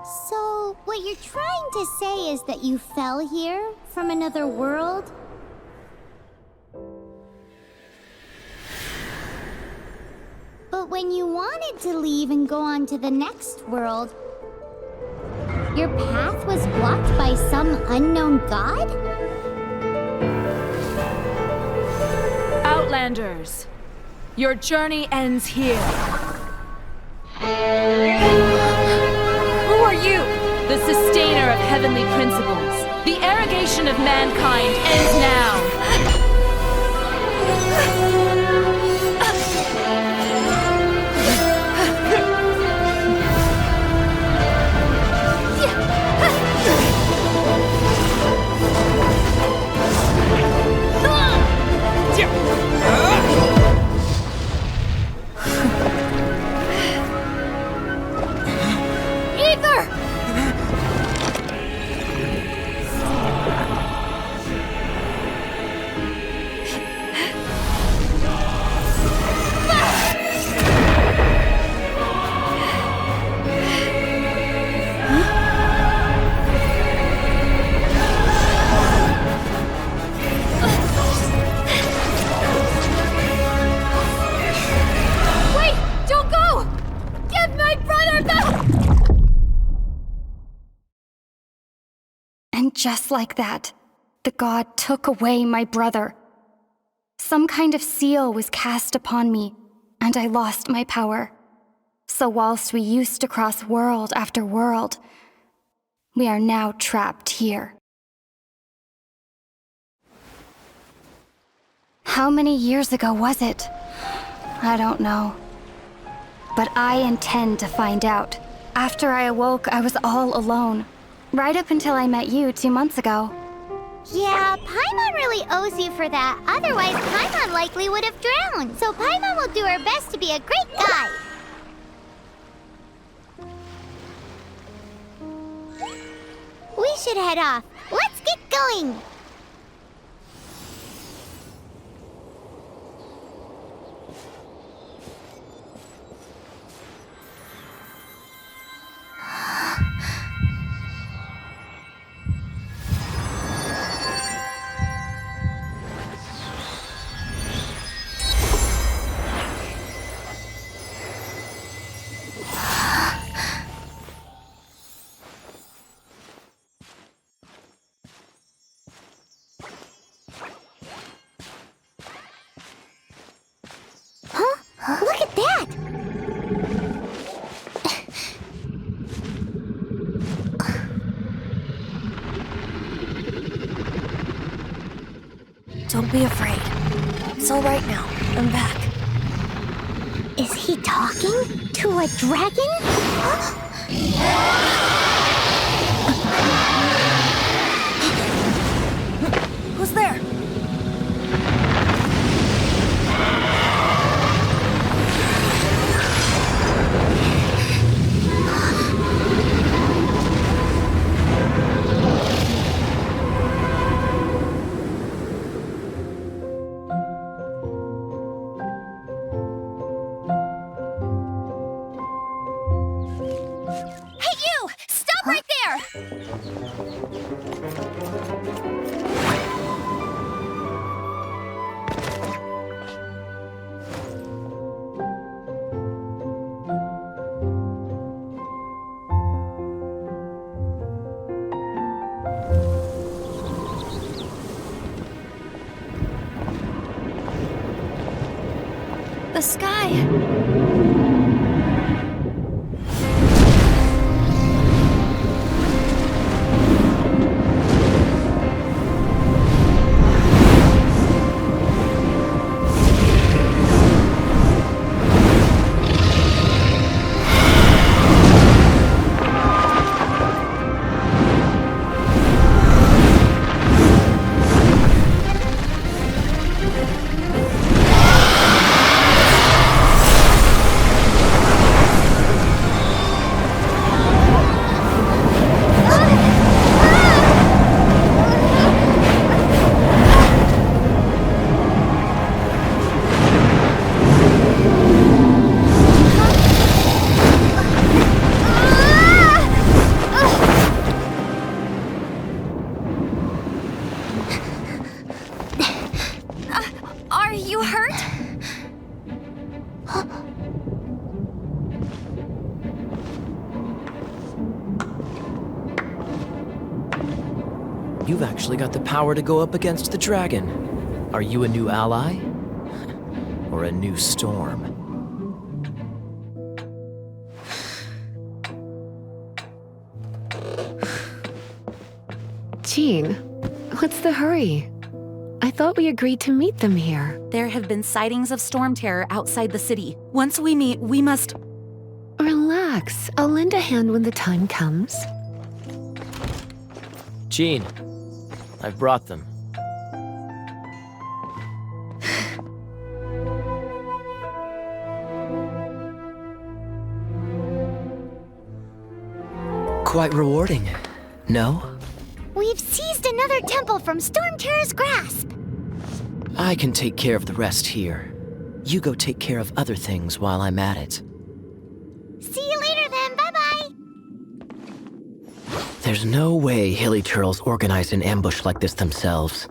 So, what you're trying to say is that you fell here from another world? But when you wanted to leave and go on to the next world, your path was blocked by some unknown god? Outlanders, your journey ends here. Who are you? The sustainer of heavenly principles. The arrogation of mankind ends now. Just like that, the god took away my brother. Some kind of seal was cast upon me, and I lost my power. So whilst we used to cross world after world, we are now trapped here. How many years ago was it? I don't know. But I intend to find out. After I awoke, I was all alone. Right up until I met you 2 months ago. Yeah, Paimon really owes you for that. Otherwise, Paimon likely would have drowned. So Paimon will do her best to be a great guide. We should head off. Let's get going. Look at that! Don't be afraid. It's all right now. I'm back. Is he talking to a dragon? Who's there? The sky. hurt? You've actually got the power to go up against the dragon. Are you a new ally? Or a new storm? Jean, what's the hurry? I thought we agreed to meet them here. There have been sightings of storm terror outside the city. Once we meet, we must... Relax. I'll lend a hand when the time comes. Jean, I've brought them. Quite rewarding, no? We've seized another temple from Storm Terror's grasp. I can take care of the rest here. You go take care of other things while I'm at it. See you later then, bye-bye. There's no way Hilly Turtles organized an ambush like this themselves.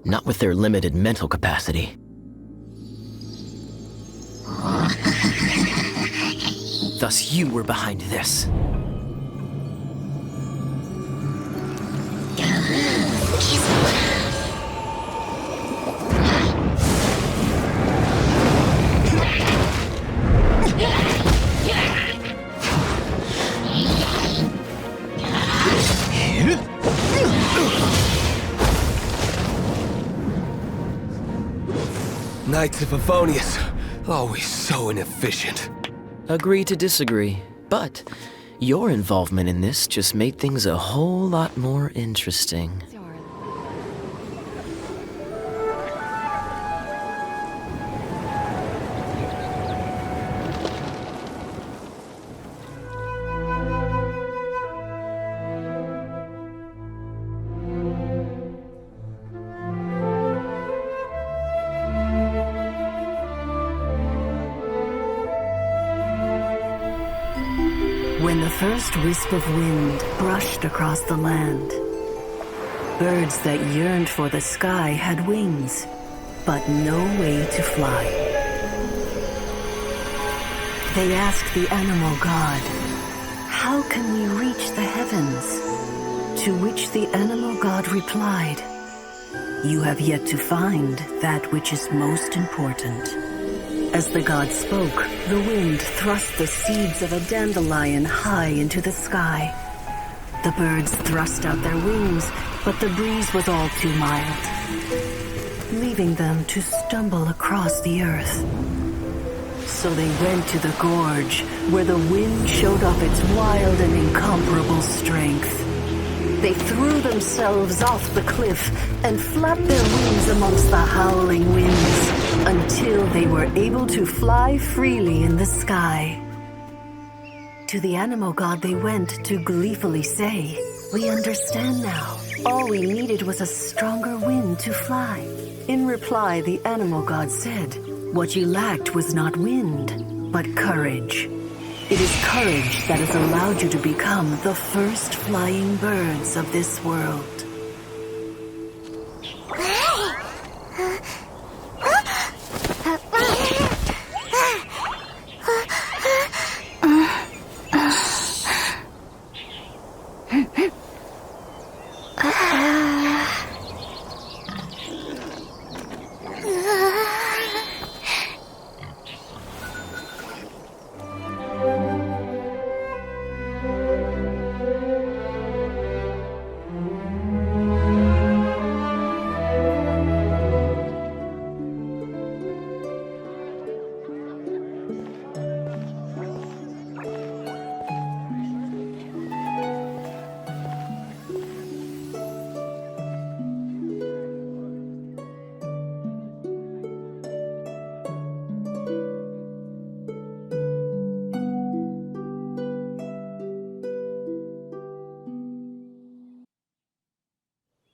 Not with their limited mental capacity. Thus you were behind this. Knights of Favonius, always so inefficient. Agree to disagree, but your involvement in this just made things a whole lot more interesting. When the first wisp of wind brushed across the land, birds that yearned for the sky had wings, but no way to fly. They asked the animal god, "How can we reach the heavens?" To which the animal god replied, "You have yet to find that which is most important." As the god spoke, the wind thrust the seeds of a dandelion high into the sky. The birds thrust out their wings, but the breeze was all too mild, leaving them to stumble across the earth. So they went to the gorge, where the wind showed off its wild and incomparable strength. They threw themselves off the cliff and flapped their wings amongst the howling winds until they were able to fly freely in the sky. To the animal god they went to gleefully say, "We understand now. All we needed was a stronger wind to fly." In reply, the animal god said, "What you lacked was not wind, but courage. It is courage that has allowed you to become the first flying birds of this world."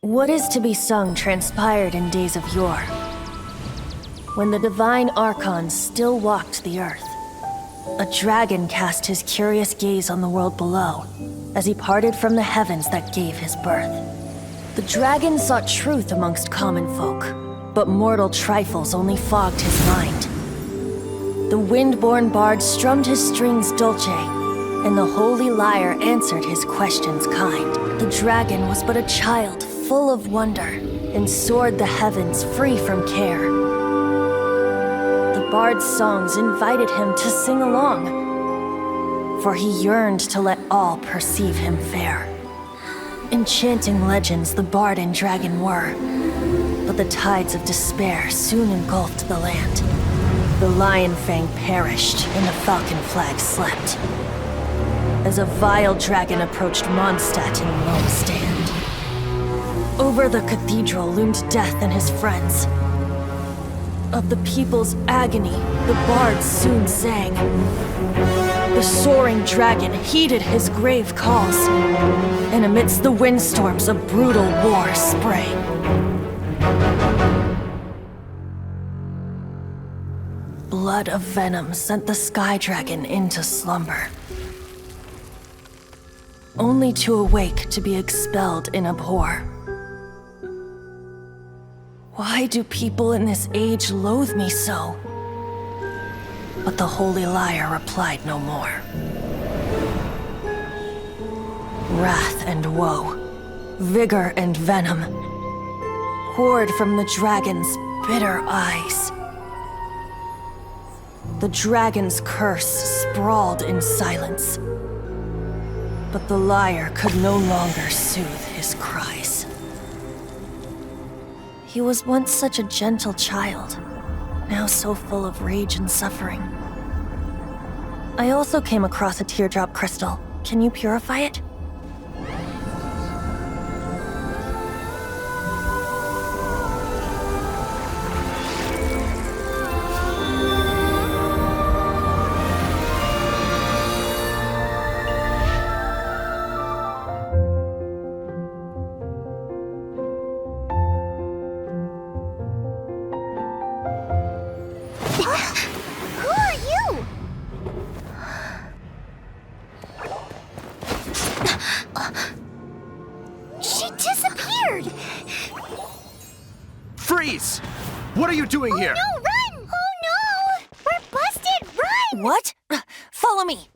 What is to be sung transpired in days of yore, when the divine archons still walked the earth. A dragon cast his curious gaze on the world below, as he parted from the heavens that gave his birth. The dragon sought truth amongst common folk, but mortal trifles only fogged his mind. The wind-born bard strummed his strings dolce, and the holy lyre answered his questions kind. The dragon was but a child full of wonder, and soared the heavens free from care. The bard's songs invited him to sing along, for he yearned to let all perceive him fair. Enchanting legends the bard and dragon were, but the tides of despair soon engulfed the land. The Lion Fang perished, and the Falcon Flag slept, as a vile dragon approached Mondstadt in lone stand. Over the cathedral loomed Death and his friends. Of the people's agony, the bards soon sang. The soaring dragon heeded his grave calls, and amidst the windstorms a brutal war sprang. Blood of venom sent the sky dragon into slumber, only to awake to be expelled in abhor. Why do people in this age loathe me so? But the holy lyre replied no more. Wrath and woe, vigor and venom, poured from the dragon's bitter eyes. The dragon's curse sprawled in silence, but the lyre could no longer soothe his cries. He was once such a gentle child, now so full of rage and suffering. I also came across a teardrop crystal. Can you purify it? Freeze! What are you doing here? No, run! Oh no! We're busted! Run! What? Follow me!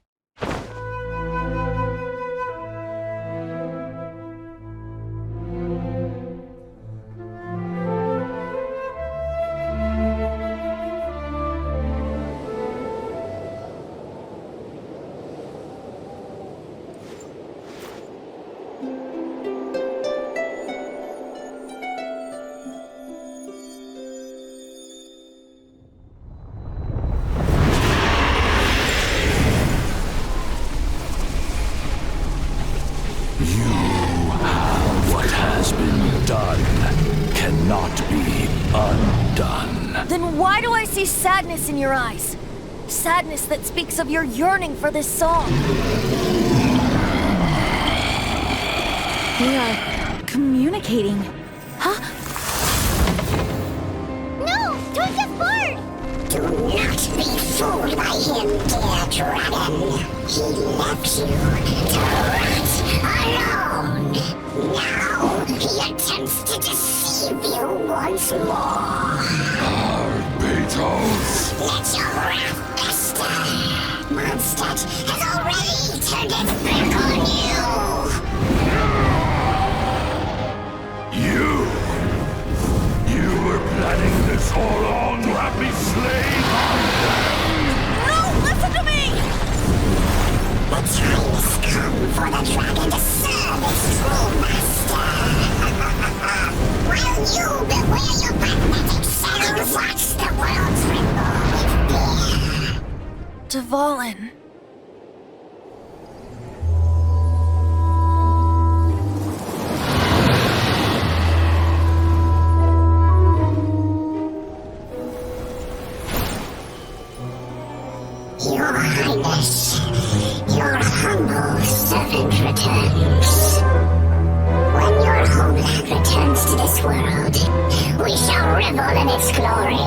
Sadness in your eyes. Sadness that speaks of your yearning for this song. They are communicating. Huh? No! Don't get bored! Do not be fooled by him, dear dragon. He left you to rot alone. Now he attempts to deceive you once more. Let your wrath fester. Mondstadt has already turned its back on you. You were planning this all along to have me slain? No, listen to me! The time has come for the dragon to serve its true master. While you beware your magnetic shadows, watch the world tremble with fear. Dvalin. Your Highness, your humble servant returns. When your homeland returns to this world, we shall revel in its glory.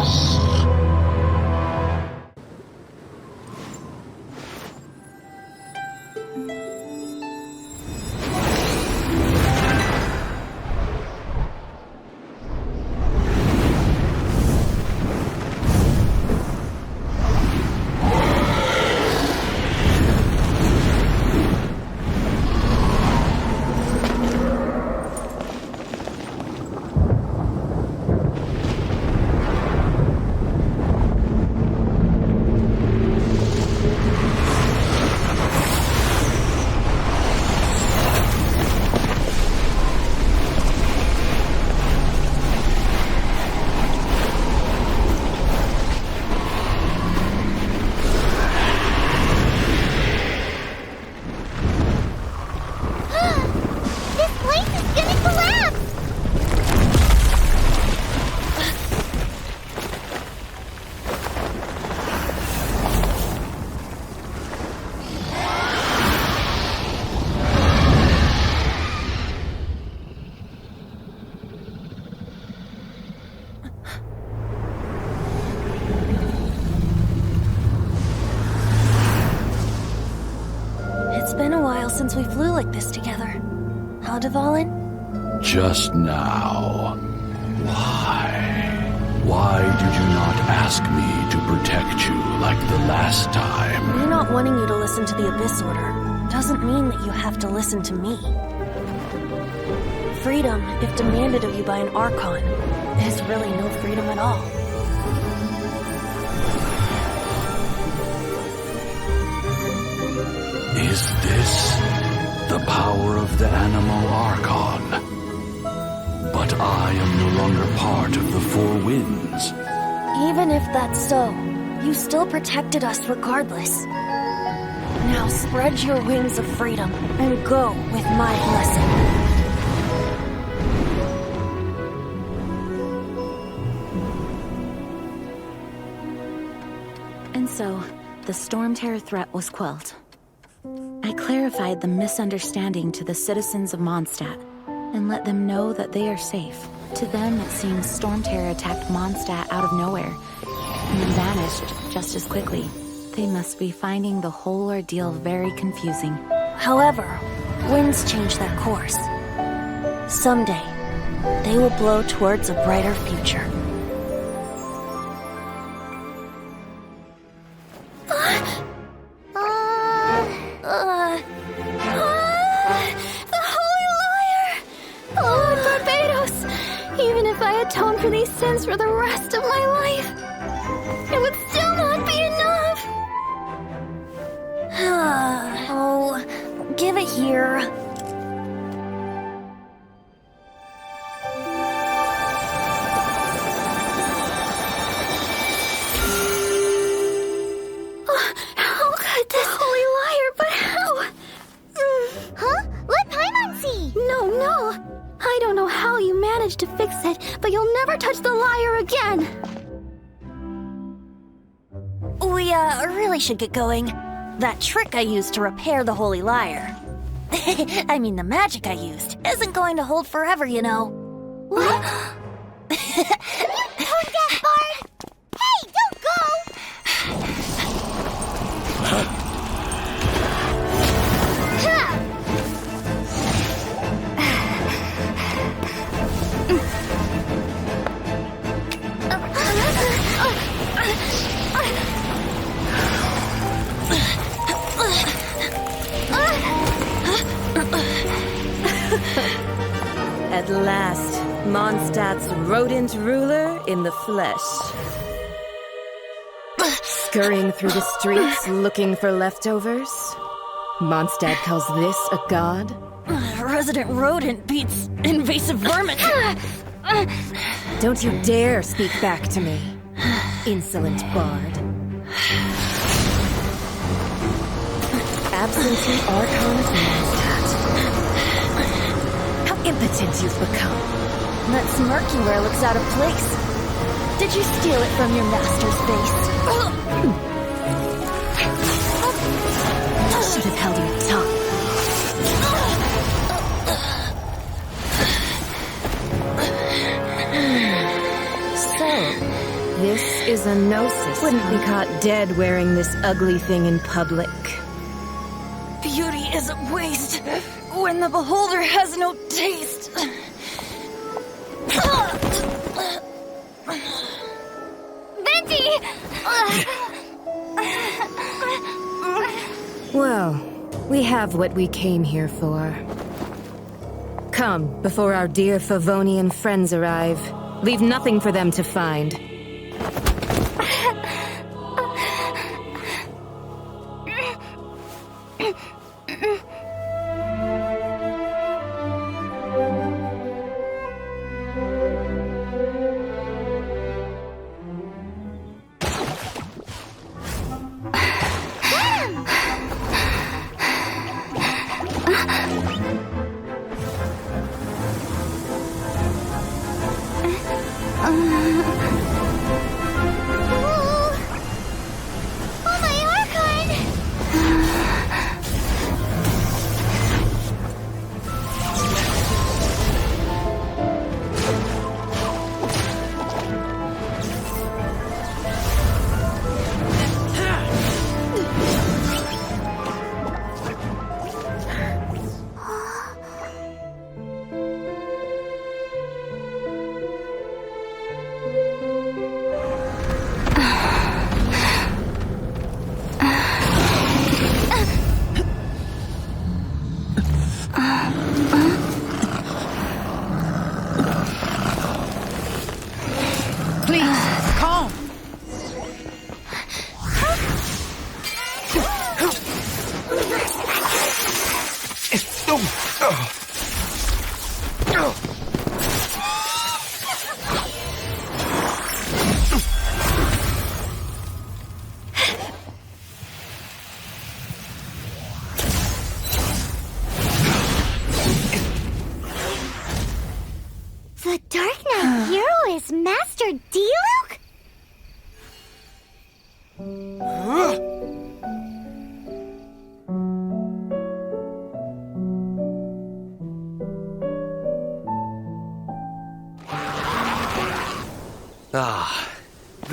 since we flew like this together. Huh, Dvalin? Just now. Why? Why did you not ask me to protect you like the last time? Me not wanting you to listen to the Abyss Order doesn't mean that you have to listen to me. Freedom, if demanded of you by an Archon, is really no freedom at all. Is this the power of the Animal Archon? But I am no longer part of the Four Winds. Even if that's so, you still protected us regardless. Now spread your wings of freedom and go with my blessing. And so, the Storm Terror threat was quelled. I clarified the misunderstanding to the citizens of Mondstadt, and let them know that they are safe. To them, it seems Storm Terror attacked Mondstadt out of nowhere, and then vanished just as quickly. They must be finding the whole ordeal very confusing. However, winds change their course. Someday, they will blow towards a brighter future. Atone for these sins for the rest of my life, it would still not be enough. Oh, give it here. How could this holy liar, but how? Huh? Let Paimon see! No. I don't know how you managed to fix it, but you'll never touch the lyre again! We, really should get going. That trick I used to repair the holy lyre. I mean, the magic I used isn't going to hold forever, you know. What? Don't get bored! Hey, don't go! At last, Mondstadt's rodent ruler in the flesh. Scurrying through the streets looking for leftovers? Mondstadt calls this a god? Resident rodent beats invasive vermin. Don't you dare speak back to me, insolent bard. Absentee Archon of Mondstadt. How impotent you've become. That smirky wear looks out of place. Did you steal it from your master's base? Should have held your tongue. So, this is a gnosis. Wouldn't be caught dead wearing this ugly thing in public. Beauty is a waste when the beholder has no taste. Venti! Well, we have what we came here for. Come, before our dear Favonian friends arrive. Leave nothing for them to find.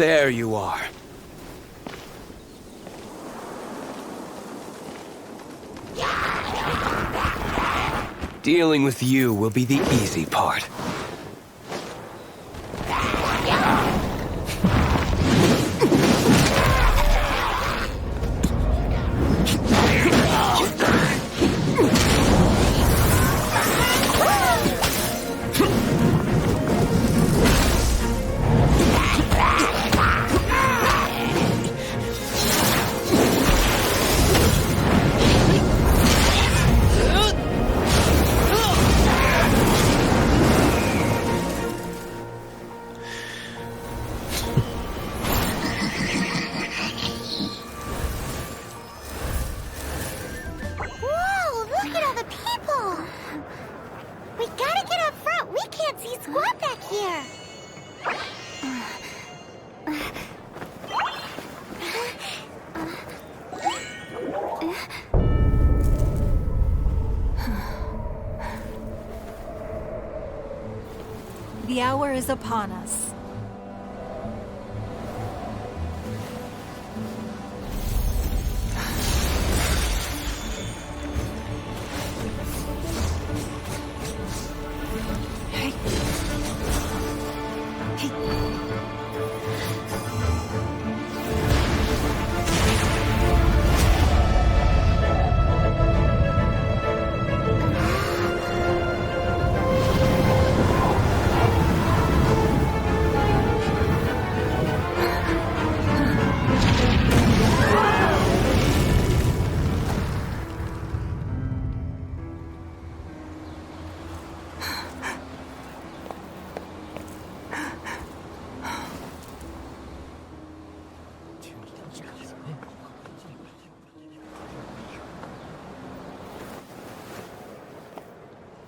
There you are. Dealing with you will be the easy part. The hour is upon us.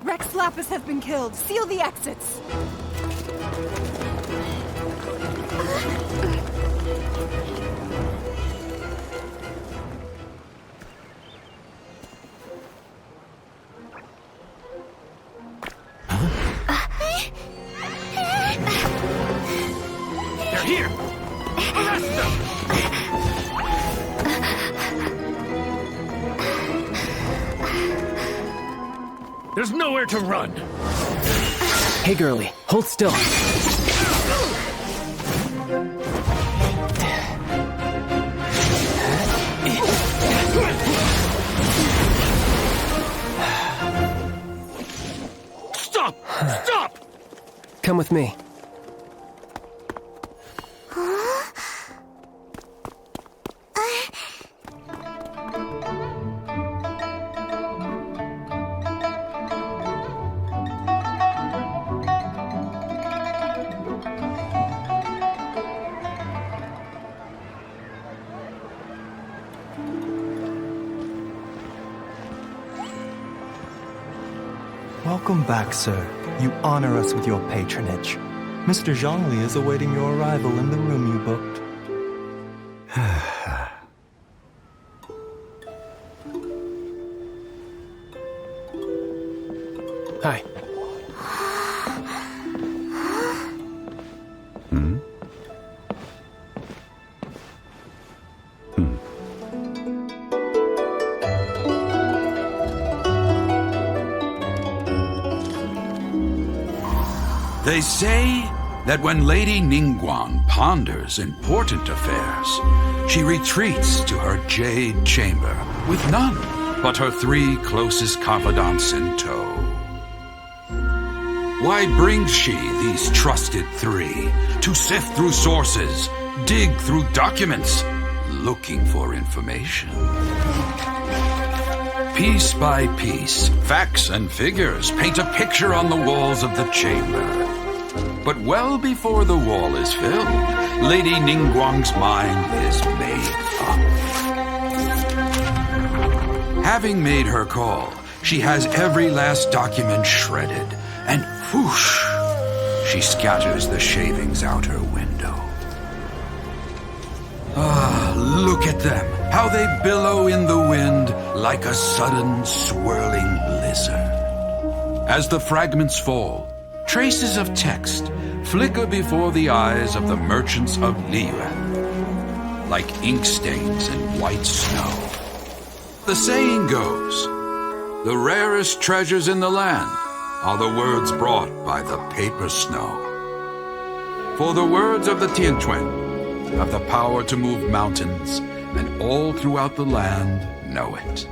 Rex Lapis has been killed. Seal the exits. They're here! Arrest them! There's nowhere to run! Hey, girlie, hold still. Stop! Stop! Come with me. Welcome back, sir. You honor us with your patronage. Mr. Zhongli is awaiting your arrival in the room you booked. Hi. They say that when Lady Ningguang ponders important affairs, she retreats to her jade chamber with none but her 3 closest confidants in tow. Why brings she these trusted 3 to sift through sources, dig through documents, looking for information? Piece by piece, facts and figures paint a picture on the walls of the chamber. But well before the wall is filled, Lady Ningguang's mind is made up. Having made her call, she has every last document shredded, and whoosh, she scatters the shavings out her window. Ah, look at them, how they billow in the wind like a sudden swirling blizzard. As the fragments fall, traces of text, flicker before the eyes of the merchants of Liyue, like ink stains in white snow. The saying goes, the rarest treasures in the land are the words brought by the paper snow. For the words of the Tianquan have the power to move mountains, and all throughout the land know it.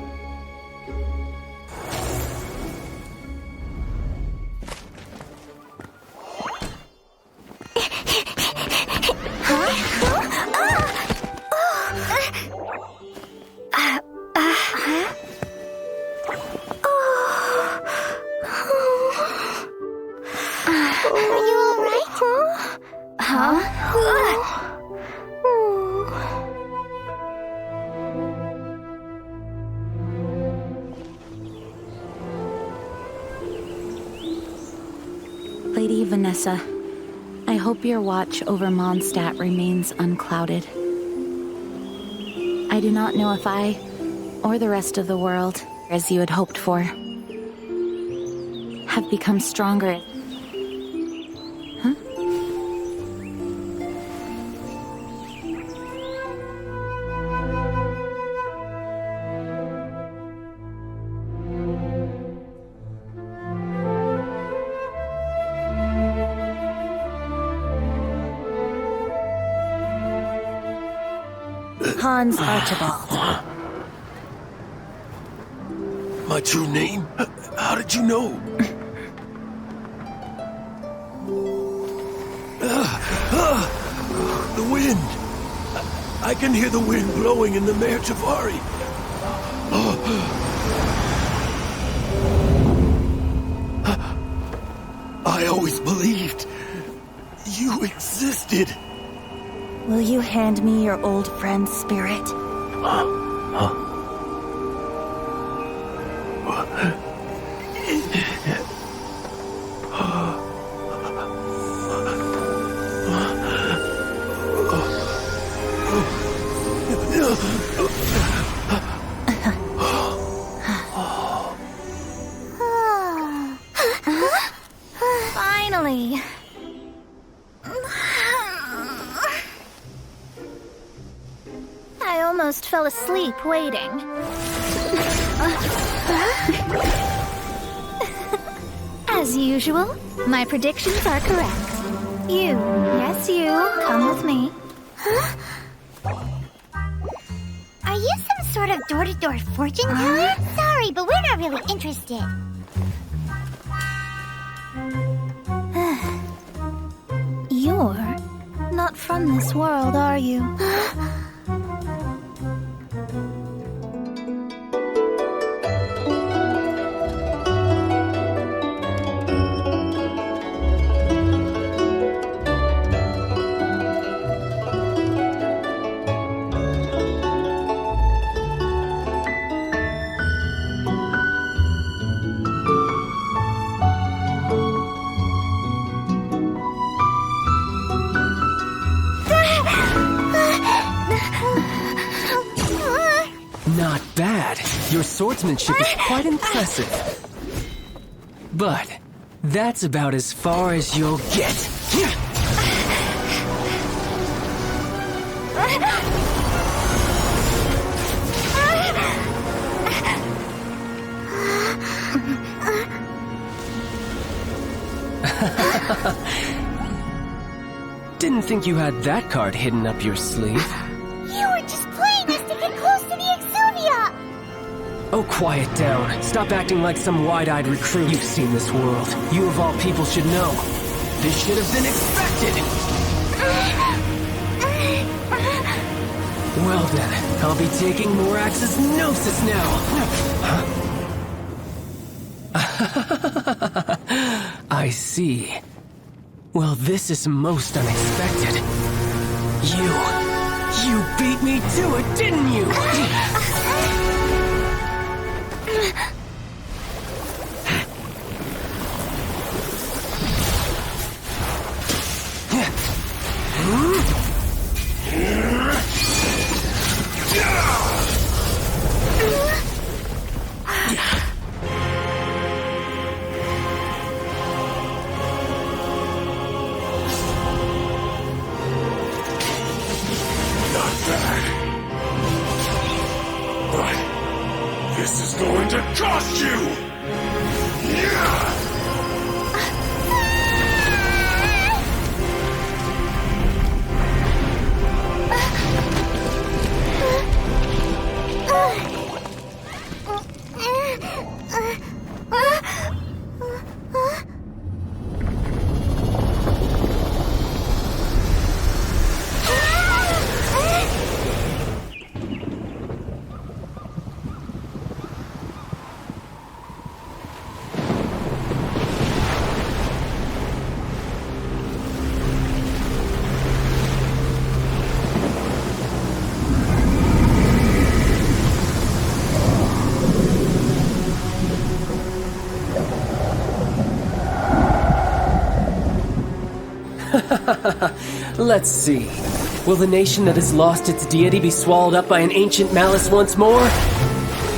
Lady Vanessa, I hope your watch over Mondstadt remains unclouded. I do not know if I, or the rest of the world, as you had hoped for, have become stronger. Huh? Hans Archibald. My true name? How did you know? The wind! I can hear the wind blowing in the Mare Javari. I always believed you existed. Will you hand me your old friend's spirit? Finally. I almost fell asleep waiting. As usual, my predictions are correct. You, yes you, come with me. Huh? Are you some sort of door-to-door fortune teller? Sorry, but we're not really interested. You're not from this world, are you? Not bad. Your swordsmanship is quite impressive. But that's about as far as you'll get. Didn't think you had that card hidden up your sleeve. You were just playing us to get close to the Exuvia! Oh, quiet down. Stop acting like some wide-eyed recruit. You've seen this world. You of all people should know. This should have been expected! Well then, I'll be taking Morax's Gnosis now! I see. Well, this is most unexpected. You beat me to it, didn't you? This is going to cost you! Yeah! Let's see. Will the nation that has lost its deity be swallowed up by an ancient malice once more?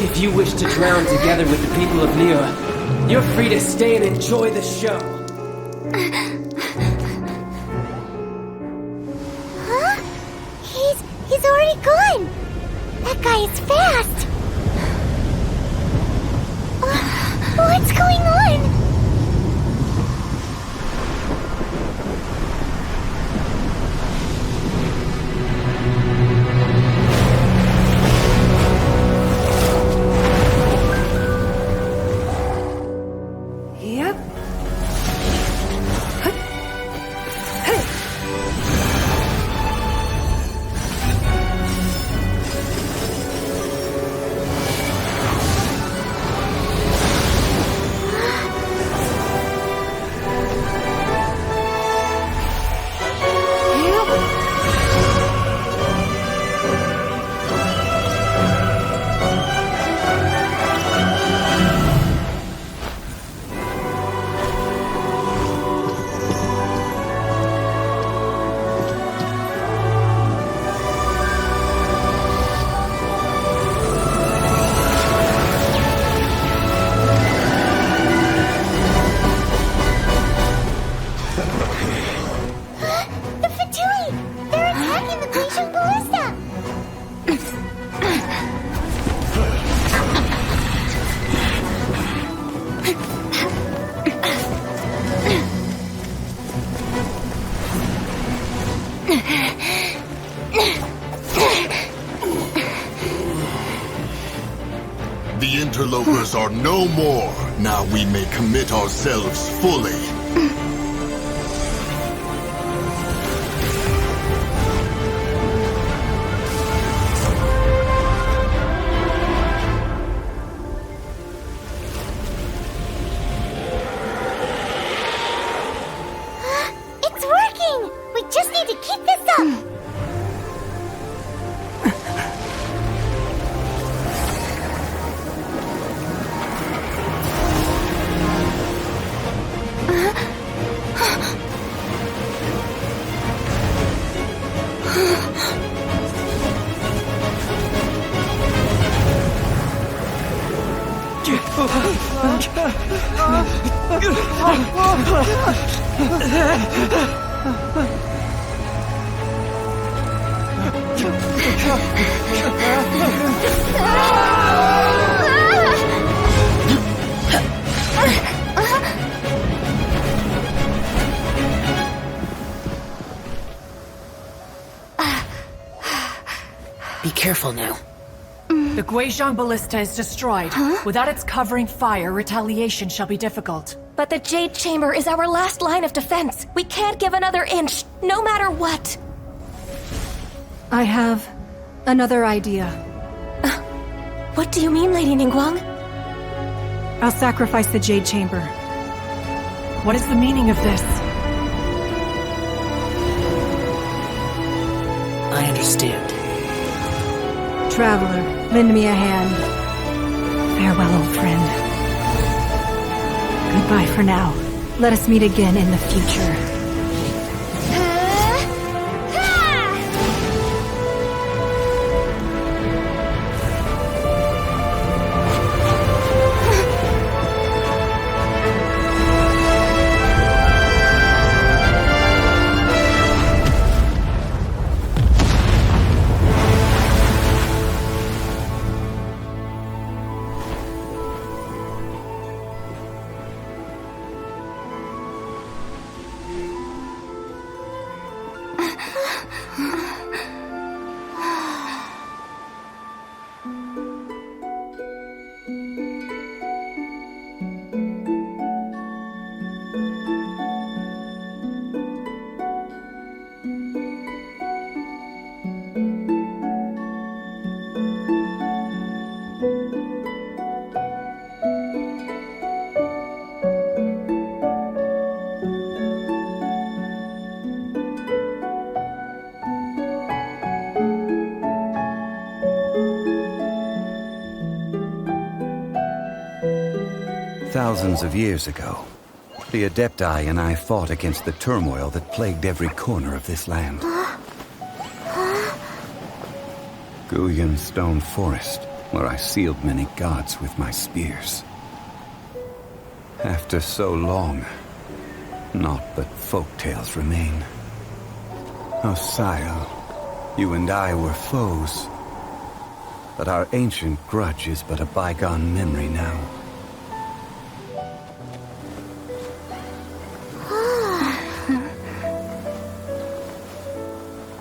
If you wish to drown together with the people of Liyue, you're free to stay and enjoy the show. Huh? He's already gone! That guy is fast! What's going on? The interlopers are no more. Now we may commit ourselves fully. It's working! We just need to keep this up! Be careful now. The Guizhong ballista is destroyed. Without its covering fire, retaliation shall be difficult. But the Jade Chamber is our last line of defense. We can't give another inch, no matter what. I have another idea. What do you mean, Lady Ningguang? I'll sacrifice the Jade Chamber. What is the meaning of this? I understand. Traveler, lend me a hand. Farewell, old friend. Goodbye for now. Let us meet again in the future. Thousands of years ago, the Adepti and I fought against the turmoil that plagued every corner of this land. Guyan Stone Forest, where I sealed many gods with my spears. After so long, naught but folktales remain. Oh, Xiao, you and I were foes. But our ancient grudge is but a bygone memory now.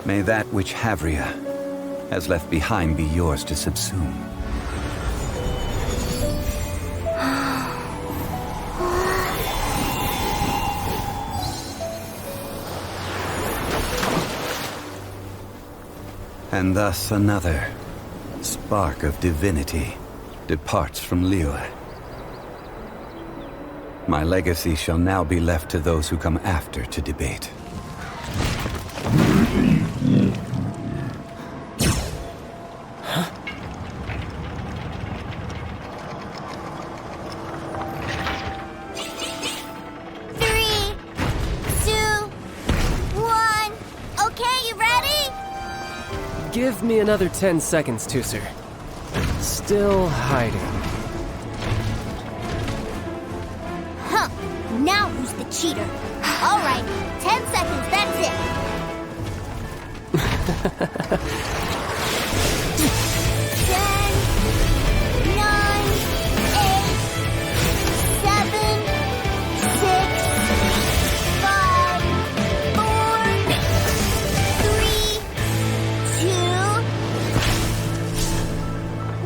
May that which Havria has left behind be yours to subsume. And thus another spark of divinity departs from Liyue. My legacy shall now be left to those who come after to debate. Give me another 10 seconds, Tusser. Still hiding. Huh. Now who's the cheater? All right, 10 seconds, that's it. 10, 9, 8, 7, 6, 5, 4, 3, 2,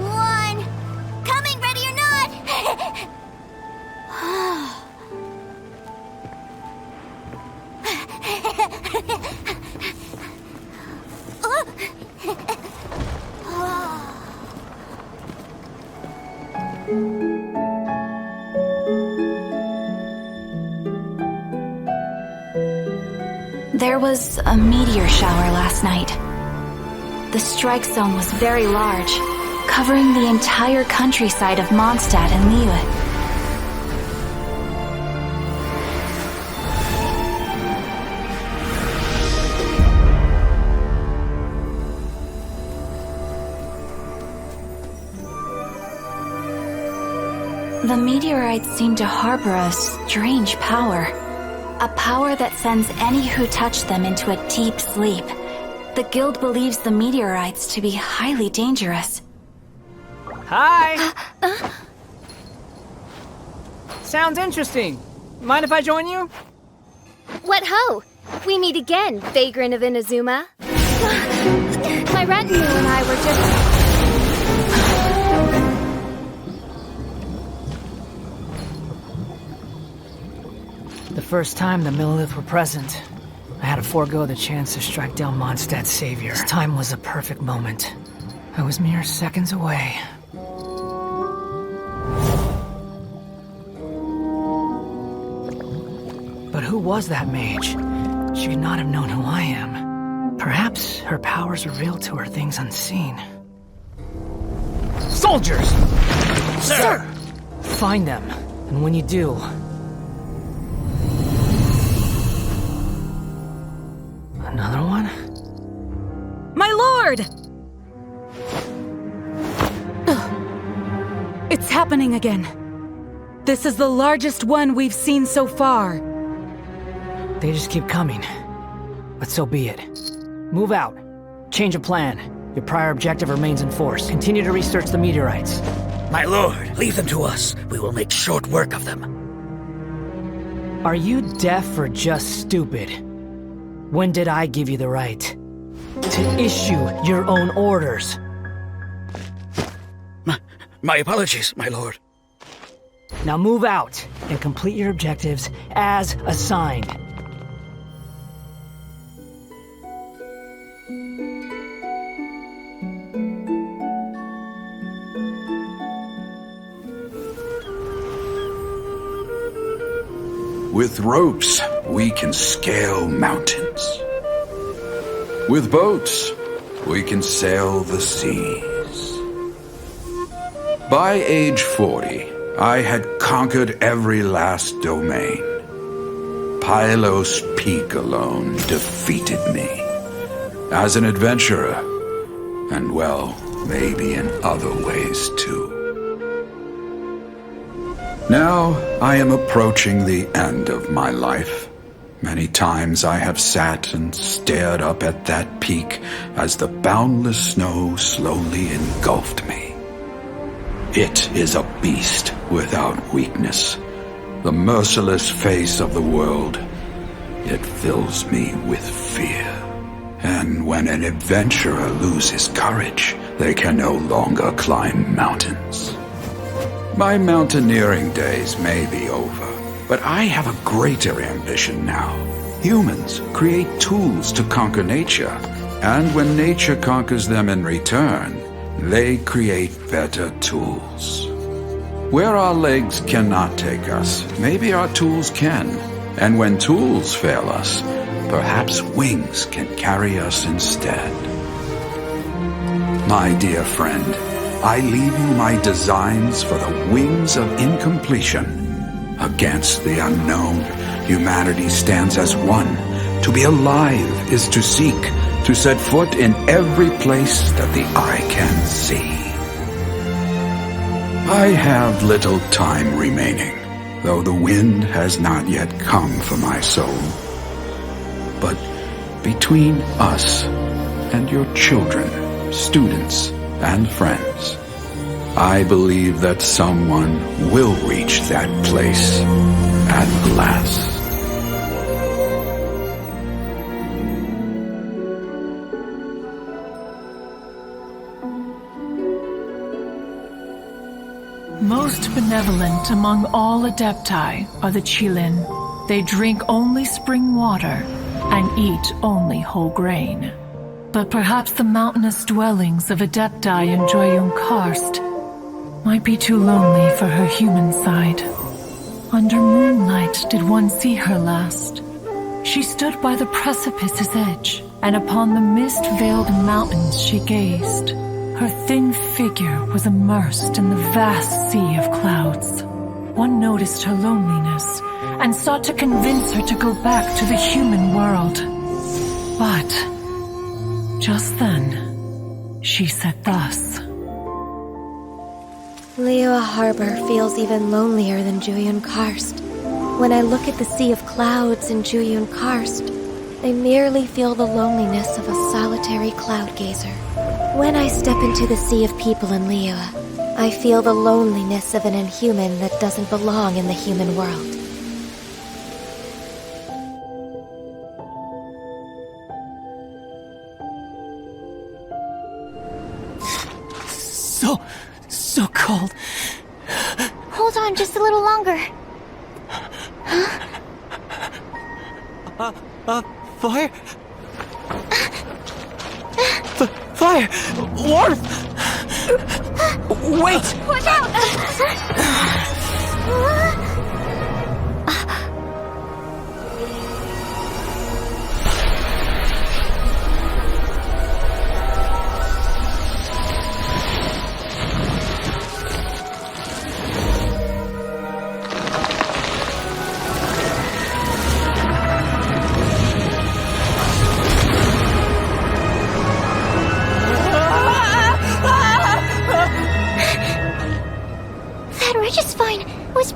1. Coming, ready or not? There was a meteor shower last night. The strike zone was very large, covering the entire countryside of Mondstadt and Liyue. The meteorites seem to harbor a strange power. A power that sends any who touch them into a deep sleep. The guild believes the meteorites to be highly dangerous. Hi! Sounds interesting. Mind if I join you? What ho! We meet again, Vagrant of Inazuma. My retinue and I were just... The first time the Monoliths were present, I had to forego the chance to strike down Mondstadt's savior. This time was a perfect moment. I was mere seconds away. But who was that mage? She could not have known who I am. Perhaps her powers revealed to her things unseen. Soldiers! Sir! Find them, and when you do... Another one? My lord! It's happening again. This is the largest one we've seen so far. They just keep coming. But so be it. Move out. Change of plan. Your prior objective remains in force. Continue to research the meteorites. My lord, leave them to us. We will make short work of them. Are you deaf or just stupid? When did I give you the right to issue your own orders? My apologies, my lord. Now move out and complete your objectives as assigned. With ropes, we can scale mountains. With boats, we can sail the seas. By age 40, I had conquered every last domain. Pylos Peak alone defeated me. As an adventurer, and well, maybe in other ways too. Now I am approaching the end of my life. Many times I have sat and stared up at that peak as the boundless snow slowly engulfed me. It is a beast without weakness, the merciless face of the world. It fills me with fear. And when an adventurer loses courage, they can no longer climb mountains. My mountaineering days may be over, but I have a greater ambition now. Humans create tools to conquer nature, and when nature conquers them in return, they create better tools. Where our legs cannot take us, maybe our tools can. And when tools fail us, perhaps wings can carry us instead. My dear friend, I leave you my designs for the wings of incompletion. Against the unknown, humanity stands as one. To be alive is to seek, to set foot in every place that the eye can see. I have little time remaining, though the wind has not yet come for my soul. But between us and your children, students, and friends, I believe that someone will reach that place at last. Most benevolent among all Adepti are the Childe. They drink only spring water and eat only whole grain. But perhaps the mountainous dwellings of Adepti in Joyun Karst might be too lonely for her human side. Under moonlight did one see her last. She stood by the precipice's edge, and upon the mist-veiled mountains she gazed. Her thin figure was immersed in the vast sea of clouds. One noticed her loneliness, and sought to convince her to go back to the human world. But just then, she said thus. Liyue Harbor feels even lonelier than Joyun Karst. When I look at the sea of clouds in Joyun Karst, I merely feel the loneliness of a solitary cloud gazer. When I step into the sea of people in Liyue, I feel the loneliness of an inhuman that doesn't belong in the human world. So cold. Hold on just a little longer. Fire? Fire! Warmth! Wait! Watch out!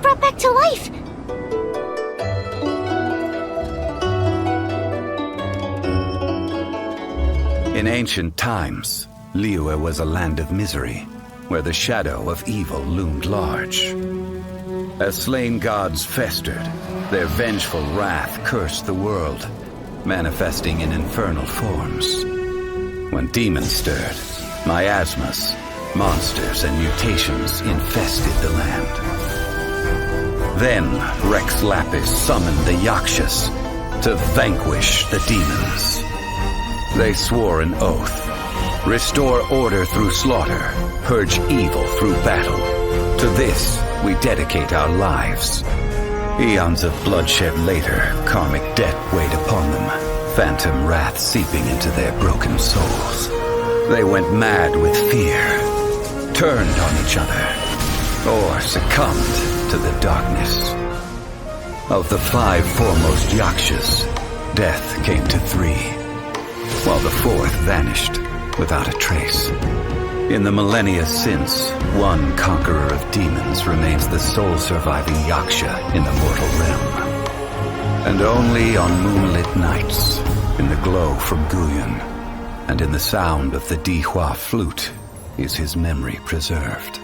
Brought back to life. In ancient times, Liyue was a land of misery, where the shadow of evil loomed large. As slain gods festered, their vengeful wrath cursed the world, manifesting in infernal forms. When demons stirred, miasmas, monsters, and mutations infested the land. Then Rex Lapis summoned the Yakshas to vanquish the demons. They swore an oath: restore order through slaughter, purge evil through battle. To this we dedicate our lives. Eons of bloodshed later, karmic debt weighed upon them, phantom wrath seeping into their broken souls. They went mad with fear, turned on each other, or succumbed to the darkness. Of the 5 foremost Yakshas, death came to 3, while the 4th vanished without a trace. In the millennia since, one conqueror of demons remains the sole surviving Yaksha in the mortal realm. And only on moonlit nights, in the glow from Guyon, and in the sound of the Dihua flute, is his memory preserved.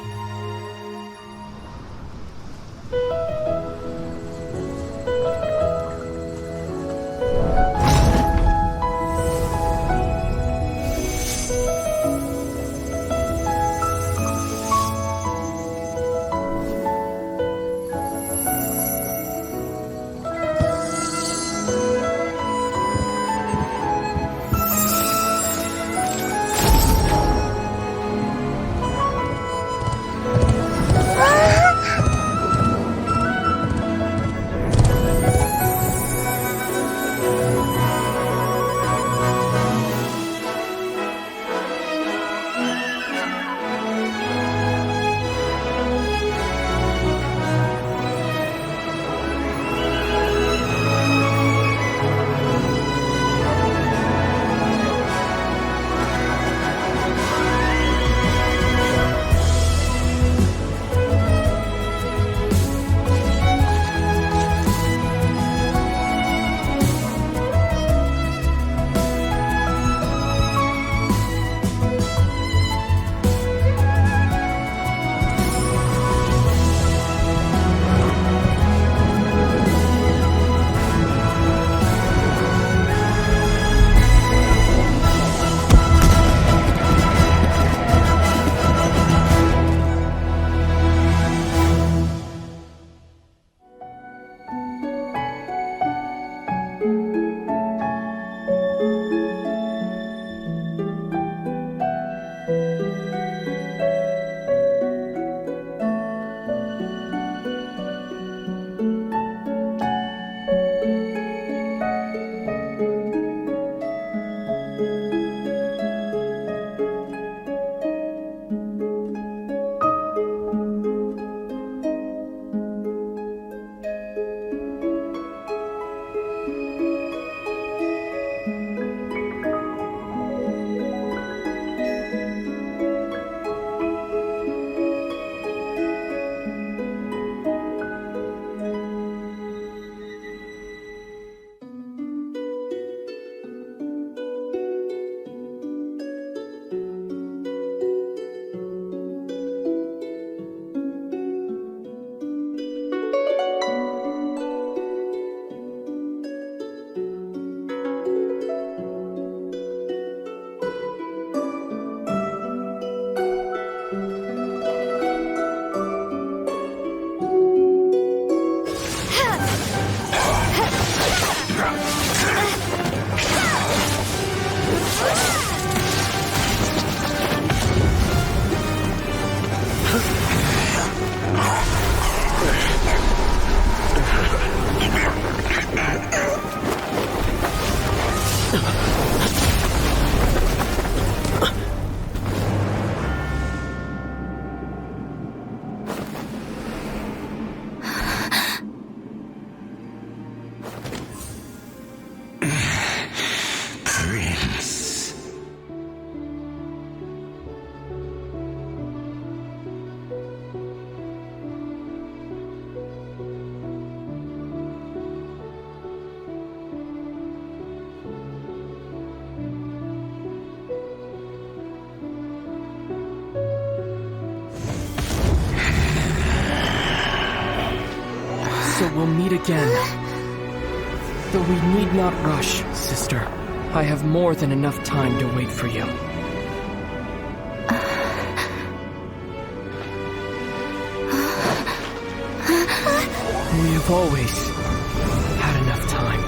So we'll meet again. Though we need not rush, sister. I have more than enough time to wait for you. We have always had enough time.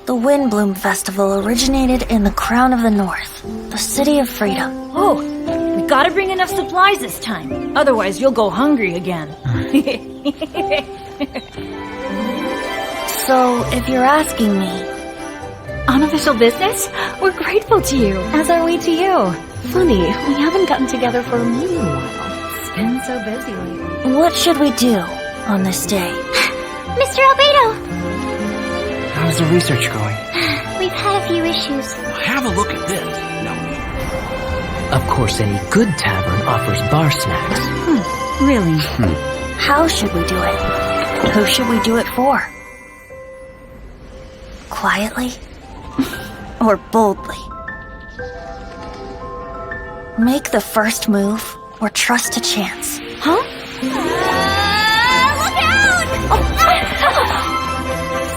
The Windbloom Festival originated in the Crown of the North, the City of Freedom. Oh, we gotta bring enough supplies this time. Otherwise, you'll go hungry again. So, if you're asking me... Unofficial business? We're grateful to you, as are we to you. Funny, we haven't gotten together for a little while. It's been so busy lately. What should we do on this day? Mr. Albedo! How's the research going? We've had a few issues. Have a look at this. Of course, any good tavern offers bar snacks. Really? How should we do it? Who should we do it for? Quietly? Or boldly? Make the first move, or trust a chance. Huh? Look out!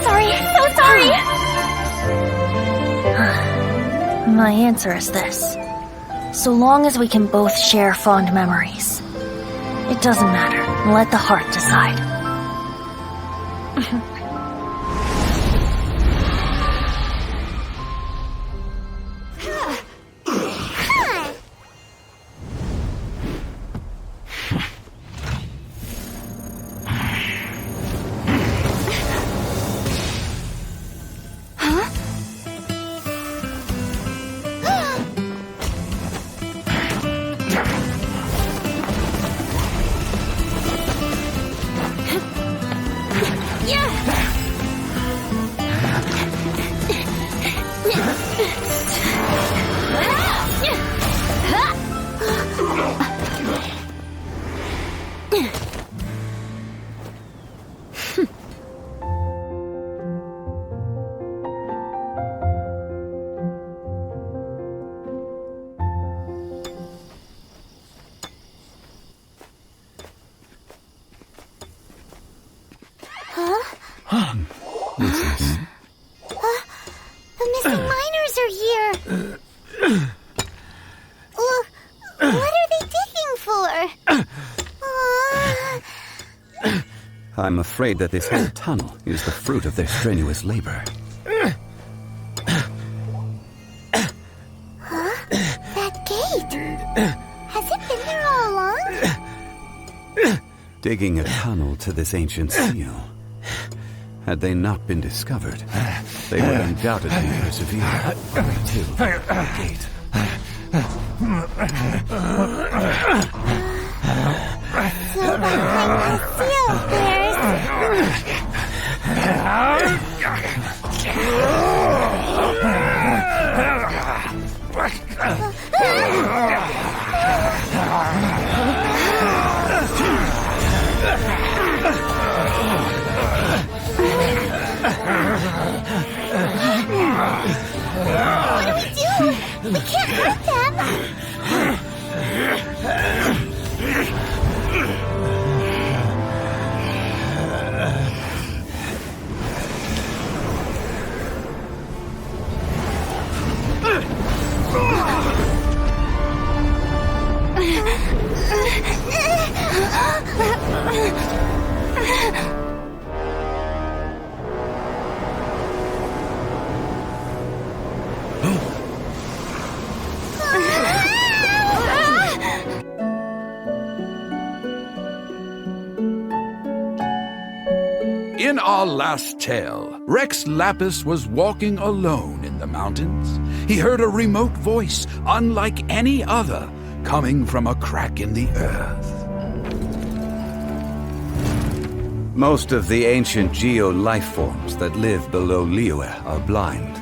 Sorry, so sorry! My answer is this. So long as we can both share fond memories. It doesn't matter. Let the heart decide. The missing miners are here. What are they digging for? I'm afraid that this whole tunnel is the fruit of their strenuous labor. That gate. Has it been there all along? Digging a tunnel to this ancient seal. Had they not been discovered, they would undoubtedly persevere till the gate. So behind the seal, What do we do? We can't hurt them. In our last tale, Rex Lapis was walking alone in the mountains. He heard a remote voice, unlike any other, coming from a crack in the earth. Most of the ancient geo-life forms that live below Liyue are blind,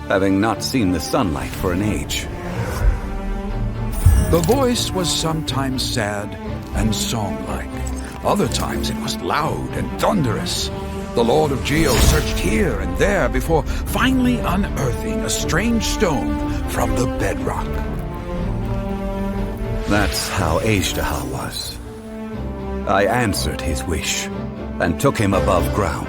having not seen the sunlight for an age. The voice was sometimes sad and song-like. Other times it was loud and thunderous. The Lord of Geo searched here and there before finally unearthing a strange stone from the bedrock. That's how Azhdaha was. I answered his wish and took him above ground.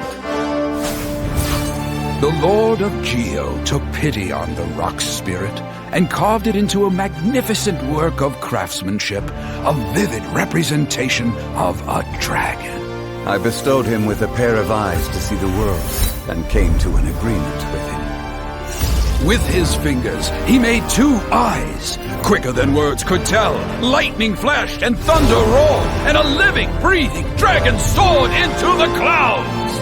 The Lord of Geo took pity on the rock spirit and carved it into a magnificent work of craftsmanship, a vivid representation of a dragon. I bestowed him with a pair of eyes to see the world, and came to an agreement with him. With his fingers, he made 2 eyes, quicker than words could tell. Lightning flashed and thunder roared, and a living, breathing dragon soared into the clouds!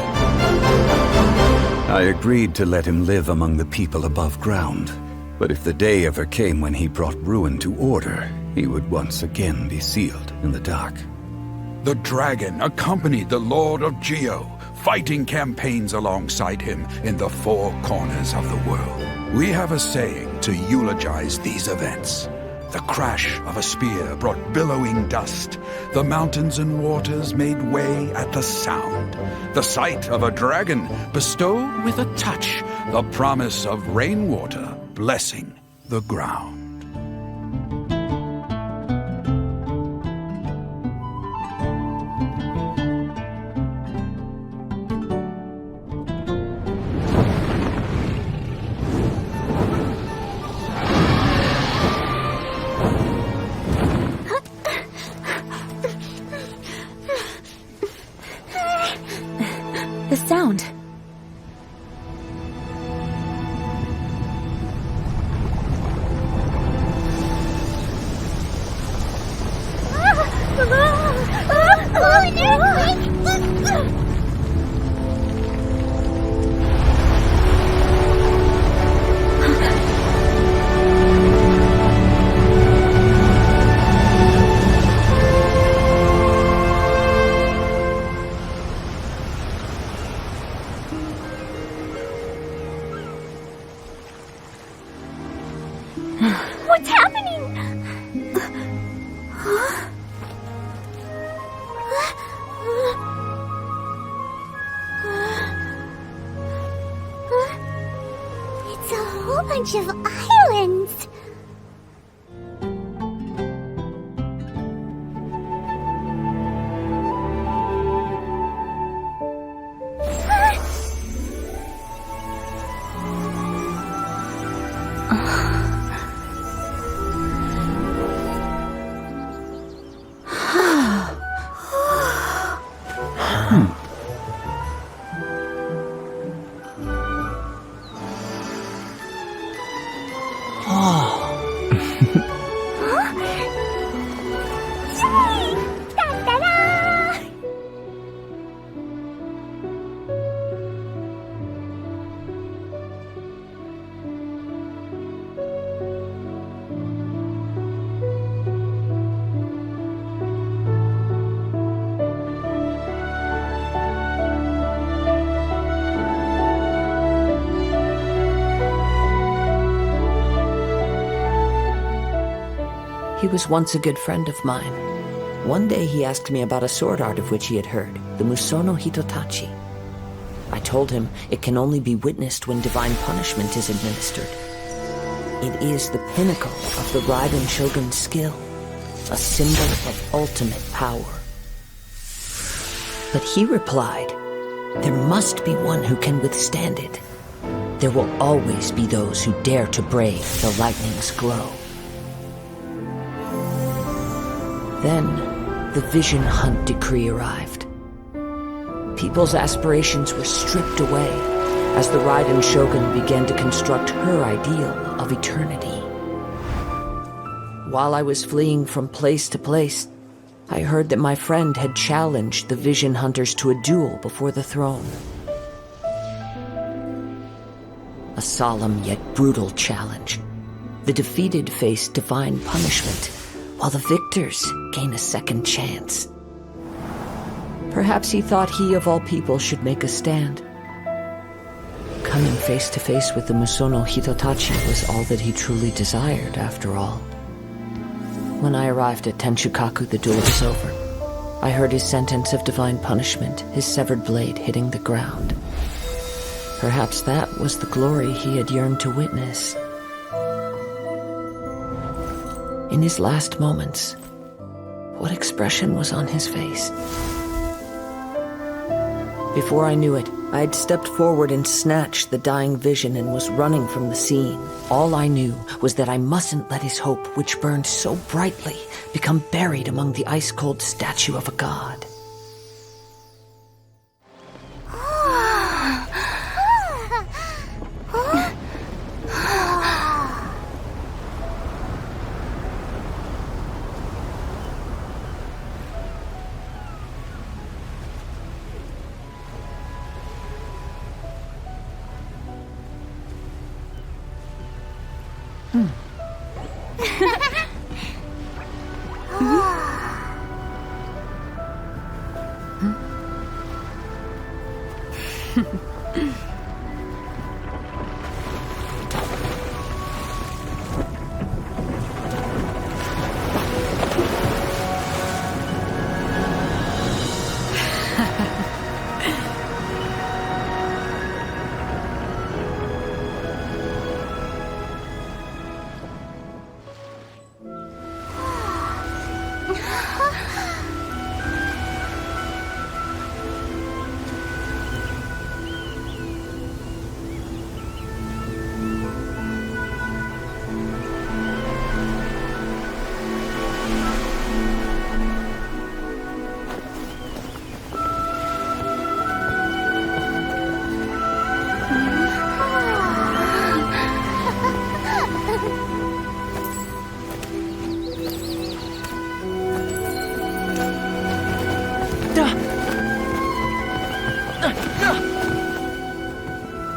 I agreed to let him live among the people above ground, but if the day ever came when he brought ruin to order, he would once again be sealed in the dark. The dragon accompanied the Lord of Geo, fighting campaigns alongside him in the 4 corners of the world. We have a saying to eulogize these events. The crash of a spear brought billowing dust. The mountains and waters made way at the sound. The sight of a dragon bestowed with a touch the promise of rainwater blessing the ground. The sound. What's happening? It's a whole bunch of islands. He was once a good friend of mine. One day he asked me about a sword art of which he had heard, the Musono Hitotachi. I told him it can only be witnessed when divine punishment is administered. It is the pinnacle of the Raiden Shogun's skill, a symbol of ultimate power. But he replied, there must be one who can withstand it. There will always be those who dare to brave the lightning's glow. Then, the Vision Hunt decree arrived. People's aspirations were stripped away as the Raiden Shogun began to construct her ideal of eternity. While I was fleeing from place to place, I heard that my friend had challenged the Vision Hunters to a duel before the throne. A solemn yet brutal challenge. The defeated face divine punishment, while the victors gain a second chance. Perhaps he thought he of all people should make a stand. Coming face to face with the Musono Hitotachi was all that he truly desired, after all. When I arrived at Tenshukaku, the duel was over. I heard his sentence of divine punishment, his severed blade hitting the ground. Perhaps that was the glory he had yearned to witness. In his last moments, what expression was on his face? Before I knew it, I had stepped forward and snatched the dying vision and was running from the scene. All I knew was that I mustn't let his hope, which burned so brightly, become buried among the ice-cold statue of a god.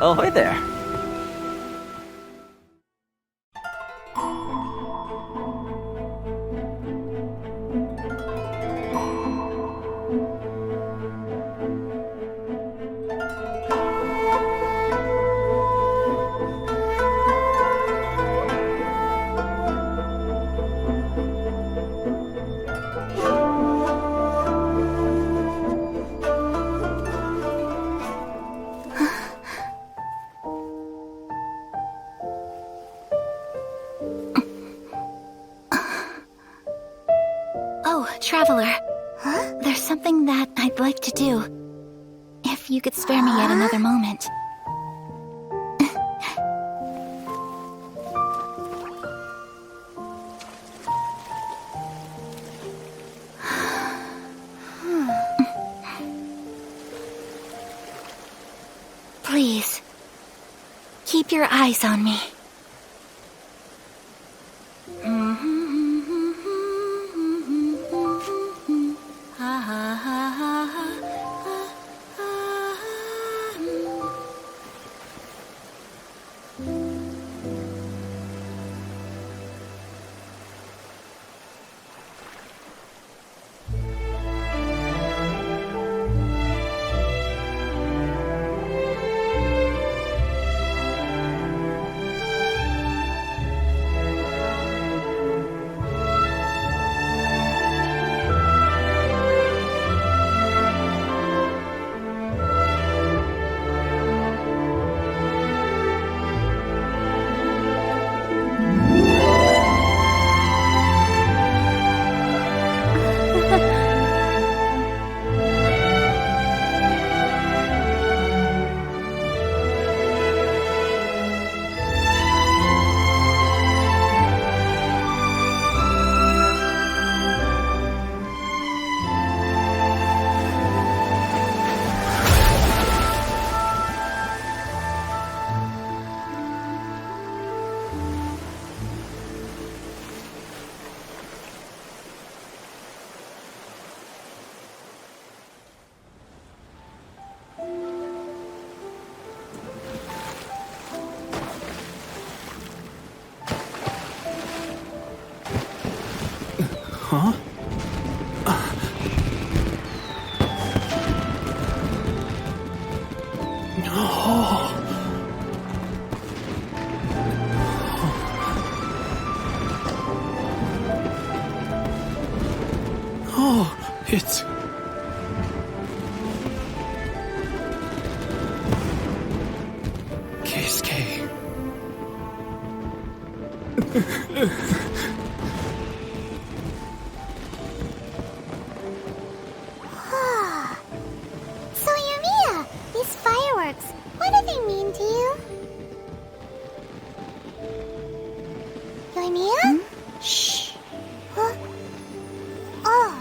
Oh, hi there. Traveler. Huh? There's something that I'd like to do. If you could spare me yet another moment. Please, keep your eyes on me. Huh? Oh, it's... K. So, Yumiya, these fireworks, what do they mean to you? Yumiya? Shh. Huh? Oh.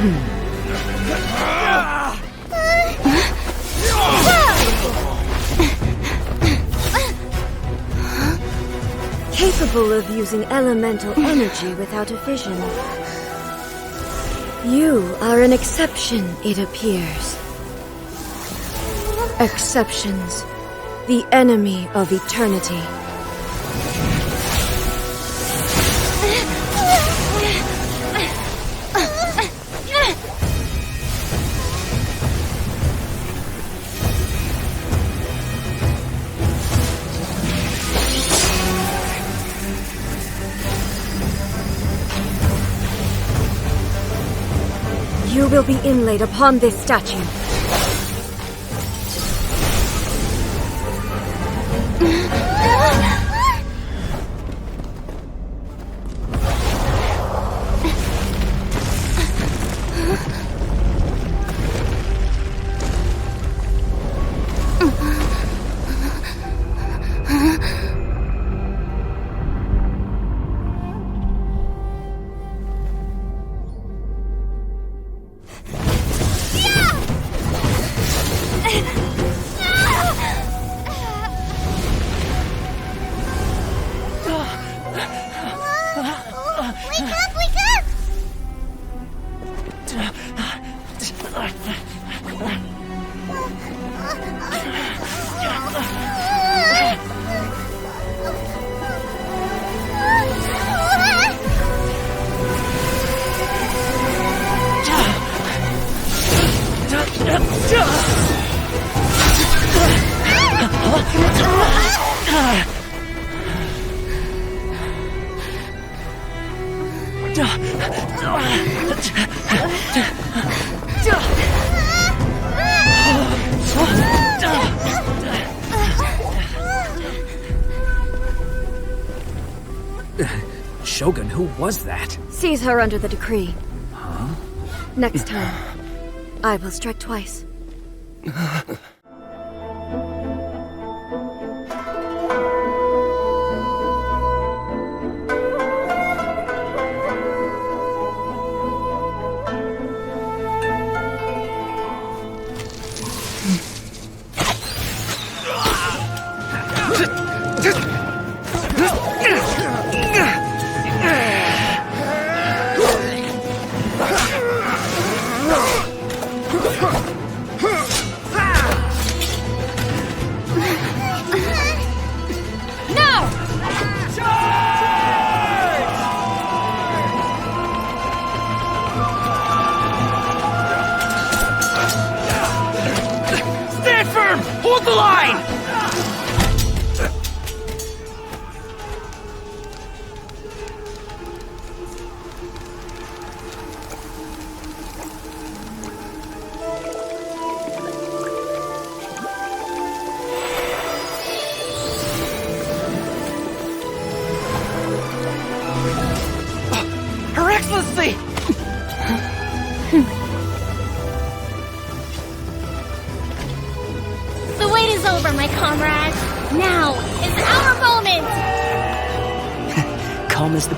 Capable of using elemental energy without a vision. You are an exception, it appears. Exceptions. The enemy of eternity. You will be inlaid upon this statue. Shogun, who was that? Seize her under the decree. Huh? Next time, I will strike twice.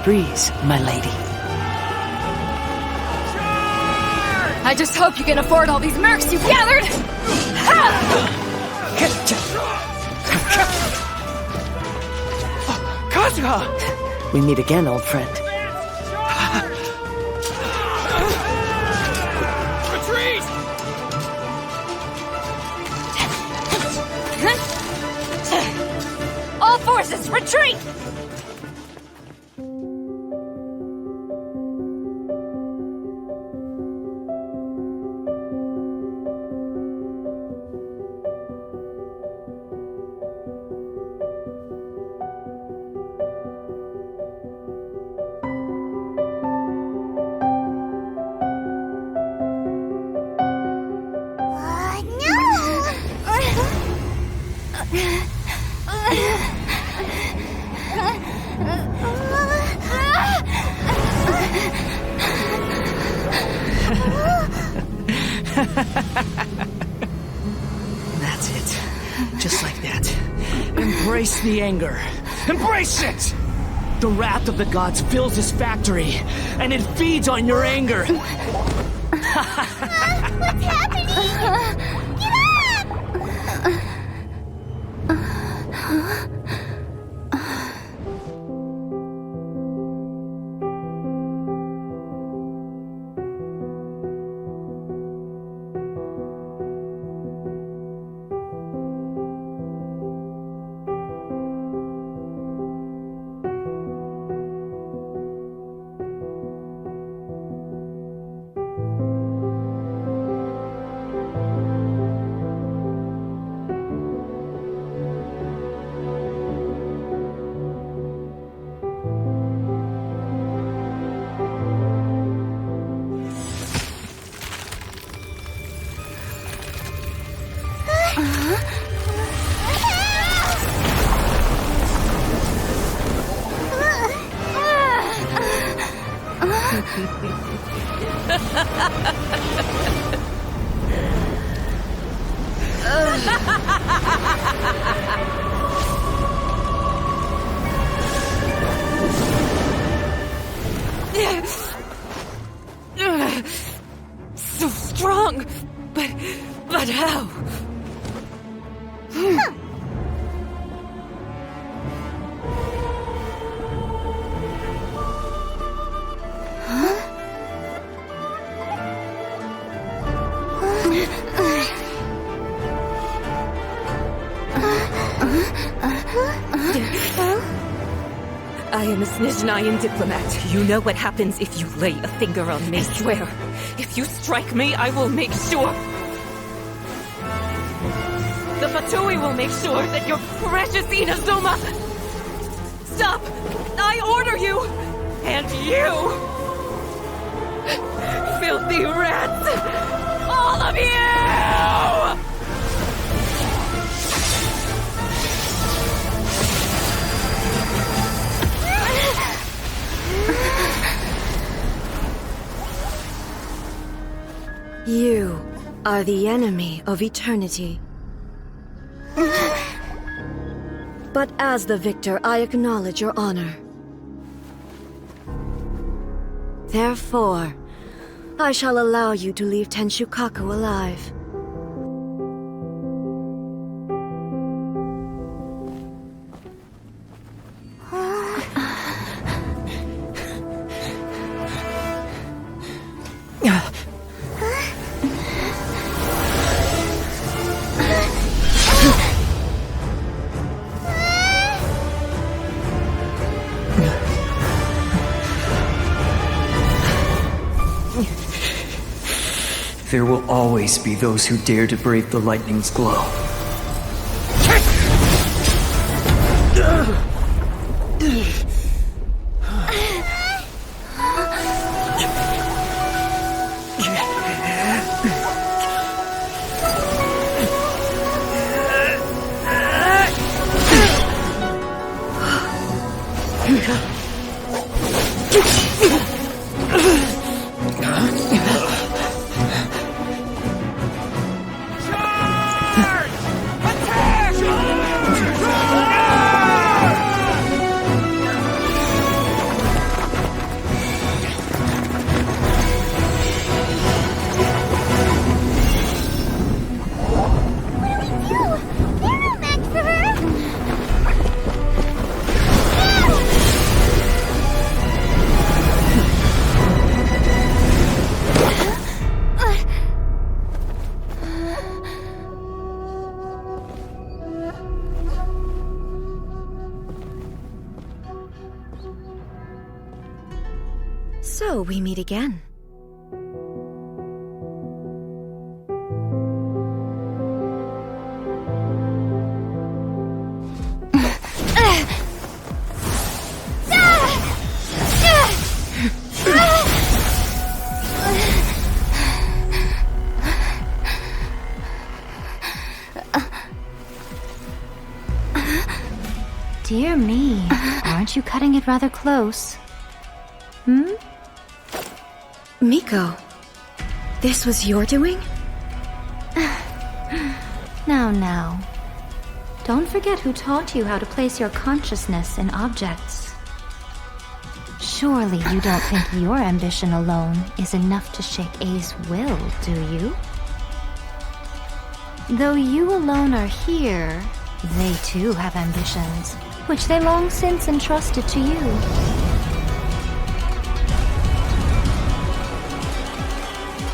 Breeze, my lady. I just hope you can afford all these mercs you've gathered! Kazuha! We meet again, old friend. Retreat! All forces, retreat! That's it. Just like that. Embrace the anger. Embrace it! The wrath of the gods fills this factory, and it feeds on your anger. What's happening? Get up! So strong, but how? I am a Snezhnayan diplomat. You know what happens if you lay a finger on me. I swear, if you strike me, I will make sure. The Fatui will make sure that your precious Inazuma... Stop! I order you! And you! Filthy rats! All of you! You are the enemy of eternity. But as the victor, I acknowledge your honor. Therefore, I shall allow you to leave Tenshukaku alive. There will always be those who dare to brave the lightning's glow. So we meet again. Dear me, aren't you cutting it rather close? Miko, this was your doing? Now. Don't forget who taught you how to place your consciousness in objects. Surely you don't think your ambition alone is enough to shake A's will, do you? Though you alone are here, they too have ambitions, which they long since entrusted to you.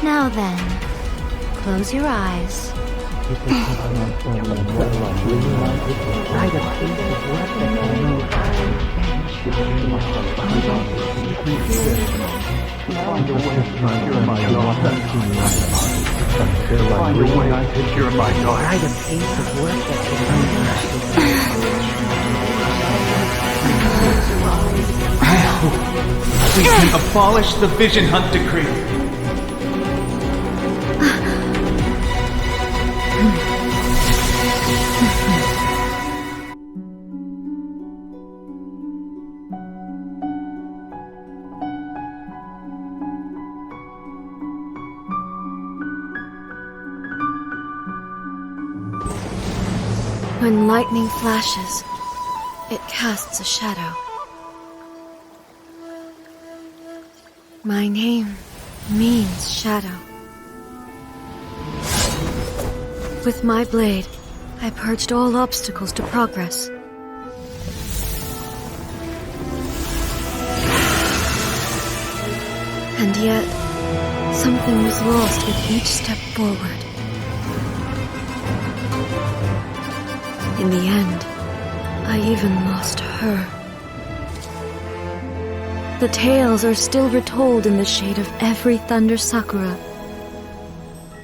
Now then, close your eyes. We can abolish the Vision Hunt Decree. When lightning flashes, it casts a shadow. My name means shadow. With my blade, I purged all obstacles to progress. And yet, something was lost with each step forward. In the end, I even lost her. The tales are still retold in the shade of every thunder sakura.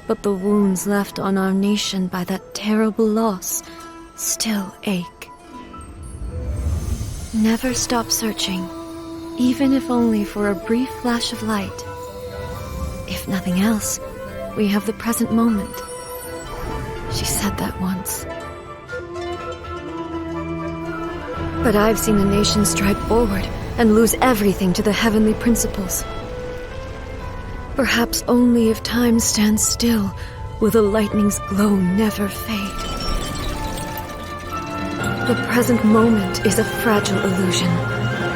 But the wounds left on our nation by that terrible loss still ache. Never stop searching, even if only for a brief flash of light. If nothing else, we have the present moment. She said that once. But I've seen a nation stride forward and lose everything to the heavenly principles. Perhaps only if time stands still will the lightning's glow never fade. The present moment is a fragile illusion.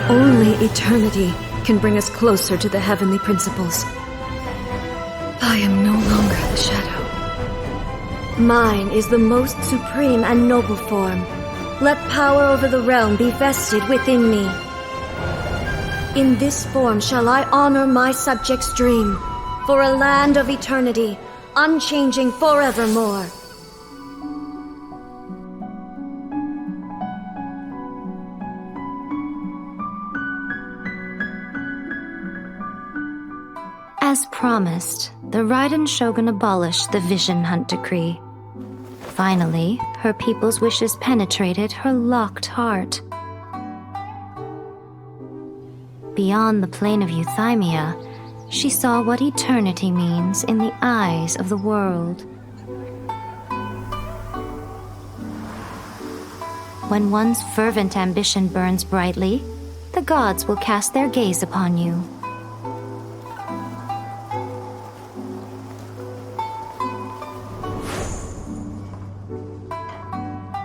Only eternity can bring us closer to the heavenly principles. I am no longer the shadow. Mine is the most supreme and noble form. Let power over the realm be vested within me. In this form shall I honor my subjects' dream, for a land of eternity, unchanging forevermore. As promised, the Raiden Shogun abolished the Vision Hunt Decree. Finally, her people's wishes penetrated her locked heart. Beyond the plane of euthymia, she saw what eternity means in the eyes of the world. When one's fervent ambition burns brightly, the gods will cast their gaze upon you.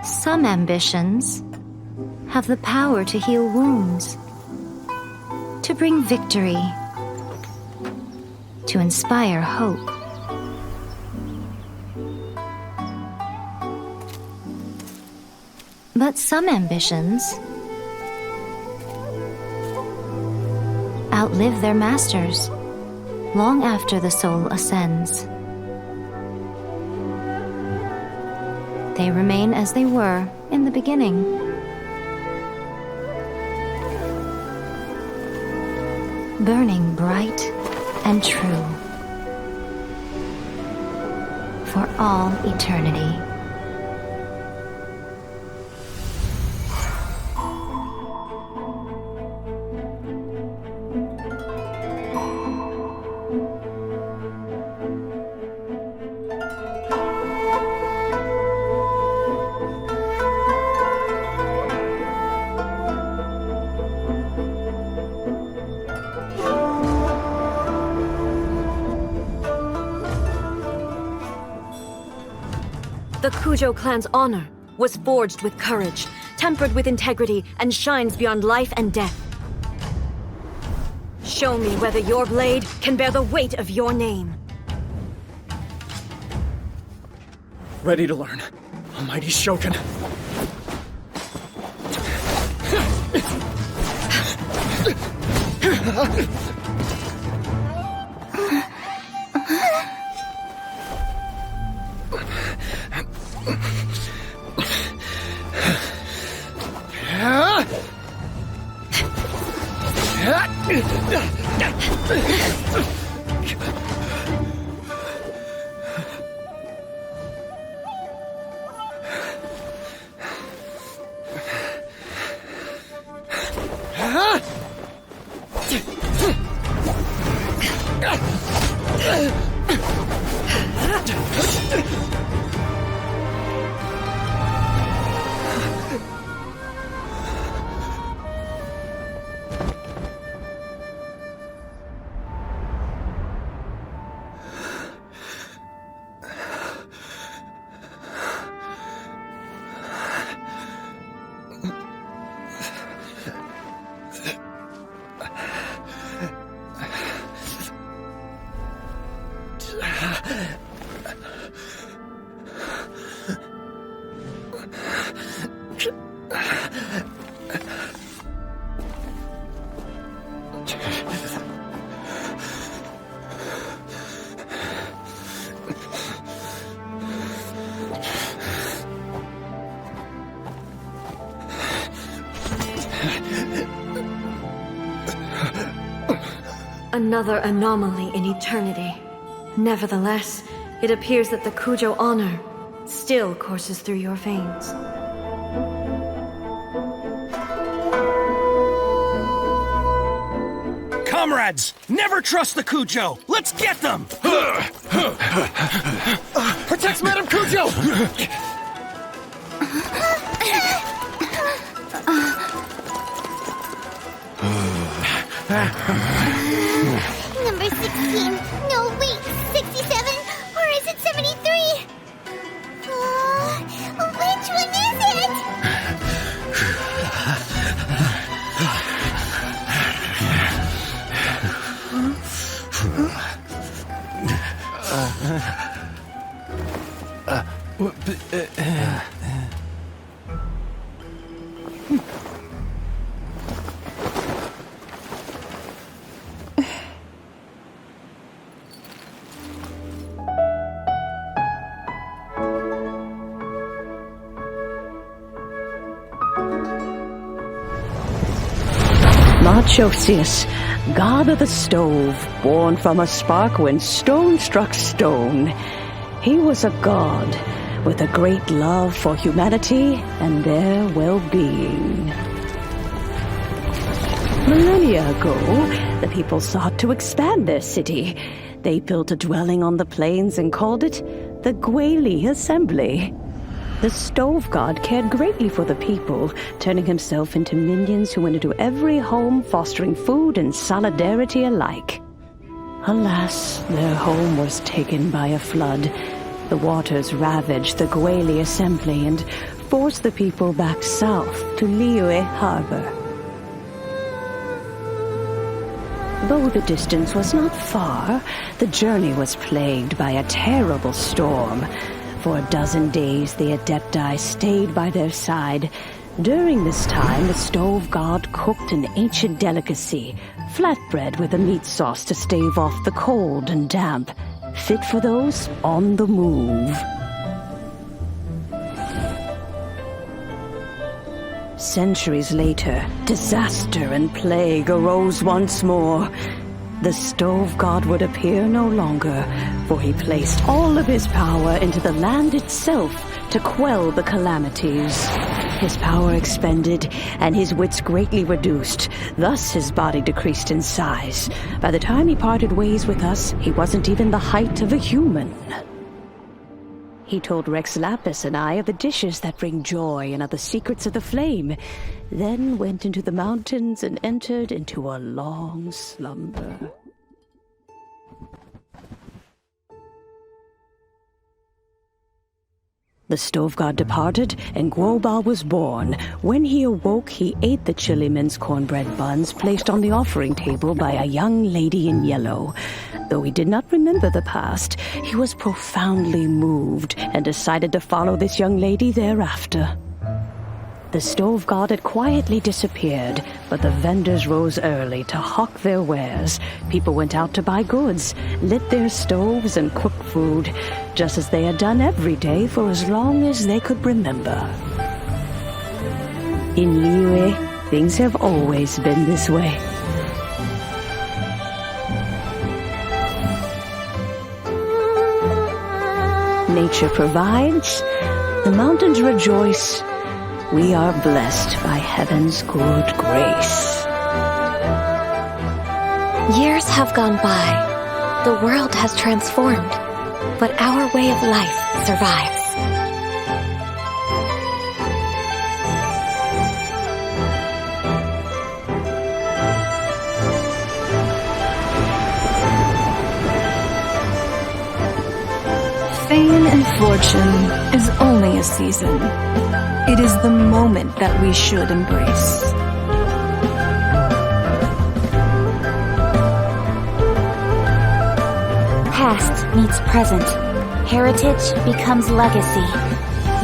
Some ambitions have the power to heal wounds, to bring victory, to inspire hope. But some ambitions outlive their masters long after the soul ascends. They remain as they were in the beginning. Burning bright and true for all eternity. The Kujo clan's honor was forged with courage, tempered with integrity, and shines beyond life and death. Show me whether your blade can bear the weight of your name. Ready to learn. Almighty Shogun. Another anomaly in eternity. Nevertheless, it appears that the Kujo honor still courses through your veins. Comrades, never trust the Kujo! Let's get them! Protect Madame Kujo! Number 16. No, wait. 67? Or is it 73? Which one is it? Josias, god of the stove, born from a spark when stone struck stone. He was a god with a great love for humanity and their well-being. Millennia ago, the people sought to expand their city. They built a dwelling on the plains and called it the Gweli Assembly. The stove god cared greatly for the people, turning himself into minions who went into every home, fostering food and solidarity alike. Alas, their home was taken by a flood. The waters ravaged the Gweli Assembly and forced the people back south to Liyue Harbor. Though the distance was not far, the journey was plagued by a terrible storm. For a dozen days, the Adepti stayed by their side. During this time, the stove god cooked an ancient delicacy, flatbread with a meat sauce to stave off the cold and damp, fit for those on the move. Centuries later, disaster and plague arose once more. The stove god would appear no longer, for he placed all of his power into the land itself to quell the calamities. His power expended, and his wits greatly reduced. Thus his body decreased in size. By the time he parted ways with us, he wasn't even the height of a human. He told Rex Lapis and I of the dishes that bring joy and of the secrets of the flame, then went into the mountains and entered into a long slumber. The stove god departed, and Guobal was born. When he awoke, he ate the Chiliman's cornbread buns placed on the offering table by a young lady in yellow. Though he did not remember the past, he was profoundly moved and decided to follow this young lady thereafter. The stove god had quietly disappeared, but the vendors rose early to hawk their wares. People went out to buy goods, lit their stoves, and cooked food, just as they had done every day for as long as they could remember. In Liyue, things have always been this way. Nature provides, the mountains rejoice. We are blessed by heaven's good grace. Years have gone by. The world has transformed, but our way of life survives. Fame and fortune is only a season. It is the moment that we should embrace. Past meets present. Heritage becomes legacy.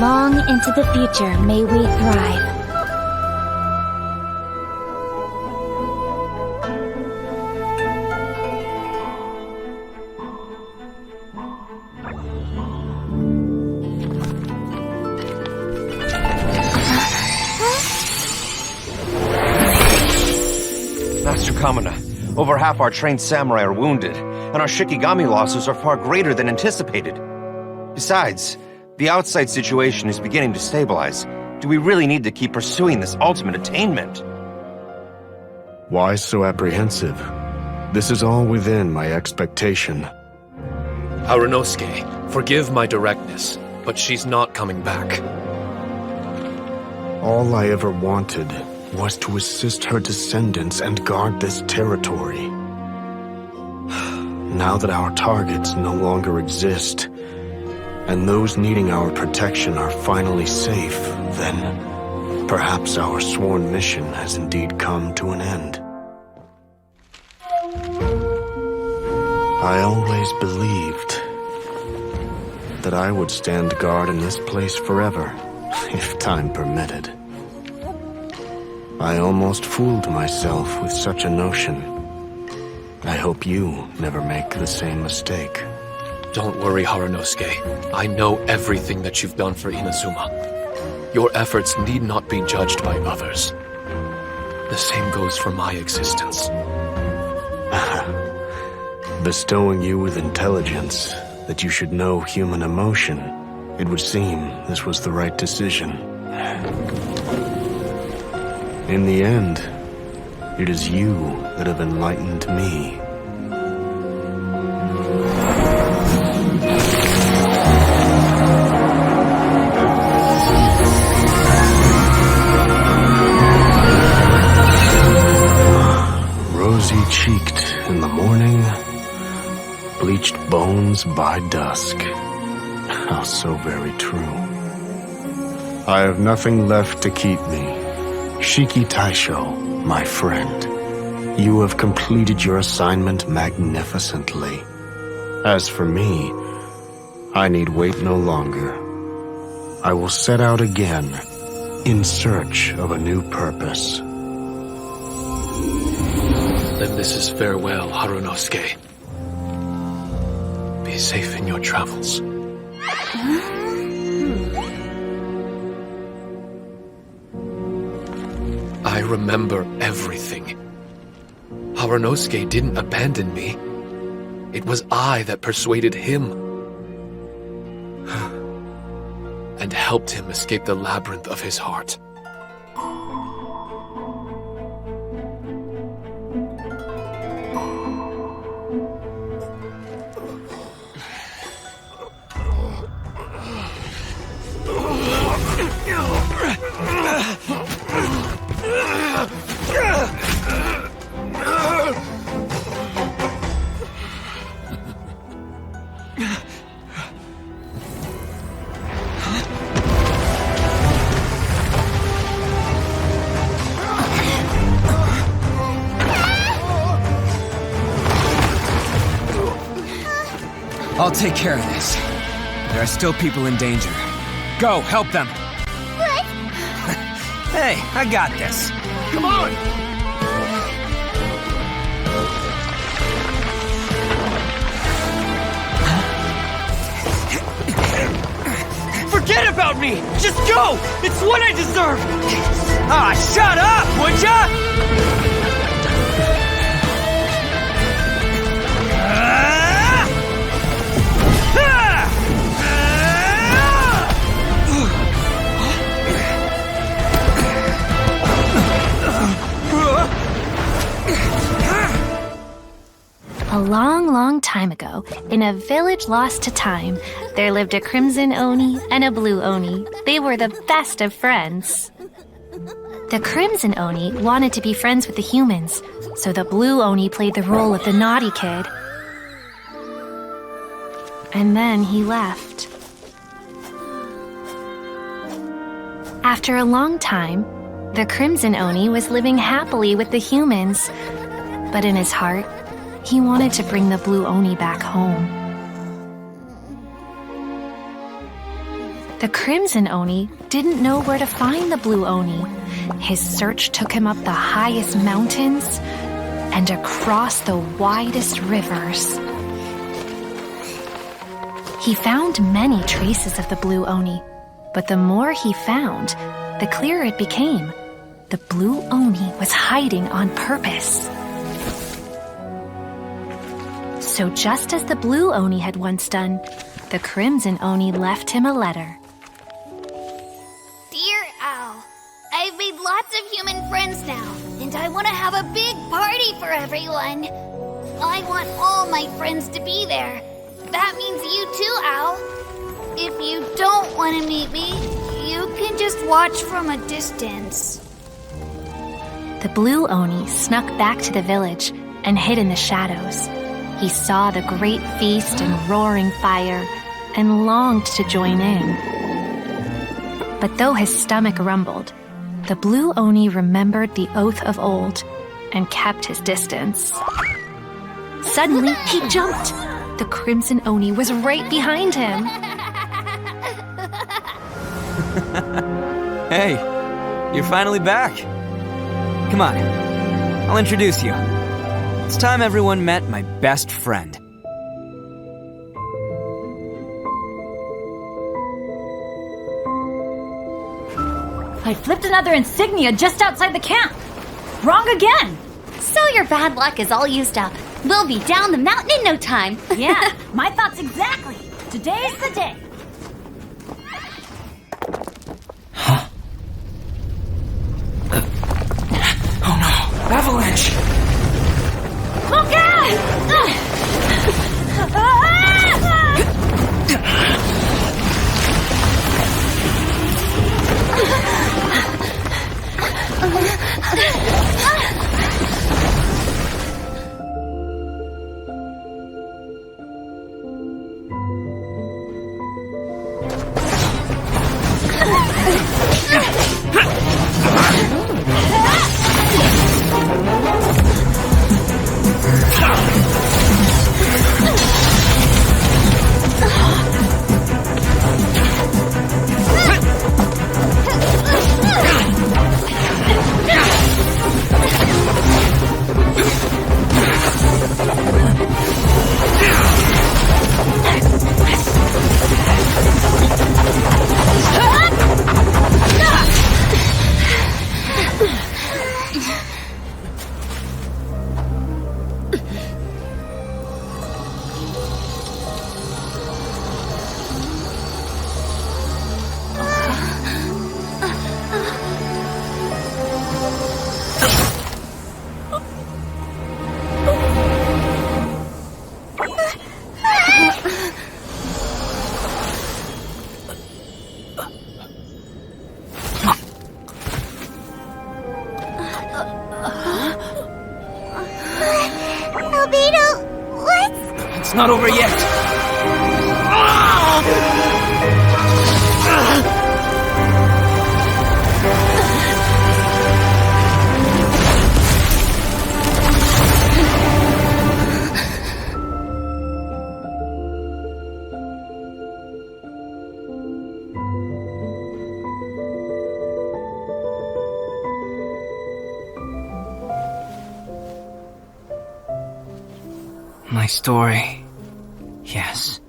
Long into the future may we thrive. Master Kamina, over half our trained samurai are wounded, and our Shikigami losses are far greater than anticipated. Besides, the outside situation is beginning to stabilize. Do we really need to keep pursuing this ultimate attainment? Why so apprehensive? This is all within my expectation. Harunosuke, forgive my directness, but she's not coming back. All I ever wanted was to assist her descendants and guard this territory. Now that our targets no longer exist, and those needing our protection are finally safe, then perhaps our sworn mission has indeed come to an end. I always believed that I would stand guard in this place forever, if time permitted. I almost fooled myself with such a notion. I hope you never make the same mistake. Don't worry, Harunosuke. I know everything that you've done for Inazuma. Your efforts need not be judged by others. The same goes for my existence. Bestowing you with intelligence, that you should know human emotion, it would seem this was the right decision. In the end, it is you that have enlightened me. Rosy-cheeked in the morning, bleached bones by dusk. How so very true. I have nothing left to keep me. Shiki Taisho, my friend, you have completed your assignment magnificently. As for me, I need wait no longer. I will set out again, in search of a new purpose. Then this is farewell, Harunosuke. Be safe in your travels. I remember everything. Harunosuke didn't abandon me. It was I that persuaded him and helped him escape the labyrinth of his heart. I'll take care of this. There are still people in danger. Go, help them! What? Hey, I got this. Come on! Forget about me! Just go! It's what I deserve! Ah, shut up, would ya? A long, long time ago, in a village lost to time, there lived a crimson Oni and a blue Oni. They were the best of friends. The crimson Oni wanted to be friends with the humans, so the blue Oni played the role of the naughty kid. And then he left. After a long time, the crimson Oni was living happily with the humans, but in his heart, he wanted to bring the blue Oni back home. The crimson Oni didn't know where to find the blue Oni. His search took him up the highest mountains and across the widest rivers. He found many traces of the blue Oni, but the more he found, the clearer it became. The blue Oni was hiding on purpose. So just as the blue Oni had once done, the crimson Oni left him a letter. Dear Owl, I've made lots of human friends now, and I want to have a big party for everyone. I want all my friends to be there. That means you too, Owl. If you don't want to meet me, you can just watch from a distance. The blue Oni snuck back to the village and hid in the shadows. He saw the great feast and roaring fire and longed to join in. But though his stomach rumbled, the blue Oni remembered the oath of old and kept his distance. Suddenly, he jumped. The crimson Oni was right behind him. Hey, you're finally back. Come on, I'll introduce you. It's time everyone met my best friend. I flipped another insignia just outside the camp. Wrong again. So your bad luck is all used up. We'll be down the mountain in no time. Yeah, my thoughts exactly. Today's the day. Oh no, avalanche! Look out! It's not over yet. My story. Yes,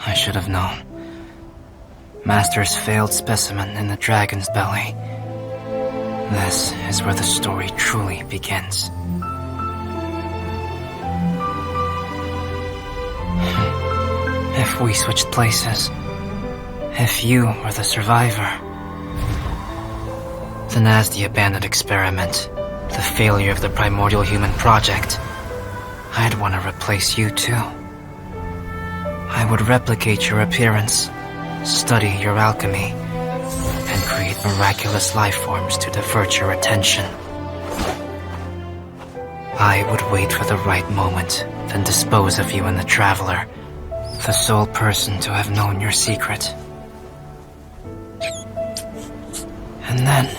I should have known. Master's failed specimen in the dragon's belly. This is where the story truly begins. If we switched places, if you were the survivor, then as the abandoned experiment, the failure of the primordial human project, I'd want to replace you too. I would replicate your appearance, study your alchemy, and create miraculous life forms to divert your attention. I would wait for the right moment, then dispose of you and the Traveler, the sole person to have known your secret. And then,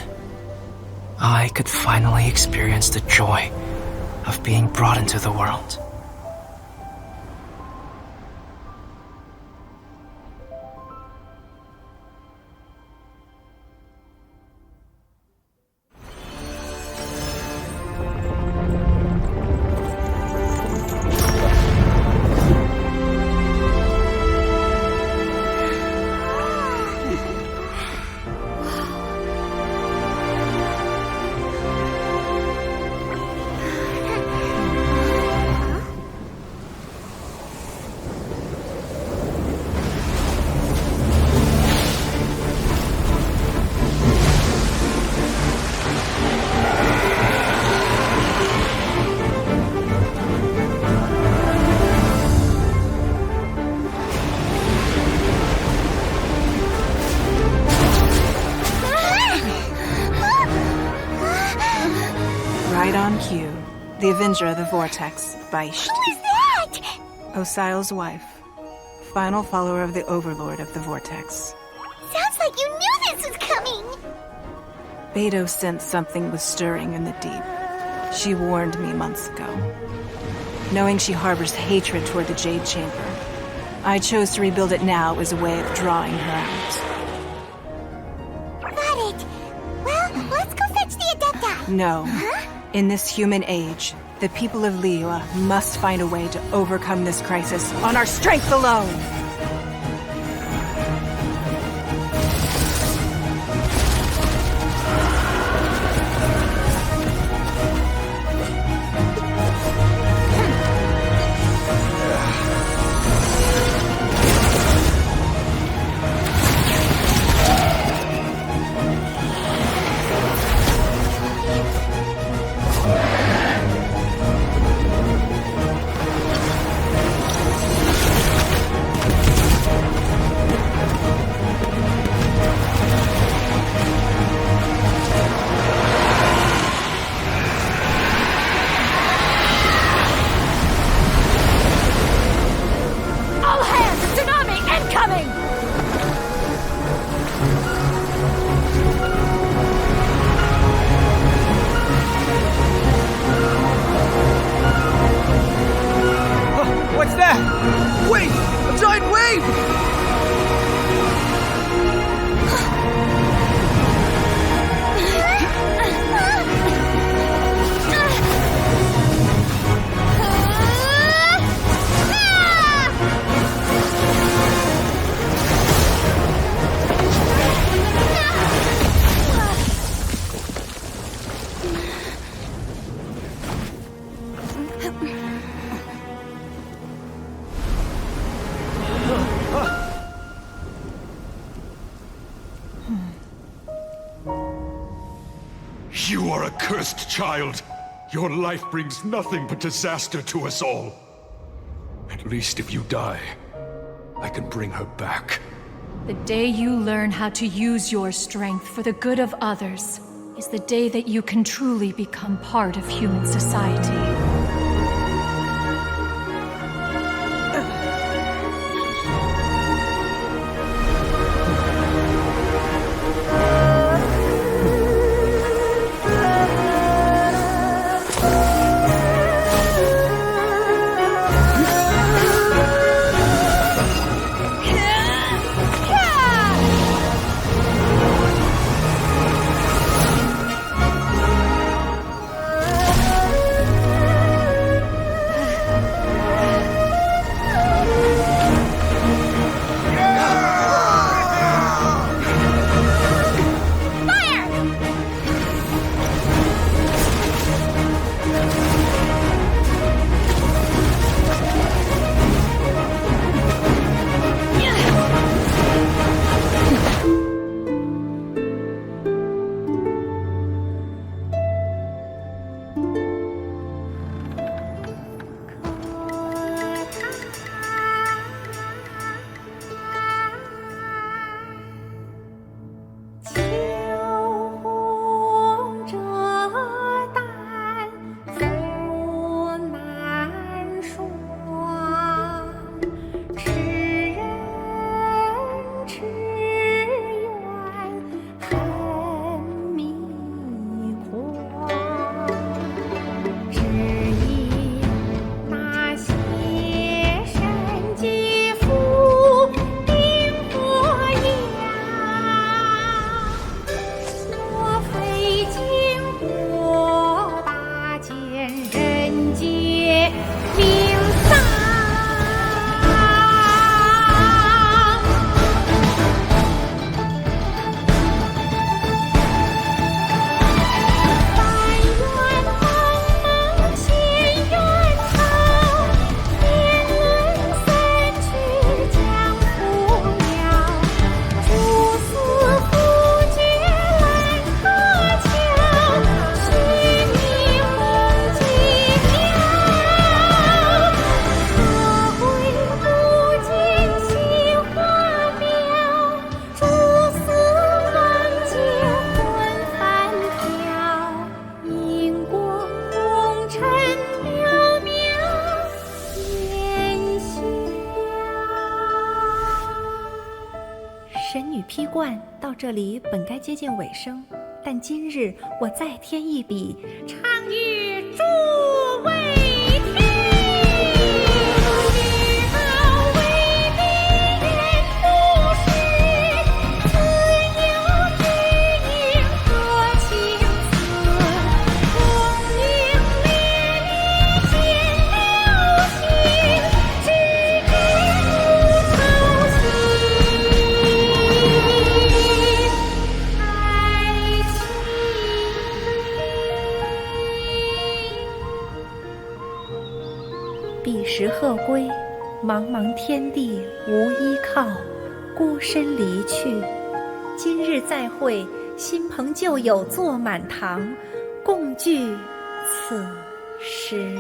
I could finally experience the joy of being brought into the world. The Avenger of the Vortex, by Xiao. Who is that? Osial's wife. Final follower of the Overlord of the Vortex. Sounds like you knew this was coming! Beidou sensed something was stirring in the deep. She warned me months ago. Knowing she harbors hatred toward the Jade Chamber, I chose to rebuild it now as a way of drawing her out. Got it. Well, let's go fetch the Adepti. No. Huh? In this human age, the people of Liyue must find a way to overcome this crisis on our strength alone! You are a cursed child. Your life brings nothing but disaster to us all. At least if you die, I can bring her back. The day you learn how to use your strength for the good of others is the day that you can truly become part of human society. 神女披冠到这里本该接近尾声，但今日我再添一笔，唱与诸位听。彼时鹤归，茫茫天地无依靠，孤身离去。今日再会，新朋旧友坐满堂，共聚此时。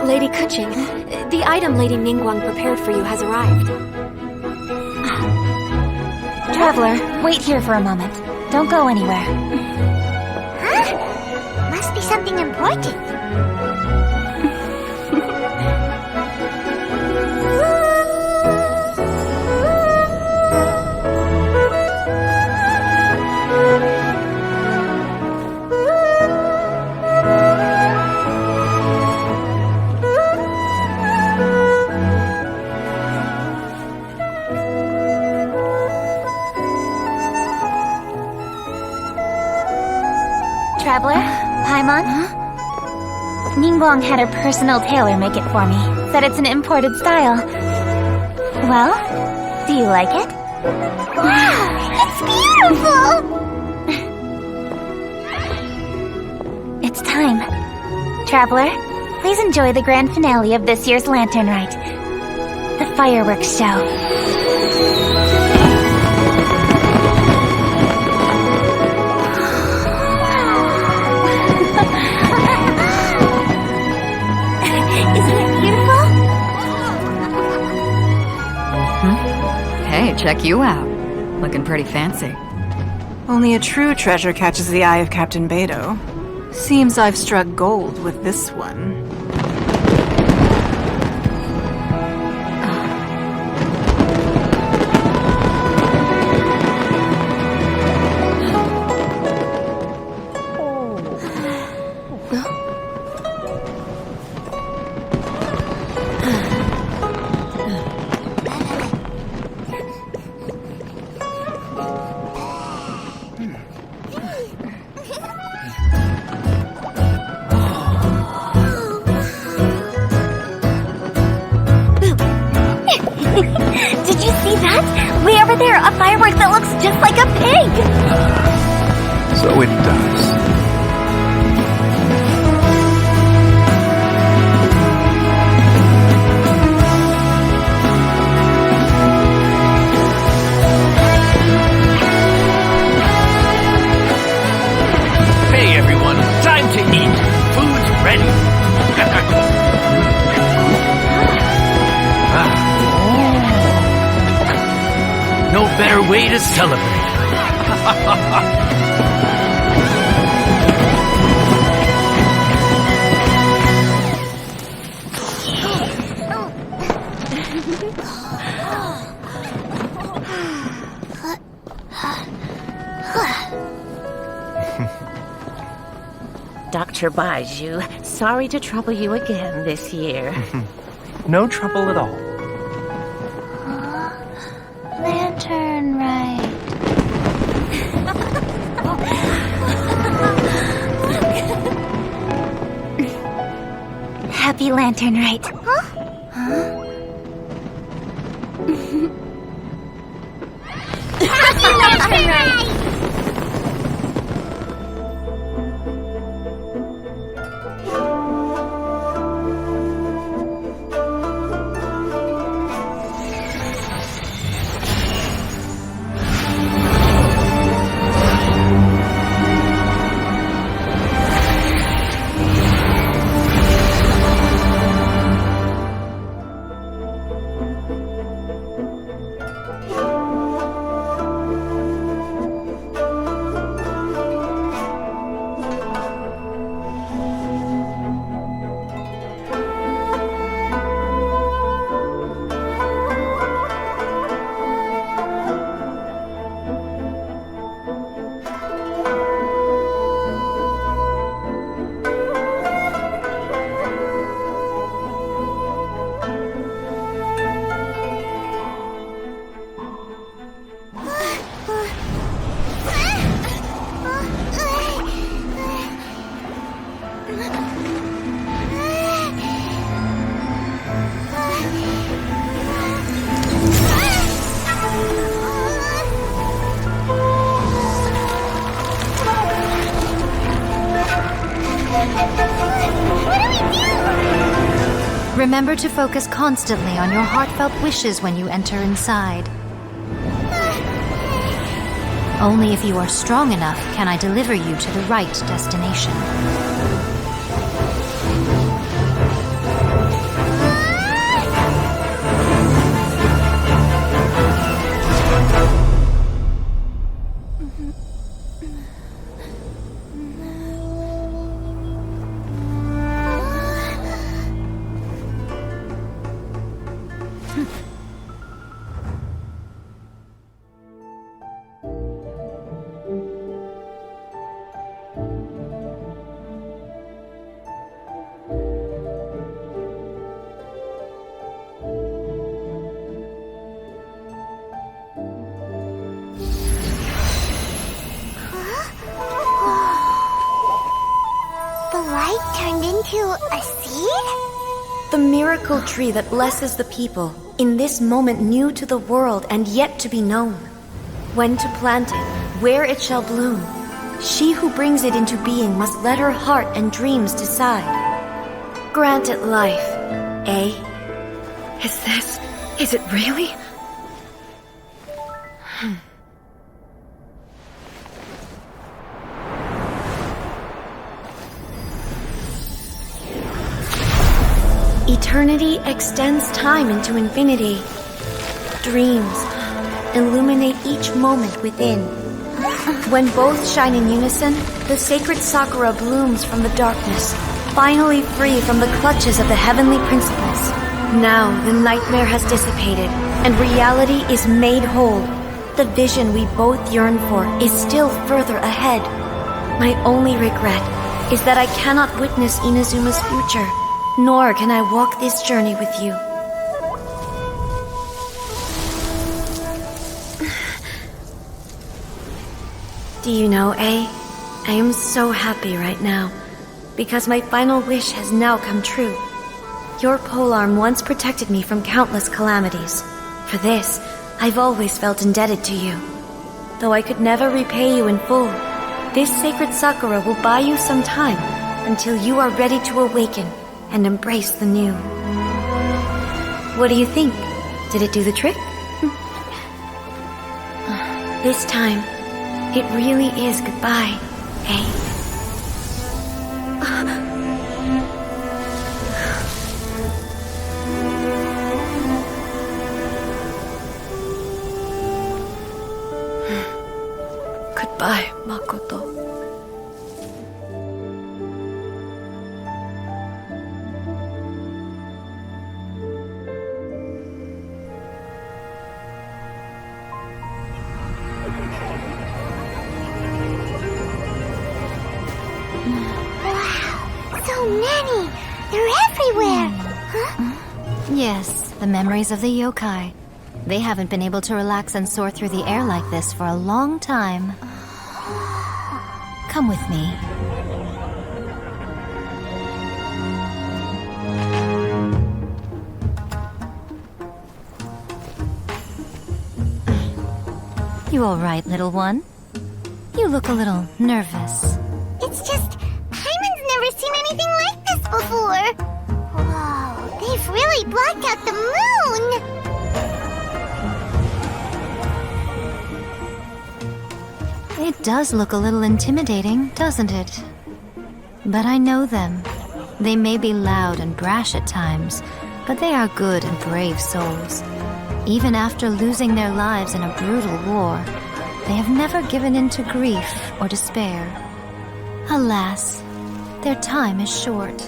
Lady Kuching, the item Lady Ningguang prepared for you has arrived. Traveler, wait here for a moment. Don't go anywhere. Huh? Must be something important. Traveler, Paimon? Ningguang had her personal tailor make it for me. Said it's an imported style. Well, do you like it? Wow, it's beautiful! It's time. Traveler, please enjoy the grand finale of this year's Lantern Rite. The fireworks show. Hey, check you out. Looking pretty fancy. Only a true treasure catches the eye of Captain Beidou. Seems I've struck gold with this one. There, a firework that looks just like a pig! So it does. Hey everyone, time to eat. Food's ready. No better way to celebrate. Dr. Baiju, sorry to trouble you again this year. No trouble at all. Lantern Rite. Happy Lantern Rite. Huh? Happy Lantern Rite! Remember to focus constantly on your heartfelt wishes when you enter inside. Only if you are strong enough can I deliver you to the right destination. A seed? The miracle tree that blesses the people, in this moment new to the world and yet to be known. When to plant it, where it shall bloom. She who brings it into being must let her heart and dreams decide. Grant it life, eh? Is it really? Eternity extends time into infinity. Dreams illuminate each moment within. When both shine in unison, the sacred Sakura blooms from the darkness, finally free from the clutches of the heavenly principles. Now the nightmare has dissipated, and reality is made whole. The vision we both yearn for is still further ahead. My only regret is that I cannot witness Inazuma's future. Nor can I walk this journey with you. Do you know, I am so happy right now, because my final wish has now come true. Your polearm once protected me from countless calamities. For this, I've always felt indebted to you. Though I could never repay you in full, this sacred Sakura will buy you some time until you are ready to awaken and embrace the new. What do you think? Did it do the trick? This time, it really is goodbye, eh? Goodbye, Makoto. Yes, the memories of the yokai. They haven't been able to relax and soar through the air like this for a long time. Come with me. You all right, little one? You look a little nervous. It's just, Hyman's never seen anything like this before. Whoa, they've really blacked out the moon! It does look a little intimidating, doesn't it? But I know them. They may be loud and brash at times, but they are good and brave souls. Even after losing their lives in a brutal war, they have never given in to grief or despair. Alas, their time is short.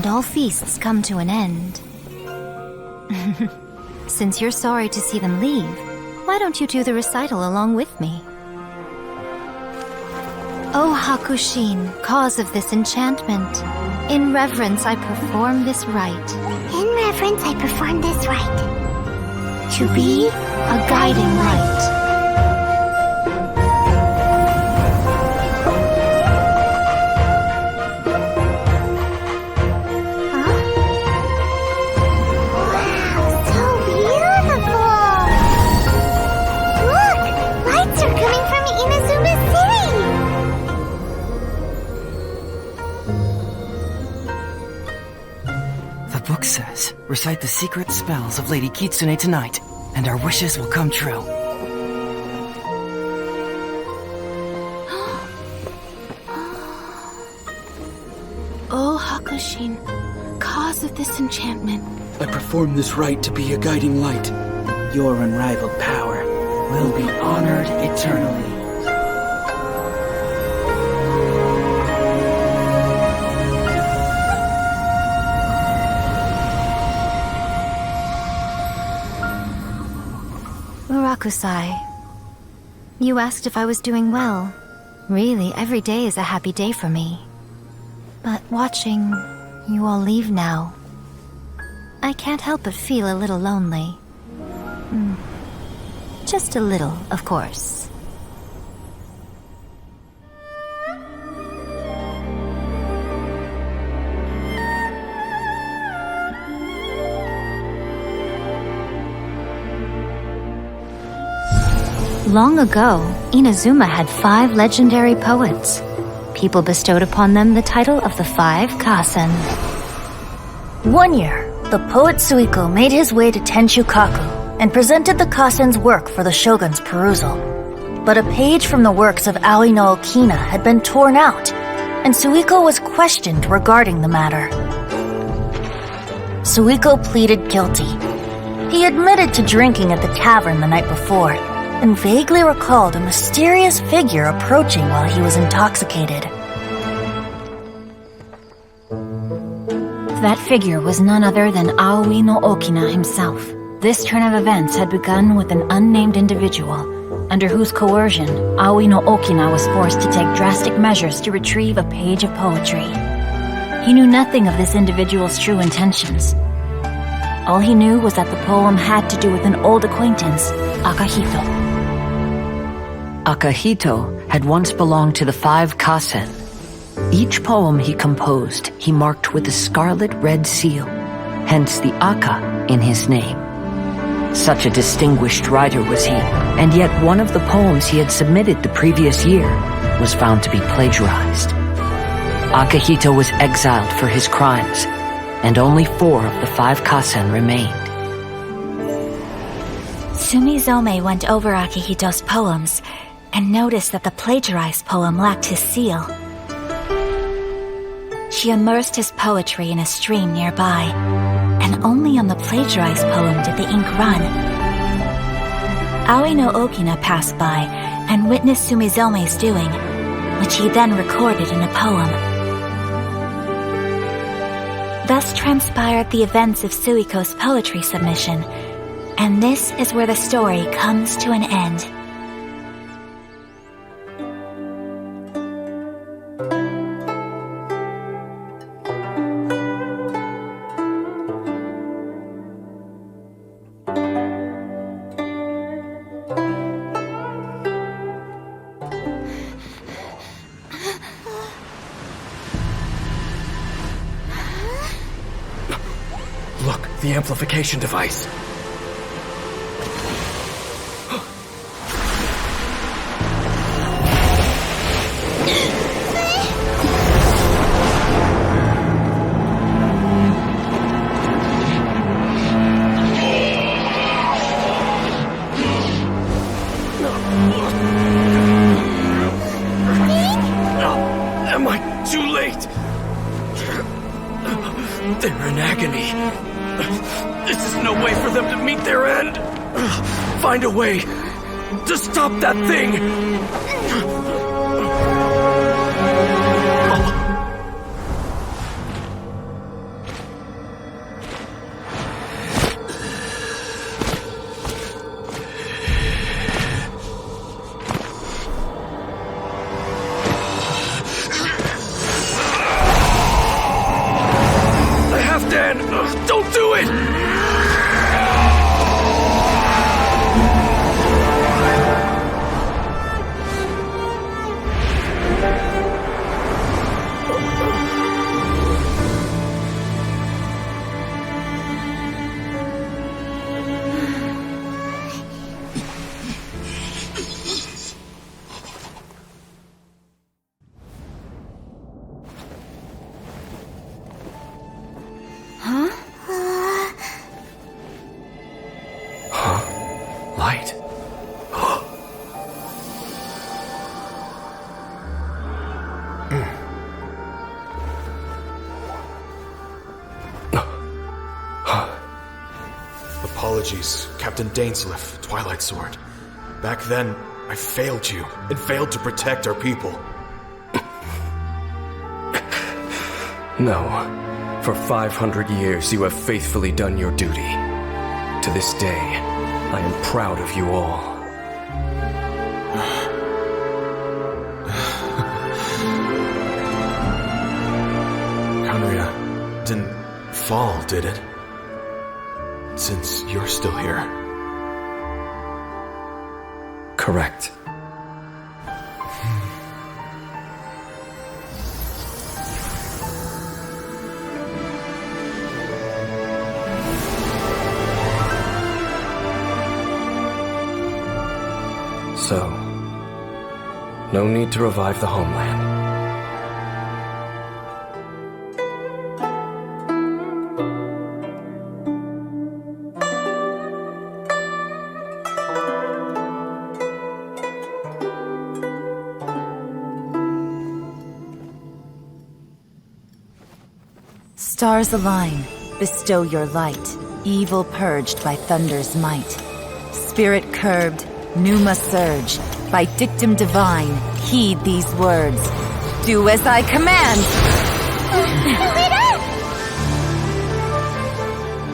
All feasts come to an end. Since you're sorry to see them leave, why don't you do the recital along with me? O Hakushin, cause of this enchantment, in reverence I perform this rite. In reverence I perform this rite. To be a guiding light. Book says, recite the secret spells of Lady Kitsune tonight, and our wishes will come true. O Hakushin, cause of this enchantment. I perform this rite to be a guiding light. Your unrivaled power will be honored eternally. Murakusai, you asked if I was doing well. Really, every day is a happy day for me. But watching you all leave now, I can't help but feel a little lonely. Just a little, of course. Long ago, Inazuma had 5 legendary poets. People bestowed upon them the title of the 5 Kasen. One year, the poet Suiko made his way to Tenshukaku and presented the Kasen's work for the shogun's perusal. But a page from the works of Aoi no Okina had been torn out, and Suiko was questioned regarding the matter. Suiko pleaded guilty. He admitted to drinking at the tavern the night before, and vaguely recalled a mysterious figure approaching while he was intoxicated. That figure was none other than Aoi no Okina himself. This turn of events had begun with an unnamed individual, under whose coercion Aoi no Okina was forced to take drastic measures to retrieve a page of poetry. He knew nothing of this individual's true intentions. All he knew was that the poem had to do with an old acquaintance, Akahito. Akahito had once belonged to the 5 Kasen. Each poem he composed, he marked with a scarlet red seal, hence the Aka in his name. Such a distinguished writer was he, and yet one of the poems he had submitted the previous year was found to be plagiarized. Akahito was exiled for his crimes, and only 4 of the 5 Kasen remained. Sumizome went over Akihito's poems and noticed that the plagiarized poem lacked his seal. She immersed his poetry in a stream nearby, and only on the plagiarized poem did the ink run. Aoi no Okina passed by and witnessed Sumizome's doing, which he then recorded in a poem. Thus transpired the events of Suiko's poetry submission, and this is where the story comes to an end. The amplification device. Am I too late? They're in agony. This is no way for them to meet their end. Find a way to stop that thing. Don't do it! Light. Apologies, Captain Dainsleif, Twilight Sword. Back then, I failed you, and failed to protect our people. No. For 500 years, you have faithfully done your duty. To this day, I am proud of you all. Kaeya didn't fall, did it? Since you're still here. Correct. So, no need to revive the homeland. Stars align, bestow your light, evil purged by thunder's might. Spirit curbed, pneuma surge, by dictum divine, heed these words. Do as I command!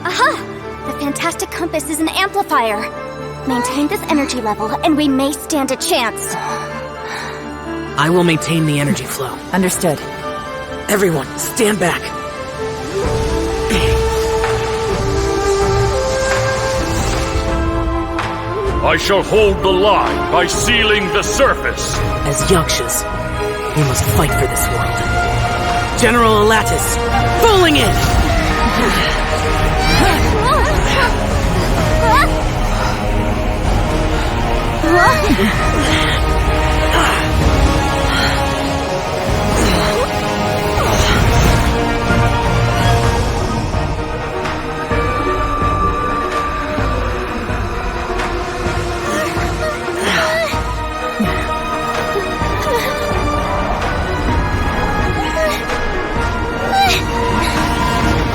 Aha! The fantastic compass is an amplifier. Maintain this energy level, and we may stand a chance. I will maintain the energy flow. Understood. Everyone, stand back. I shall hold the line by sealing the surface. As Yakshas, we must fight for this world. General Alatus, falling in!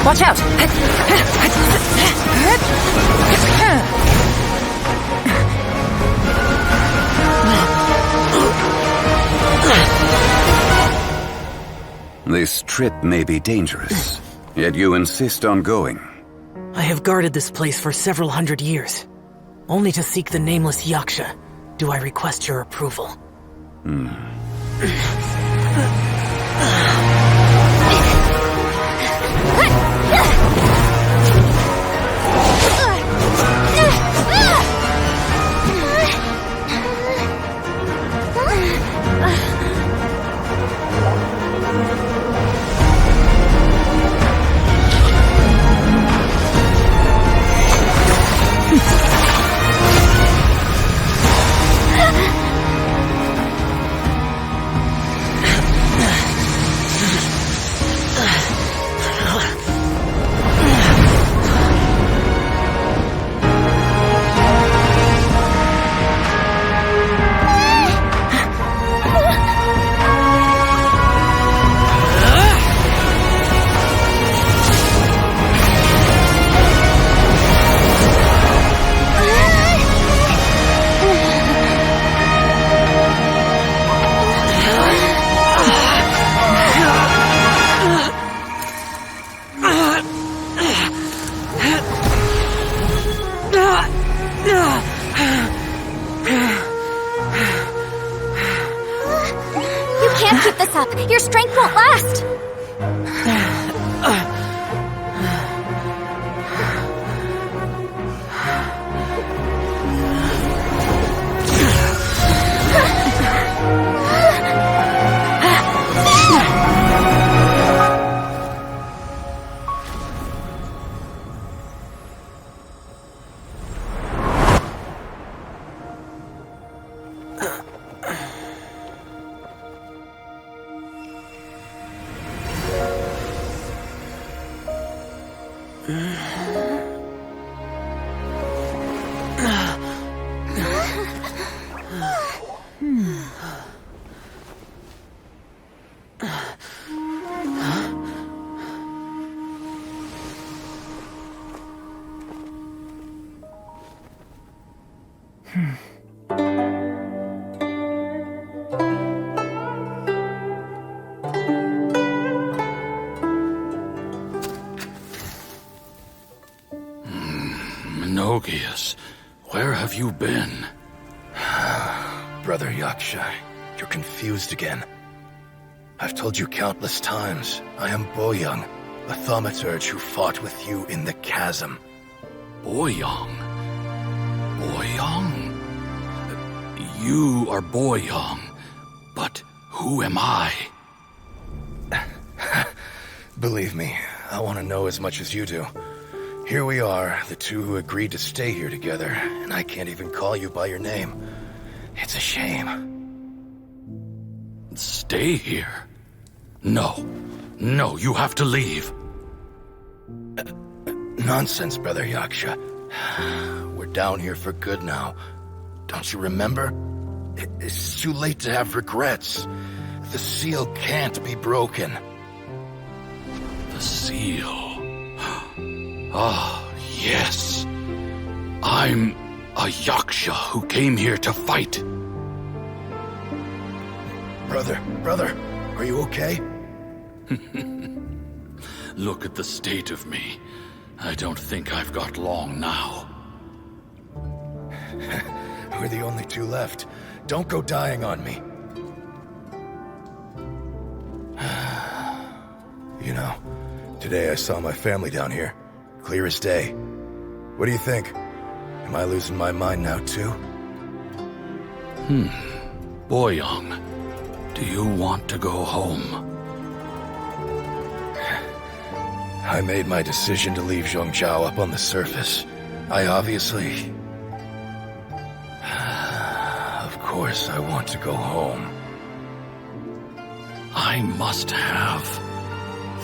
Watch out! This trip may be dangerous, yet you insist on going. I have guarded this place for several hundred years. Only to seek the nameless Yaksha do I request your approval. Your strength won't last! Menogias, where have you been? Brother Yaksha, you're confused again. I've told you countless times, I am Boyoung, a thaumaturge who fought with you in the chasm. Boyoung? Boyoung? You are Boyoung, but who am I? Believe me, I want to know as much as you do. Here we are, the two who agreed to stay here together, and I can't even call you by your name. It's a shame. Stay here? No, you have to leave. Nonsense, Brother Yaksha. We're down here for good now. Don't you remember? It's too late to have regrets. The seal can't be broken. The seal... Ah, yes. I'm a Yaksha who came here to fight. Brother, are you okay? Look at the state of me. I don't think I've got long now. We're the only two left. Don't go dying on me. You know, today I saw my family down here. Clear as day. What do you think? Am I losing my mind now, too? Boyoung, do you want to go home? I made my decision to leave Zhongzhou up on the surface. I obviously... Of course I want to go home. I must have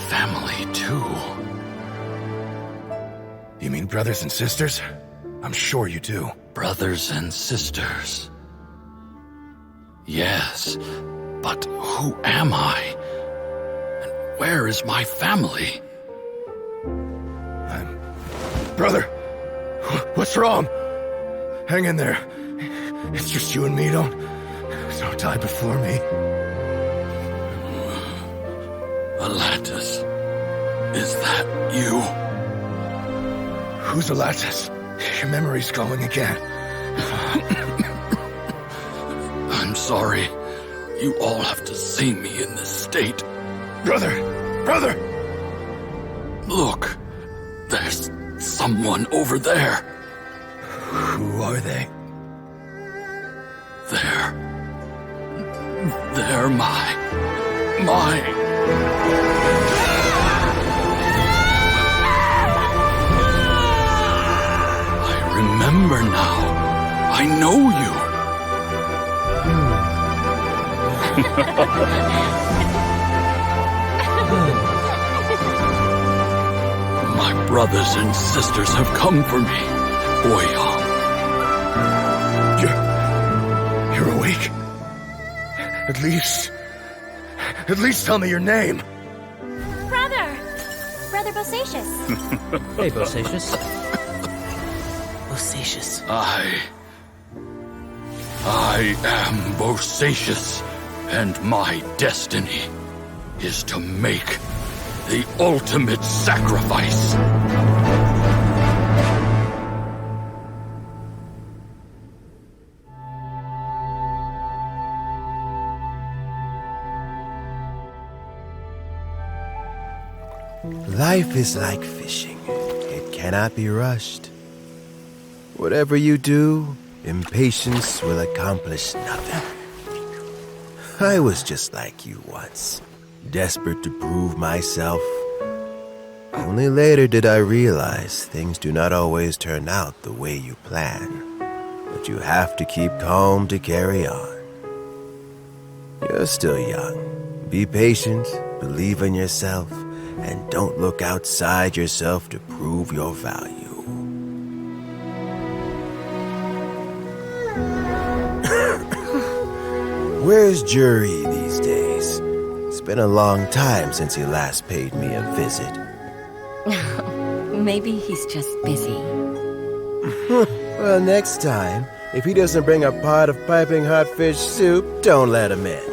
family, too. You mean brothers and sisters? I'm sure you do. Brothers and sisters. Yes, but who am I? And where is my family? Brother! What's wrong? Hang in there. It's just you and me, don't die before me. Alatus, is that you? Who's Alatus? Your memory's going again. I'm sorry. You all have to see me in this state. Brother! Look, there's someone over there. Who are they? They're my... Remember now. I know you. My brothers and sisters have come for me, Boyoung. You're awake? At least tell me your name. Brother Bosacious. Hey, Bosacious. Bosacious. I am Bosacious, and my destiny is to make the ultimate sacrifice. Life is like fishing. It cannot be rushed. Whatever you do, impatience will accomplish nothing. I was just like you once, desperate to prove myself. Only later did I realize things do not always turn out the way you plan, but you have to keep calm to carry on. You're still young. Be patient, believe in yourself, and don't look outside yourself to prove your value. Where's Jury these days? It's been a long time since he last paid me a visit. Maybe he's just busy. Well, next time, if he doesn't bring a pot of piping hot fish soup, don't let him in.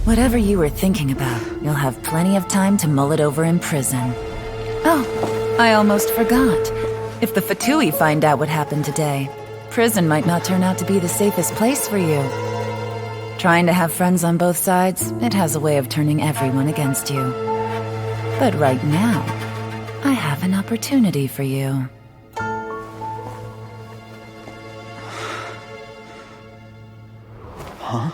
Whatever you were thinking about, you'll have plenty of time to mull it over in prison. Oh, I almost forgot. If the Fatui find out what happened today, prison might not turn out to be the safest place for you. Trying to have friends on both sides, it has a way of turning everyone against you. But right now, I have an opportunity for you. Huh?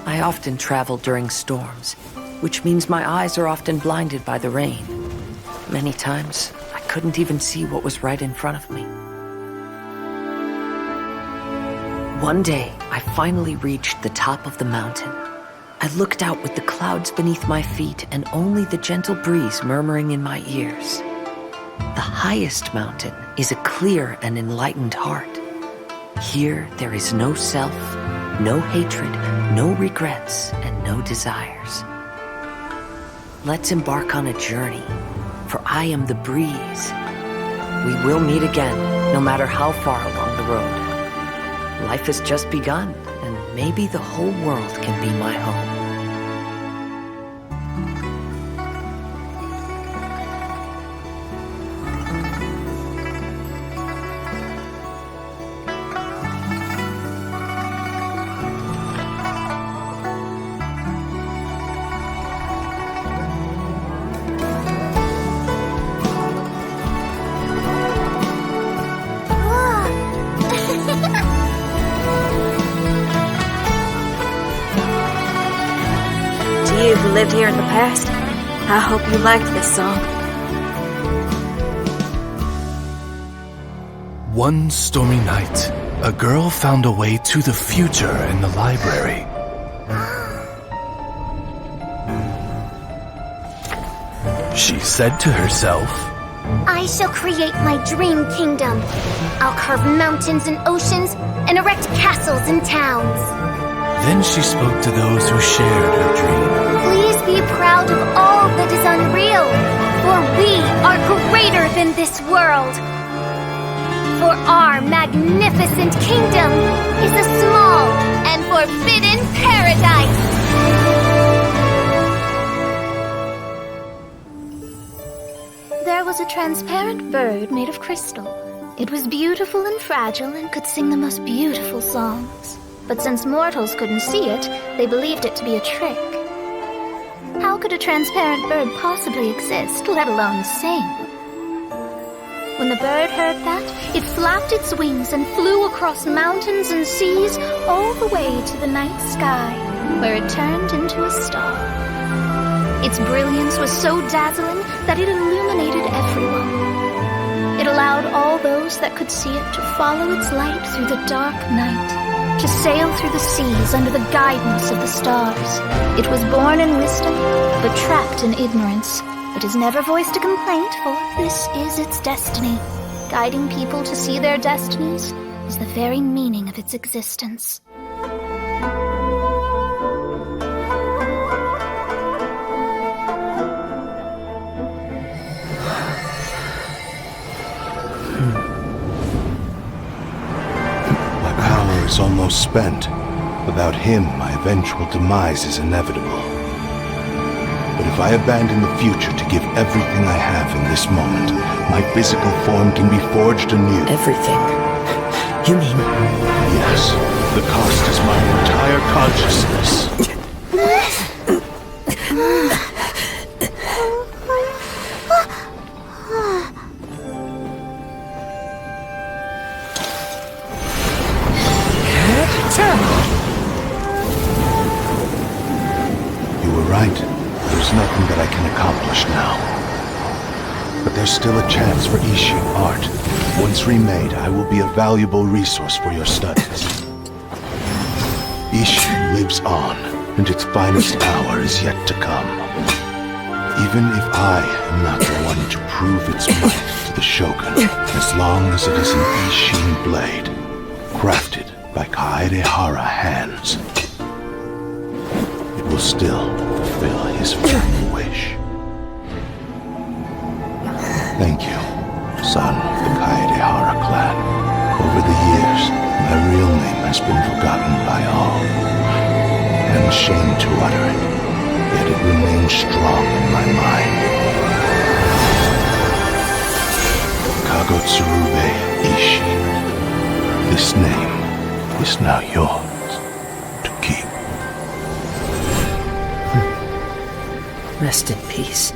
I often travel during storms, which means my eyes are often blinded by the rain. Many times, I couldn't even see what was right in front of me. One day, I finally reached the top of the mountain. I looked out with the clouds beneath my feet and only the gentle breeze murmuring in my ears. The highest mountain is a clear and enlightened heart. Here, there is no self, no hatred, no regrets, and no desires. Let's embark on a journey, for I am the breeze. We will meet again, no matter how far along the road. Life has just begun, and maybe the whole world can be my home. You who lived here in the past, I hope you liked this song. One stormy night, a girl found a way to the future in the library. She said to herself, I shall create my dream kingdom. I'll carve mountains and oceans and erect castles and towns. Then she spoke to those who shared her dream. Please be proud of all that is unreal, for we are greater than this world. For our magnificent kingdom is a small and forbidden paradise. There was a transparent bird made of crystal. It was beautiful and fragile and could sing the most beautiful songs. But since mortals couldn't see it, they believed it to be a trick. How could a transparent bird possibly exist, let alone sing? When the bird heard that, it flapped its wings and flew across mountains and seas all the way to the night sky, where it turned into a star. Its brilliance was so dazzling that it illuminated everyone. It allowed all those that could see it to follow its light through the dark night, to sail through the seas under the guidance of the stars. It was born in wisdom, but trapped in ignorance. It has never voiced a complaint, for this is its destiny. Guiding people to see their destinies is the very meaning of its existence. Is almost spent. Without him, my eventual demise is inevitable. But if I abandon the future to give everything I have in this moment, my physical form can be forged anew. Everything? You mean? Yes. The cost is my entire consciousness. You were right. There's nothing that I can accomplish But there's still a chance for Ishin art. Once remade, I will be a valuable resource for your studies. Ishin lives on, and its finest hour is yet to come. Even if I am not the one to prove its might to the Shogun, as long as it is an Ishin blade, crafted by Kaedehara hands, it will still fulfill his final wish. Thank you, son of the Kaedehara clan. Over the years, my real name has been forgotten by all. I'm ashamed to utter it, yet it remains strong in my mind. Kagotsurube Ishin. This name is now yours to keep. Rest in peace.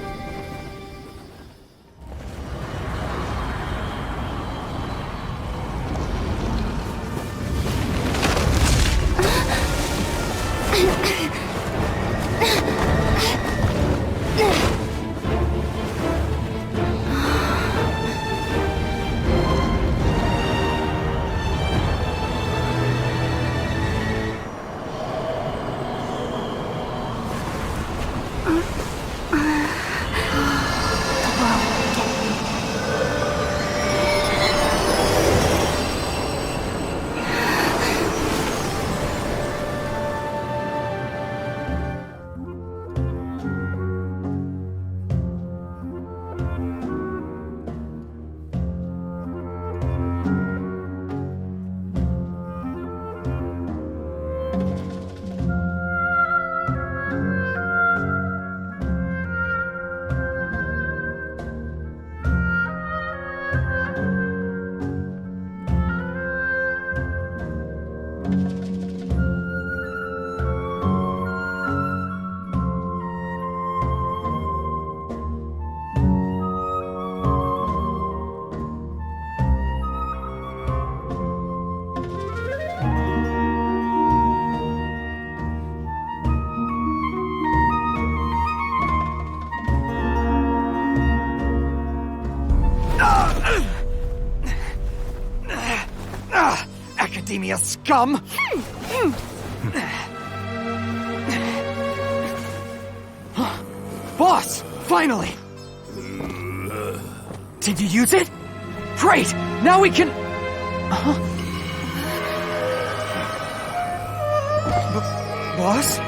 Academia scum! Boss! Finally! Did you use it? Great! Now we can... Boss? Boss!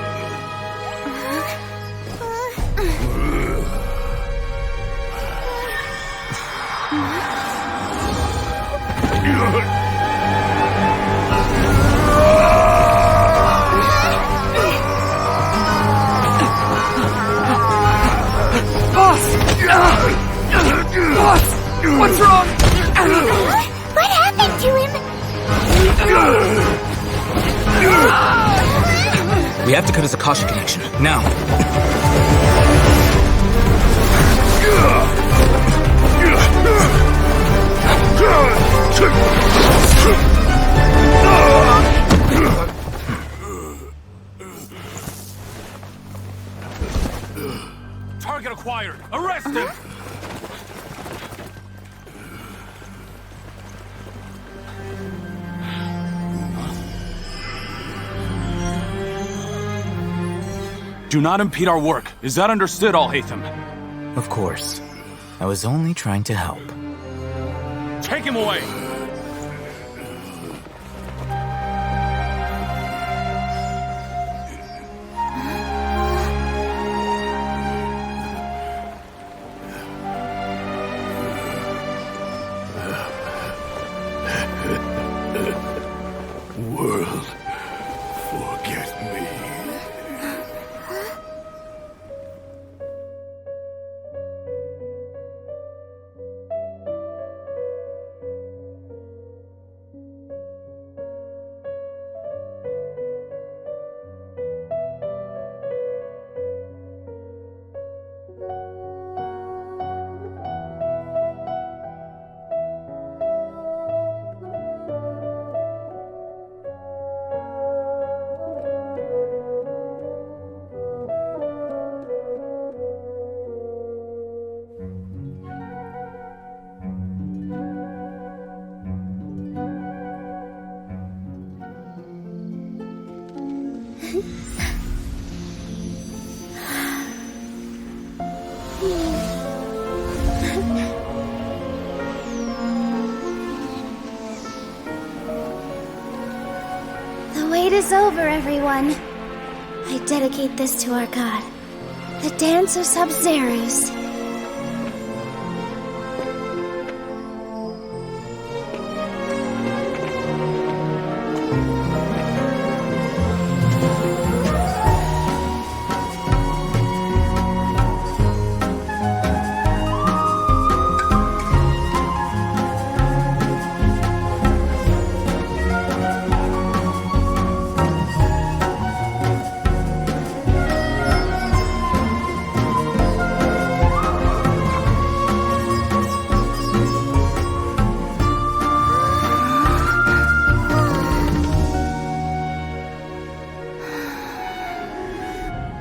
What's wrong? What happened to him? We have to cut his Akasha connection, now. Target acquired! Arrest him! Do not impede our work. Is that understood, Al-Haytham? Of course. I was only trying to help. Take him away! World, forget me. fight is over, everyone. I dedicate this to our god, the dance of Sub-Zeros.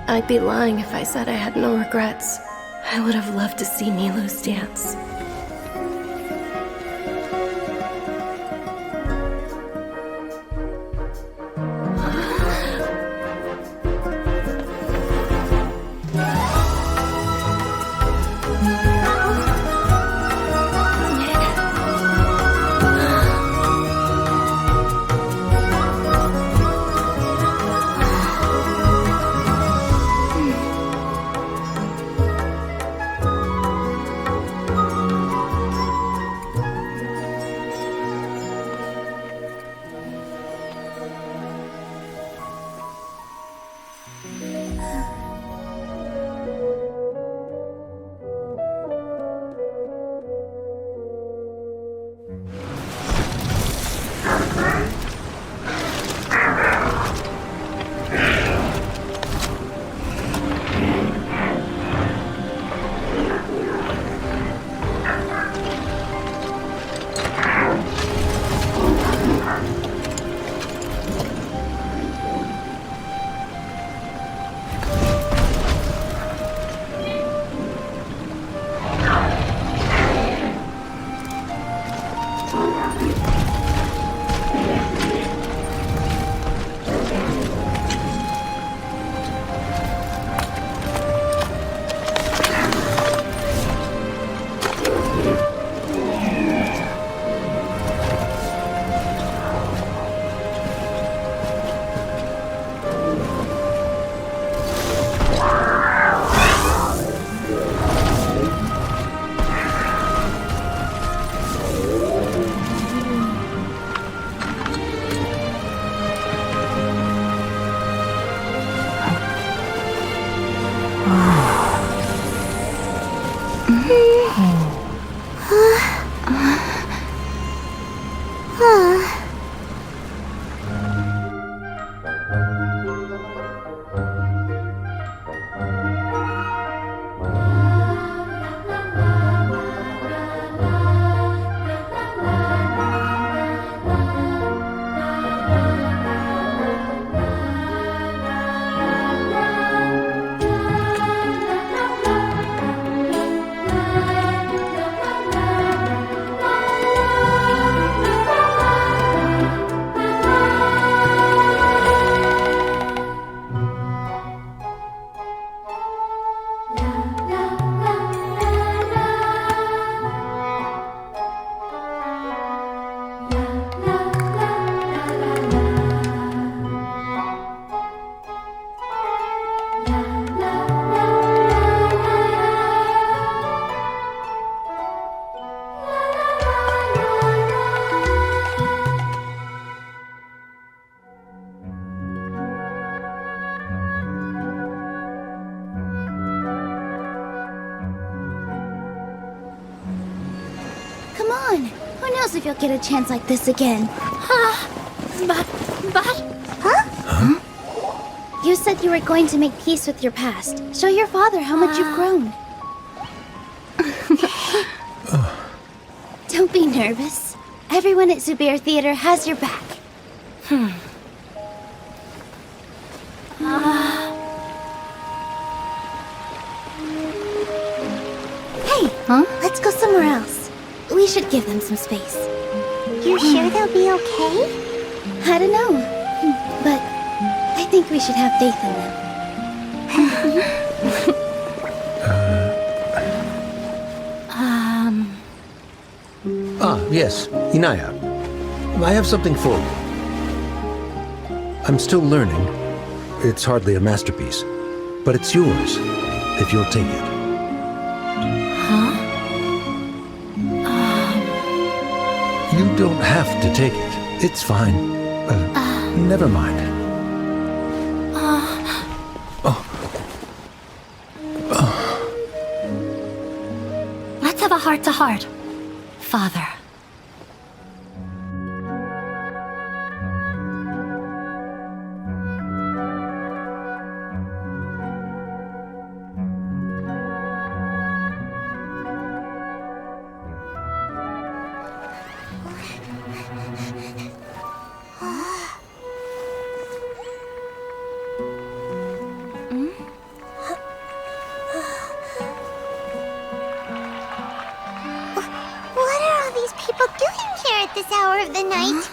I'd be lying if I said I had no regrets. I would have loved to see Nilou's dance. If you'll get a chance like this again. But... Huh? You said you were going to make peace with your past. Show your father how much you've grown. Don't be nervous. Everyone at Zubair Theater has your back. Hey, let's go somewhere else. We should give them some space. You sure they'll be okay? I don't know, but I think we should have faith in them. Yes, Inaya. I have something for you. I'm still learning. It's hardly a masterpiece, but it's yours, if you'll take it. Huh? You don't have to take it. It's fine. Never mind. Let's have a heart-to-heart, Father. This hour of the night.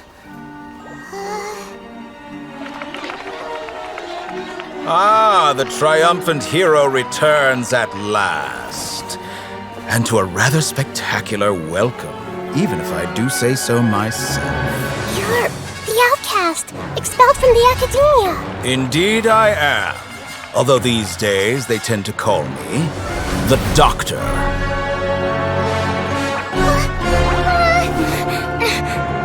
Ah, the triumphant hero returns at last. And to a rather spectacular welcome, even if I do say so myself. You're the outcast, expelled from the Academia. Indeed I am. Although these days they tend to call me the Doctor.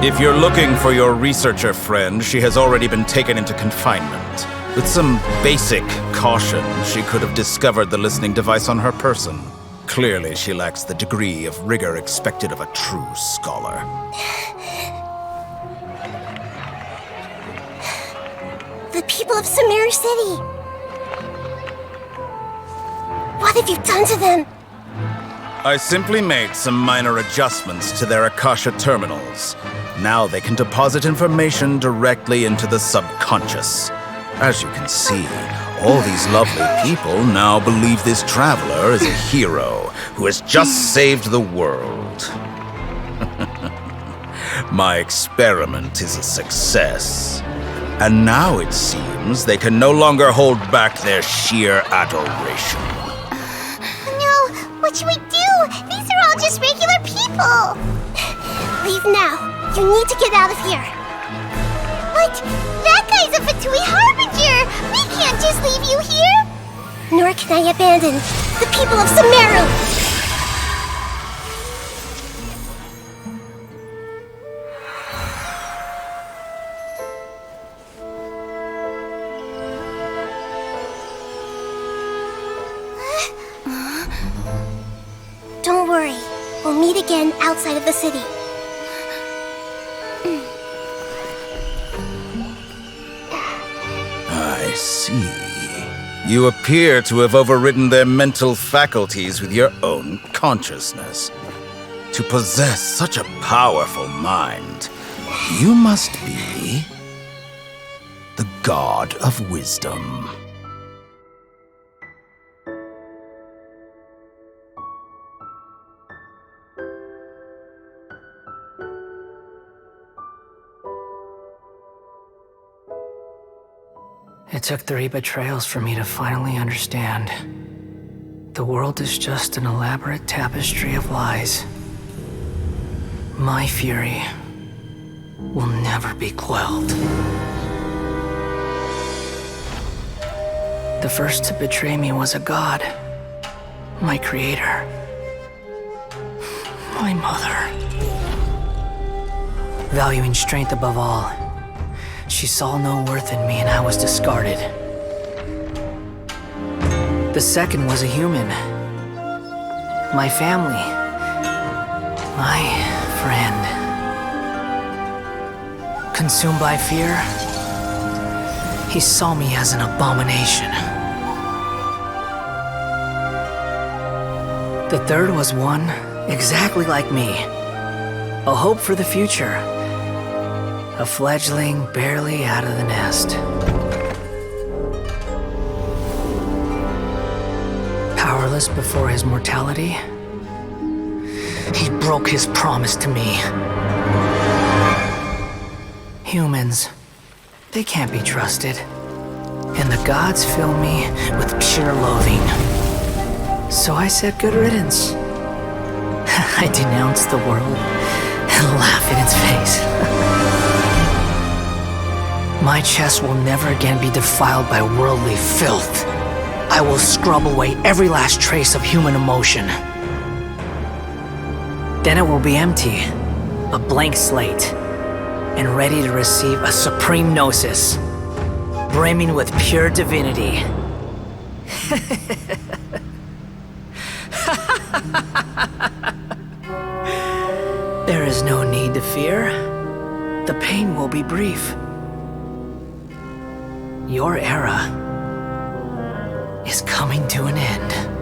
If you're looking for your researcher friend, she has already been taken into confinement. With some basic caution, she could have discovered the listening device on her person. Clearly, she lacks the degree of rigor expected of a true scholar. The people of Sumeru City. What have you done to them? I simply made some minor adjustments to their Akasha terminals. Now they can deposit information directly into the subconscious. As you can see, all these lovely people now believe this traveler is a hero who has just saved the world. My experiment is a success. And now it seems they can no longer hold back their sheer adoration. No, what should we do? These are all just regular people. Leave now. You need to get out of here. But that guy's a Fatui Harbinger! We can't just leave you here! Nor can I abandon the people of Sumeru! Don't worry. We'll meet again outside of the city. I see. You appear to have overridden their mental faculties with your own consciousness. To possess such a powerful mind, you must be the god of wisdom. It took 3 betrayals for me to finally understand. The world is just an elaborate tapestry of lies. My fury will never be quelled. The first to betray me was a god. My creator. My mother. Valuing strength above all, she saw no worth in me and I was discarded. The second was a human. My family. My friend. Consumed by fear, he saw me as an abomination. The third was one exactly like me. A hope for the future. A fledgling barely out of the nest. Powerless before his mortality, he broke his promise to me. Humans, they can't be trusted. And the gods fill me with pure loathing. So I said good riddance. I denounce the world and laugh in its face. My chest will never again be defiled by worldly filth. I will scrub away every last trace of human emotion. Then it will be empty, a blank slate, and ready to receive a supreme gnosis, brimming with pure divinity. There is no need to fear. The pain will be brief. Your era is coming to an end.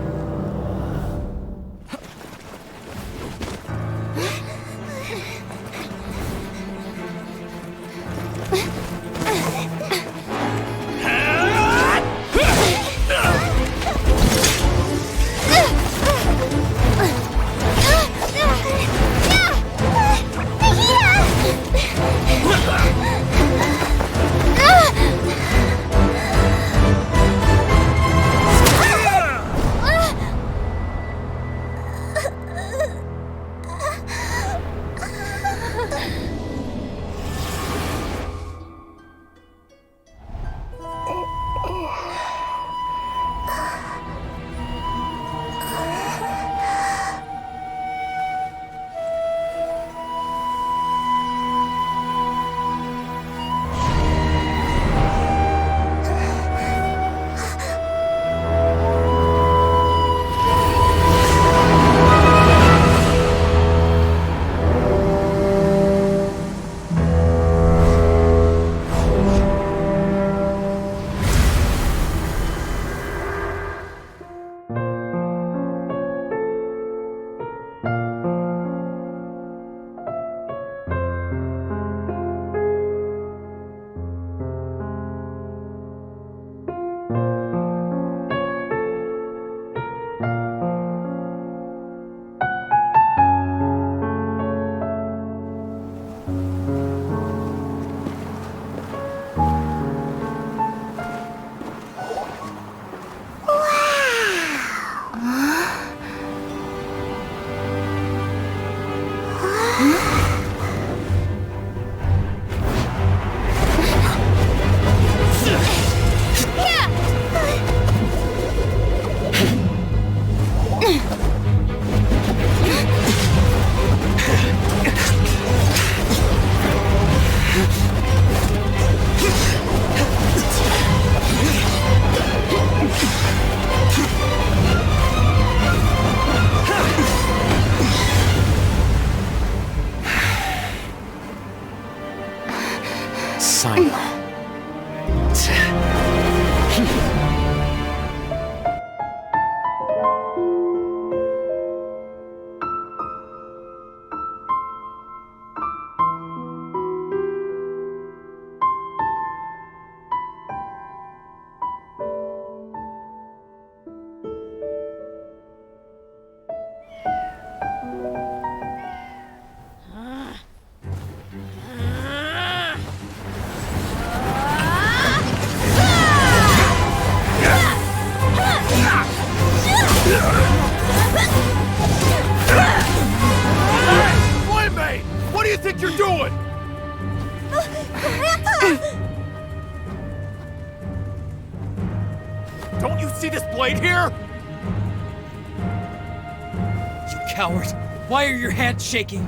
Why are your hands shaking?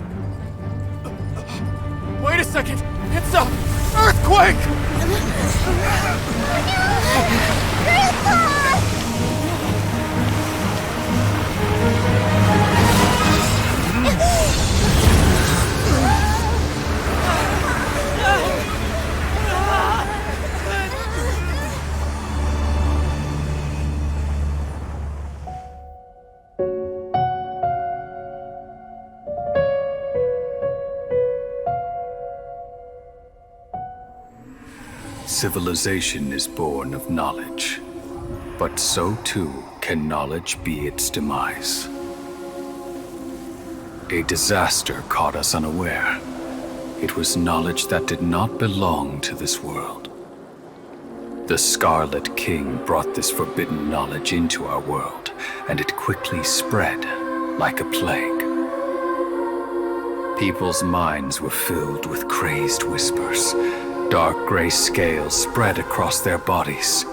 Wait a second! It's a earthquake! Civilization is born of knowledge, but so too can knowledge be its demise. A disaster caught us unaware. It was knowledge that did not belong to this world. The Scarlet King brought this forbidden knowledge into our world, and it quickly spread like a plague. People's minds were filled with crazed whispers, Dark gray scales spread across their bodies.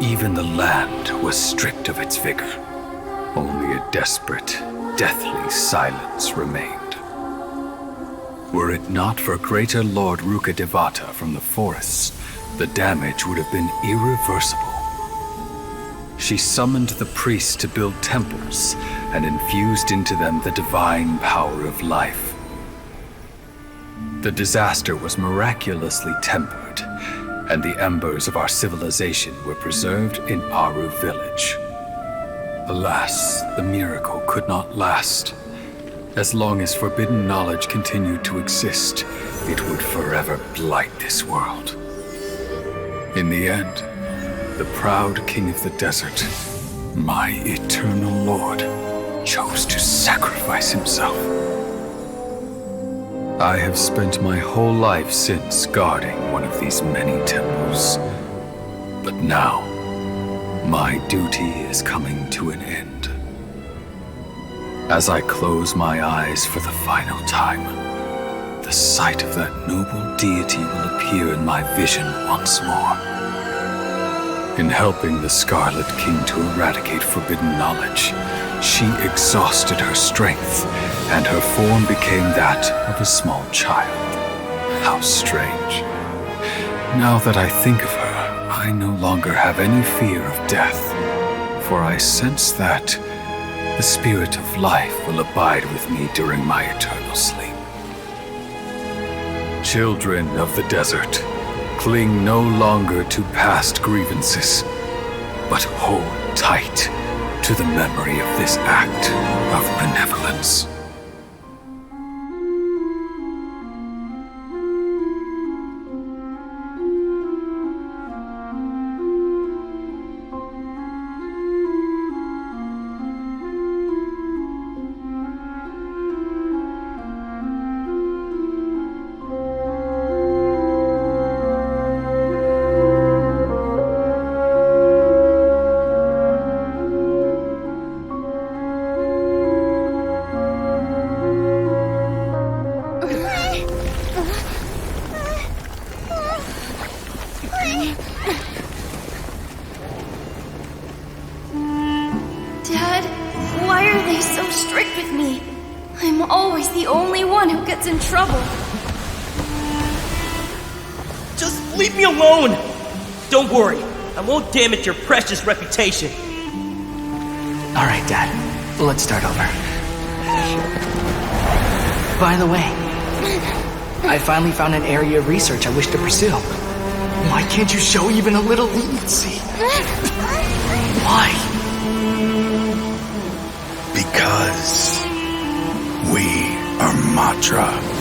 Even the land was stripped of its vigor. Only a desperate, deathly silence remained. Were it not for Greater Lord Rukkhadevata from the forests, the damage would have been irreversible. She summoned the priests to build temples and infused into them the divine power of life. The disaster was miraculously tempered, and the embers of our civilization were preserved in Aru village. Alas, the miracle could not last. As long as forbidden knowledge continued to exist, it would forever blight this world. In the end, the proud king of the desert, my eternal lord, chose to sacrifice himself. I have spent my whole life since guarding one of these many temples. But now, my duty is coming to an end. As I close my eyes for the final time, the sight of that noble deity will appear in my vision once more. In helping the Scarlet King to eradicate forbidden knowledge, she exhausted her strength, and her form became that of a small child. How strange. Now that I think of her, I no longer have any fear of death, for I sense that the spirit of life will abide with me during my eternal sleep. Children of the desert, cling no longer to past grievances, but hold tight to the memory of this act of benevolence. Don't worry, I won't damage your precious reputation. Alright, Dad. Let's start over. By the way, I finally found an area of research I wish to pursue. Why can't you show even a little leniency? Why? Because we are Matra.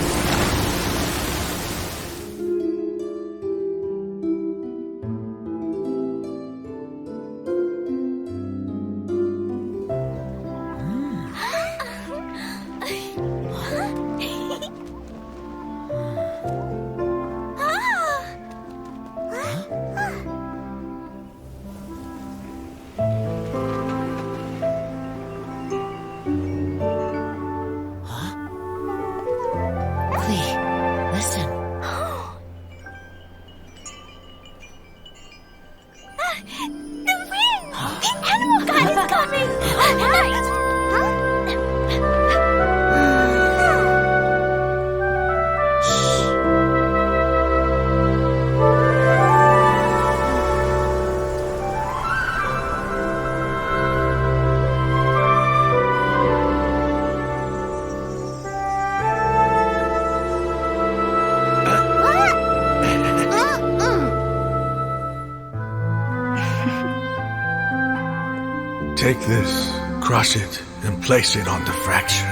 Take this, crush it, and place it on the fracture.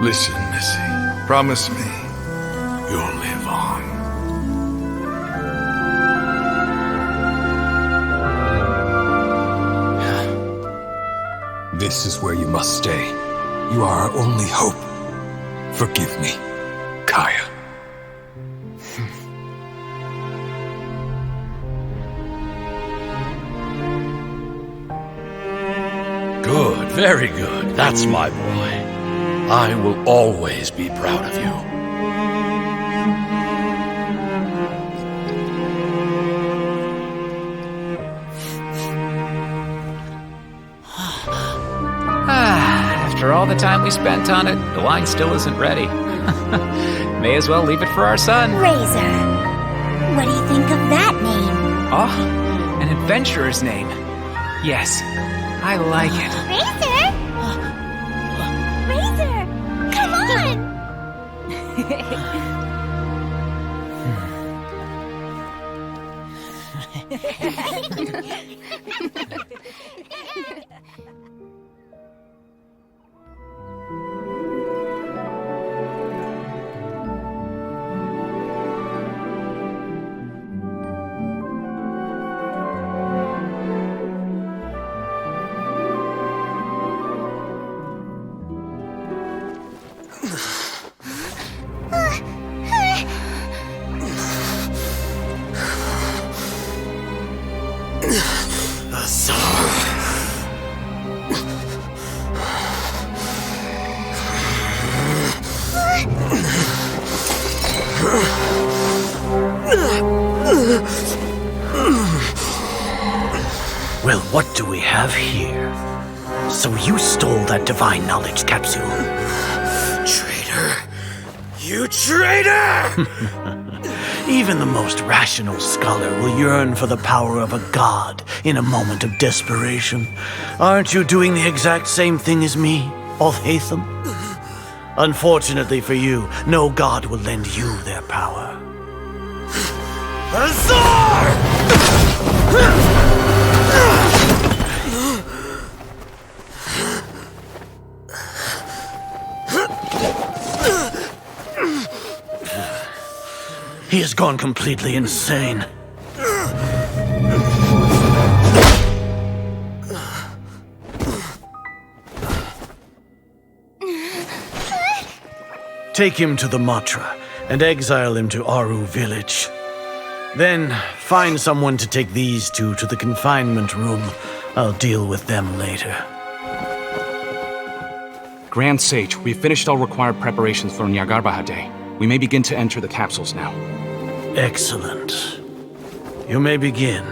Listen, Missy. Promise me you'll live on. This is where you must stay. You are our only hope. Forgive me, Kaeya. Good, very good. That's my boy. I will always be proud of you. After all the time we spent on it, the wine still isn't ready. May as well leave it for our son. Razor. What do you think of that name? Oh, an adventurer's name. Yes, I like it. Razor! Razor! Come on! Well, what do we have here? So you stole that divine knowledge capsule. Traitor! You traitor! Even the most rational scholar will yearn for the power of a god in a moment of desperation. Aren't you doing the exact same thing as me, Alhaitham? Unfortunately for you, no god will lend you their power. Azar! He has gone completely insane. Take him to the Matra and exile him to Aru village. Then find someone to take these two to the confinement room. I'll deal with them later. Grand Sage, we've finished all required preparations for Nyargarbaha Day. We may begin to enter the capsules now. Excellent. You may begin.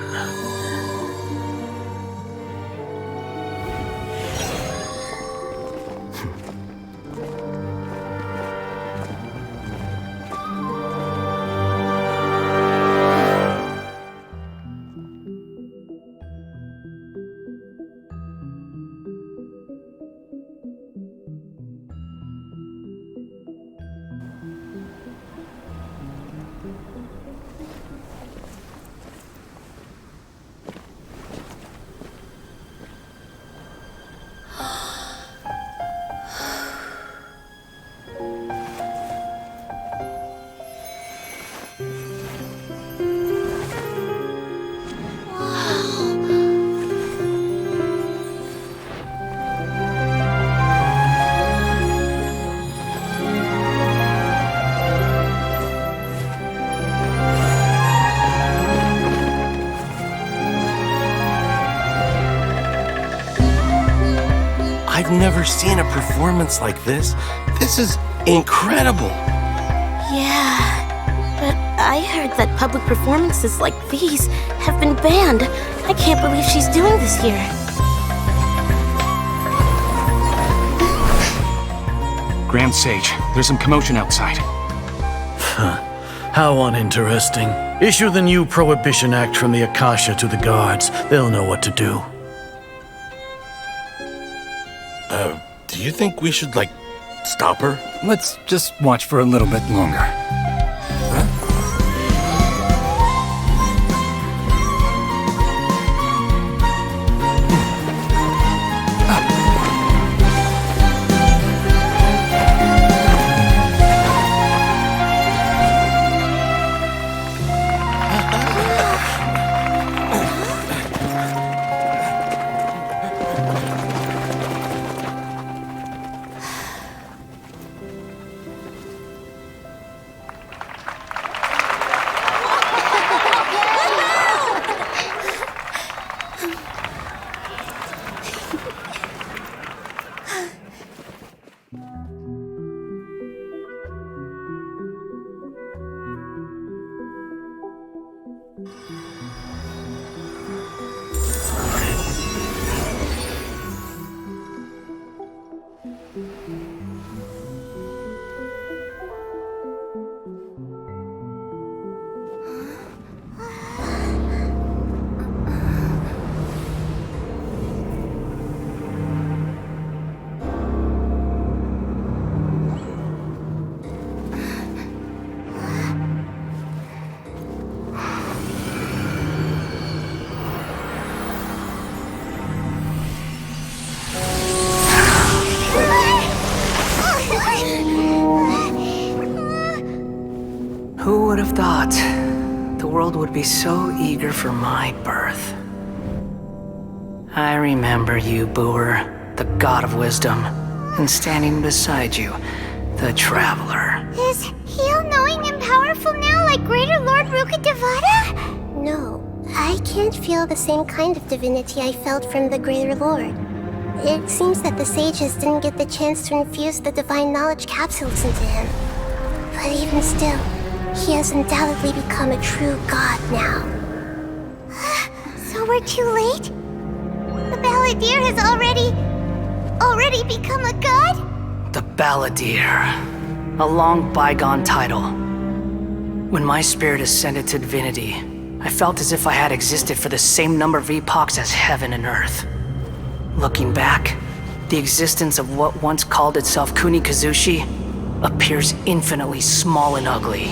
I've never seen a performance like this. This is incredible. Yeah, but I heard that public performances like these have been banned. I can't believe she's doing this here. Grand Sage, there's some commotion outside. How uninteresting. Issue the new Prohibition Act from the Akasha to the guards. They'll know what to do. Do you think we should, stop her? Let's just watch for a little bit longer. Who would have thought the world would be so eager for my birth? I remember you, Boer, the god of wisdom, and standing beside you, the traveler. Is he all-knowing and powerful now like Greater Lord Rukkhadevata? No, I can't feel the same kind of divinity I felt from the Greater Lord. It seems that the sages didn't get the chance to infuse the divine knowledge capsules into him. But even still, he has undoubtedly become a true god now. So we're too late? The Balladeer has already become a god? The Balladeer. A long bygone title. When my spirit ascended to divinity, I felt as if I had existed for the same number of epochs as heaven and earth. Looking back, the existence of what once called itself Kunikazushi appears infinitely small and ugly.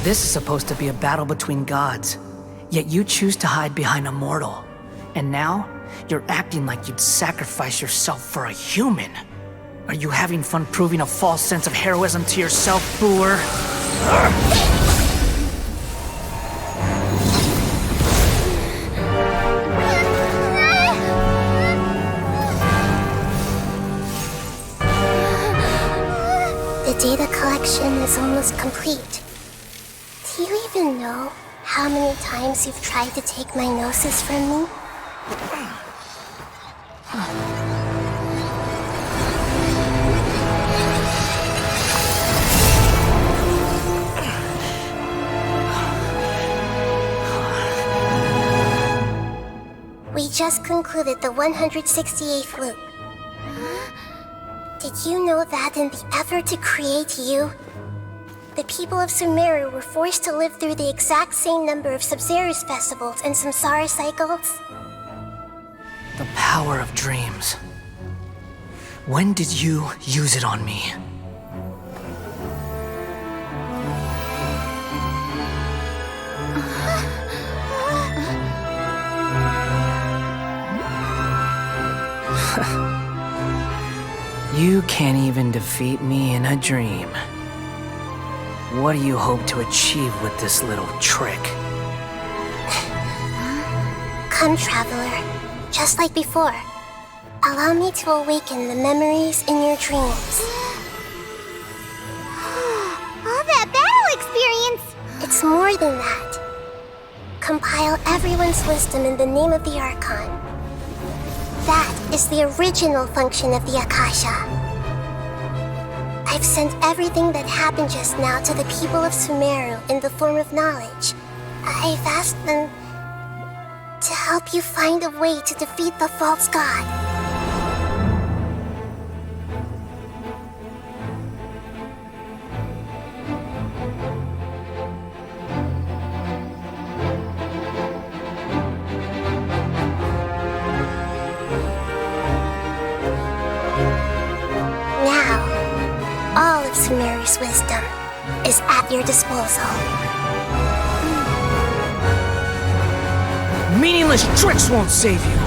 This is supposed to be a battle between gods, yet you choose to hide behind a mortal. And now, you're acting like you'd sacrifice yourself for a human. Are you having fun proving a false sense of heroism to yourself, Boer? The data collection is almost complete. Do you even know how many times you've tried to take my gnosis from me? We just concluded the 168th loop. Did you know that in the effort to create you, the people of Sumeru were forced to live through the exact same number of Sub-Zerus festivals and Samsara cycles? The power of dreams. When did you use it on me? You can't even defeat me in a dream. What do you hope to achieve with this little trick? Come, Traveler. Just like before. Allow me to awaken the memories in your dreams. All that battle experience! It's more than that. Compile everyone's wisdom in the name of the Archon. That is the original function of the Akasha. I've sent everything that happened just now to the people of Sumeru in the form of knowledge. I've asked them to help you find a way to defeat the false god. Now, all of Sumeru Father's wisdom is at your disposal. Meaningless tricks won't save you.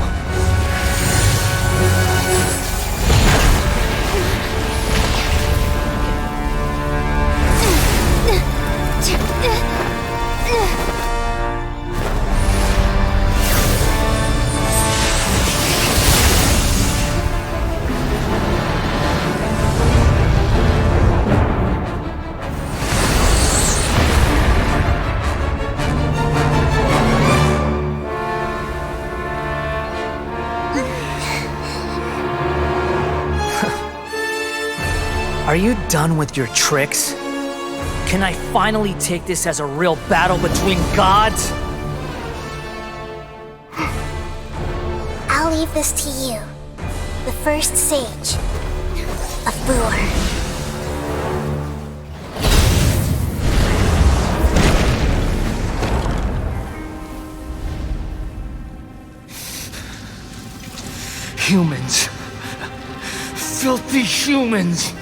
Are you done with your tricks? Can I finally take this as a real battle between gods? I'll leave this to you, the first sage of Boor. Humans. Filthy humans.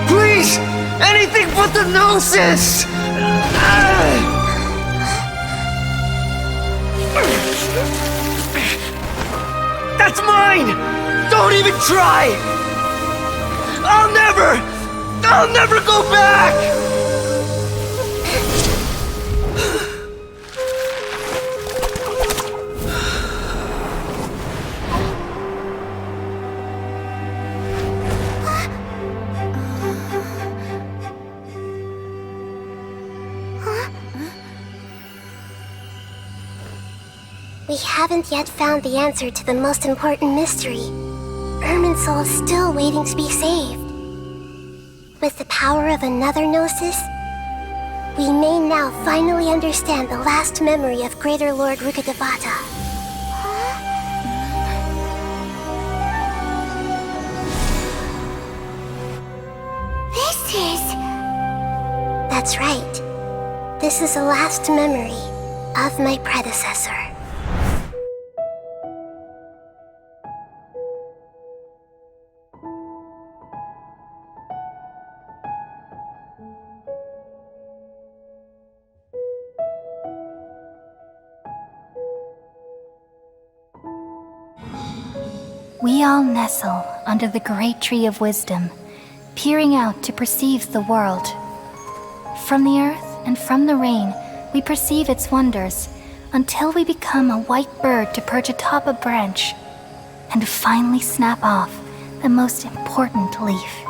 Please! Anything but the Gnosis! That's mine! Don't even try! I'll never go back! We haven't yet found the answer to the most important mystery. Irminsul is still waiting to be saved. With the power of another Gnosis, we may now finally understand the last memory of Greater Lord Rukkhadevata. This is... That's right. This is the last memory of my predecessor. We all nestle under the great tree of wisdom, peering out to perceive the world. From the earth and from the rain, we perceive its wonders, until we become a white bird to perch atop a branch, and finally snap off the most important leaf.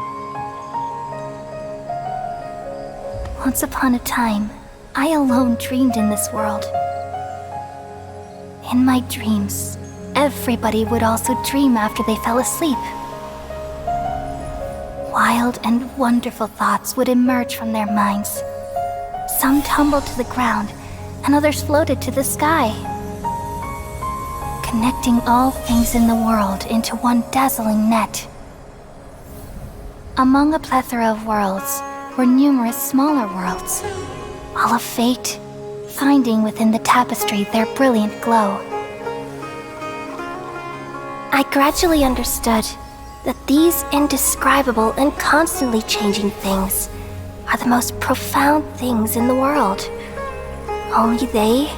Once upon a time, I alone dreamed in this world. In my dreams, everybody would also dream after they fell asleep. Wild and wonderful thoughts would emerge from their minds. Some tumbled to the ground, and others floated to the sky, connecting all things in the world into one dazzling net. Among a plethora of worlds were numerous smaller worlds, all of fate, finding within the tapestry their brilliant glow. I gradually understood that these indescribable and constantly changing things are the most profound things in the world. Only they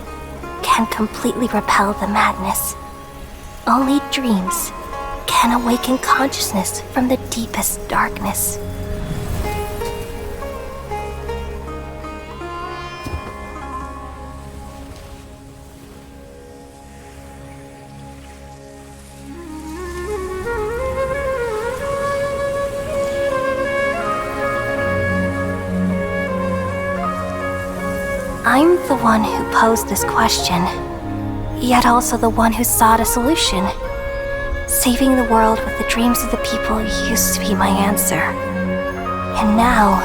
can completely repel the madness. Only dreams can awaken consciousness from the deepest darkness. I'm the one who posed this question, yet also the one who sought a solution. Saving the world with the dreams of the people used to be my answer. And now,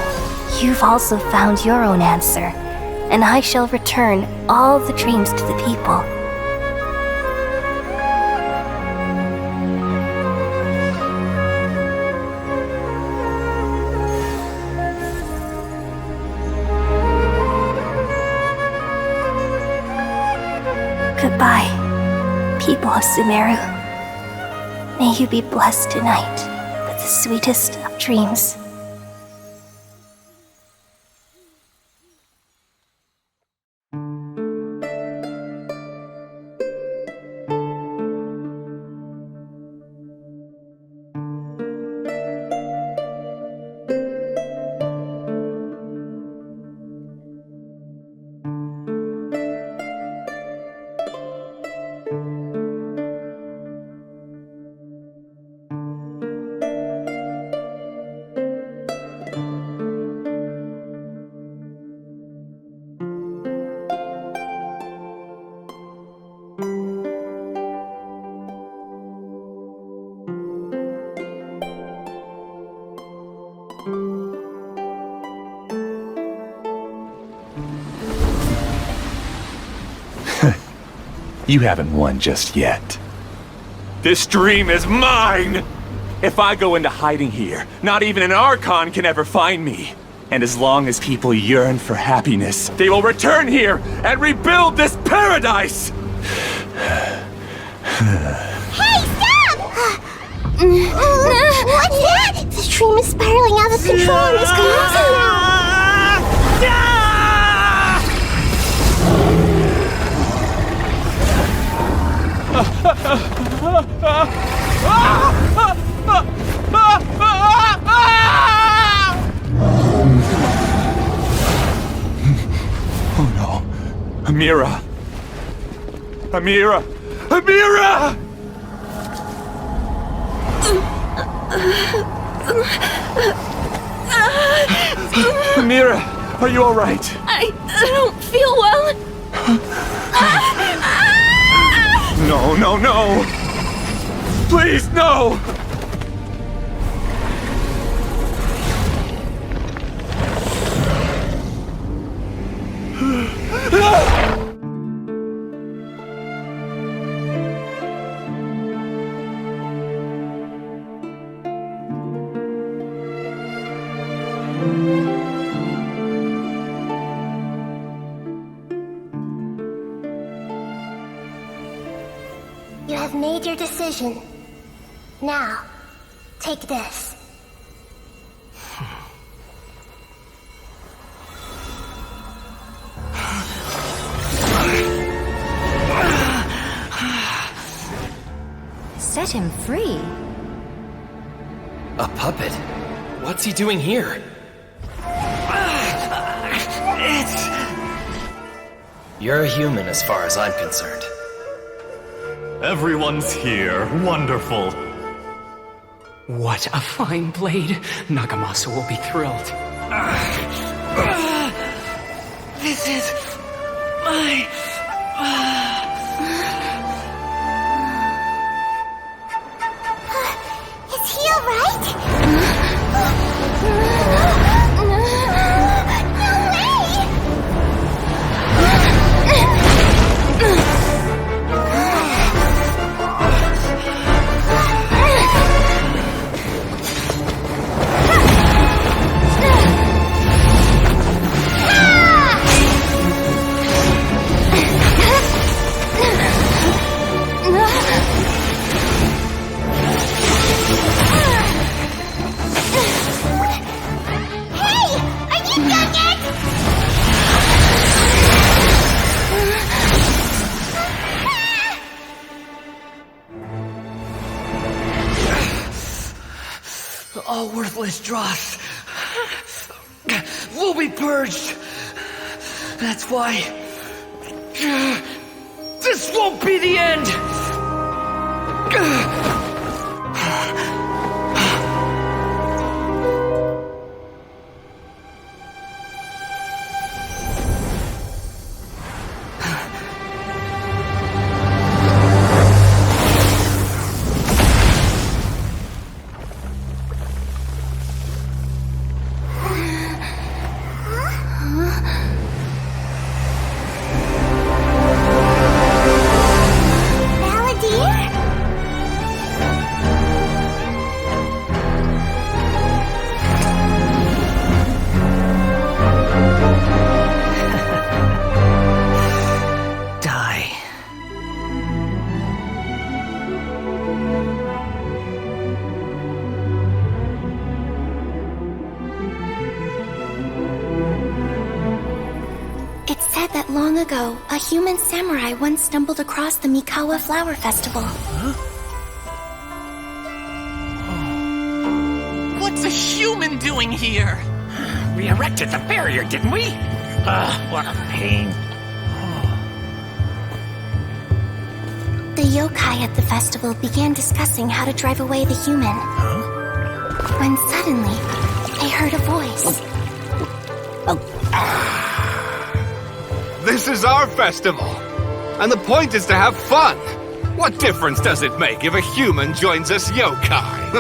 you've also found your own answer, and I shall return all the dreams to the people. Goodbye, people of Sumeru. May you be blessed tonight with the sweetest of dreams. You haven't won just yet. This dream is mine! If I go into hiding here, not even an Archon can ever find me. And as long as people yearn for happiness, they will return here and rebuild this paradise! Hey, stop! What's that? The dream is spiraling out of control and is collapsing now. Oh no. Amira! Amira! Amira! Amira, are you alright? I don't feel well. No, no, no! Please, no! You have made your decision. Now, take this. Set him free. A puppet? What's he doing here? You're a human as far as I'm concerned. Everyone's here. Wonderful. What a fine blade. Nagamasu will be thrilled. This is my... Is he alright? All worthless dross will be purged. That's why this won't be the end. Long ago, a human samurai once stumbled across the Mikawa Flower Festival. What's a human doing here? We erected the barrier, didn't we? What a pain. The yokai at the festival began discussing how to drive away the human. When suddenly, they heard a voice. This is our festival, and the point is to have fun. What difference does it make if a human joins us yokai?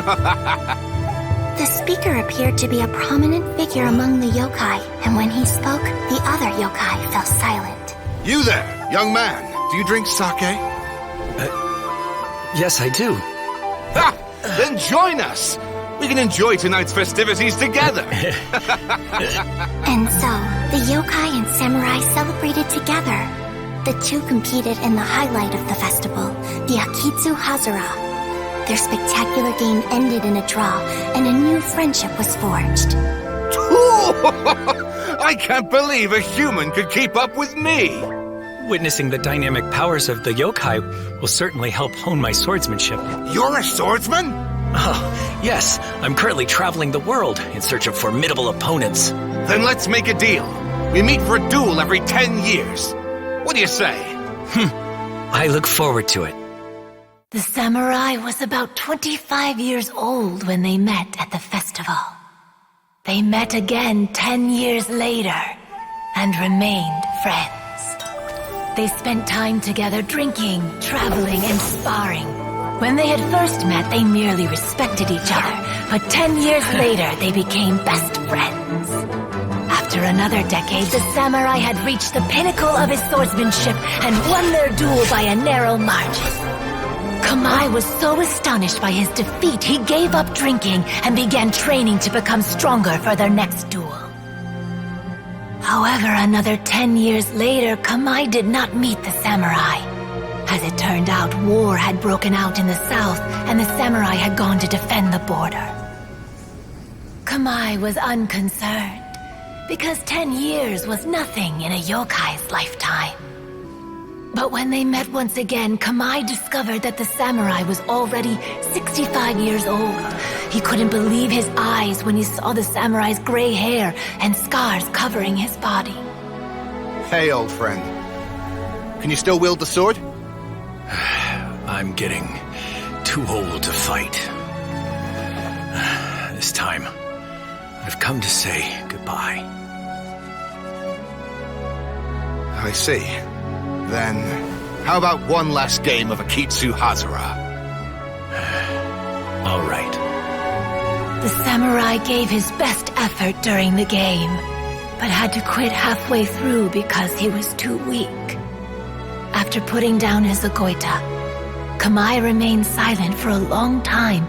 The speaker appeared to be a prominent figure among the yokai, and when he spoke, the other yokai fell silent. You there, young man. Do you drink sake? Yes, I do. Ha! Then join us! We can enjoy tonight's festivities together! And so, the yokai and samurai celebrated together. The two competed in the highlight of the festival, the Akitsu Hazara. Their spectacular game ended in a draw, and a new friendship was forged. I can't believe a human could keep up with me! Witnessing the dynamic powers of the yokai will certainly help hone my swordsmanship. You're a swordsman? Oh, yes. I'm currently traveling the world in search of formidable opponents. Then let's make a deal. We meet for a duel every 10 years. What do you say? I look forward to it. The samurai was about 25 years old when they met at the festival. They met again 10 years later and remained friends. They spent time together drinking, traveling, and sparring. When they had first met, they merely respected each other, but 10 years later, they became best friends. After another decade, the samurai had reached the pinnacle of his swordsmanship and won their duel by a narrow margin. Kamai was so astonished by his defeat, he gave up drinking and began training to become stronger for their next duel. However, another 10 years later, Kamai did not meet the samurai. As it turned out, war had broken out in the south, and the samurai had gone to defend the border. Kamai was unconcerned, because 10 years was nothing in a yokai's lifetime. But when they met once again, Kamai discovered that the samurai was already 65 years old. He couldn't believe his eyes when he saw the samurai's gray hair and scars covering his body. Hey, old friend. Can you still wield the sword? I'm getting too old to fight. This time, I've come to say goodbye. I see. Then, how about one last game of Akitsu Hazara? All right. The samurai gave his best effort during the game, but had to quit halfway through because he was too weak. After putting down his agoita, Kamai remained silent for a long time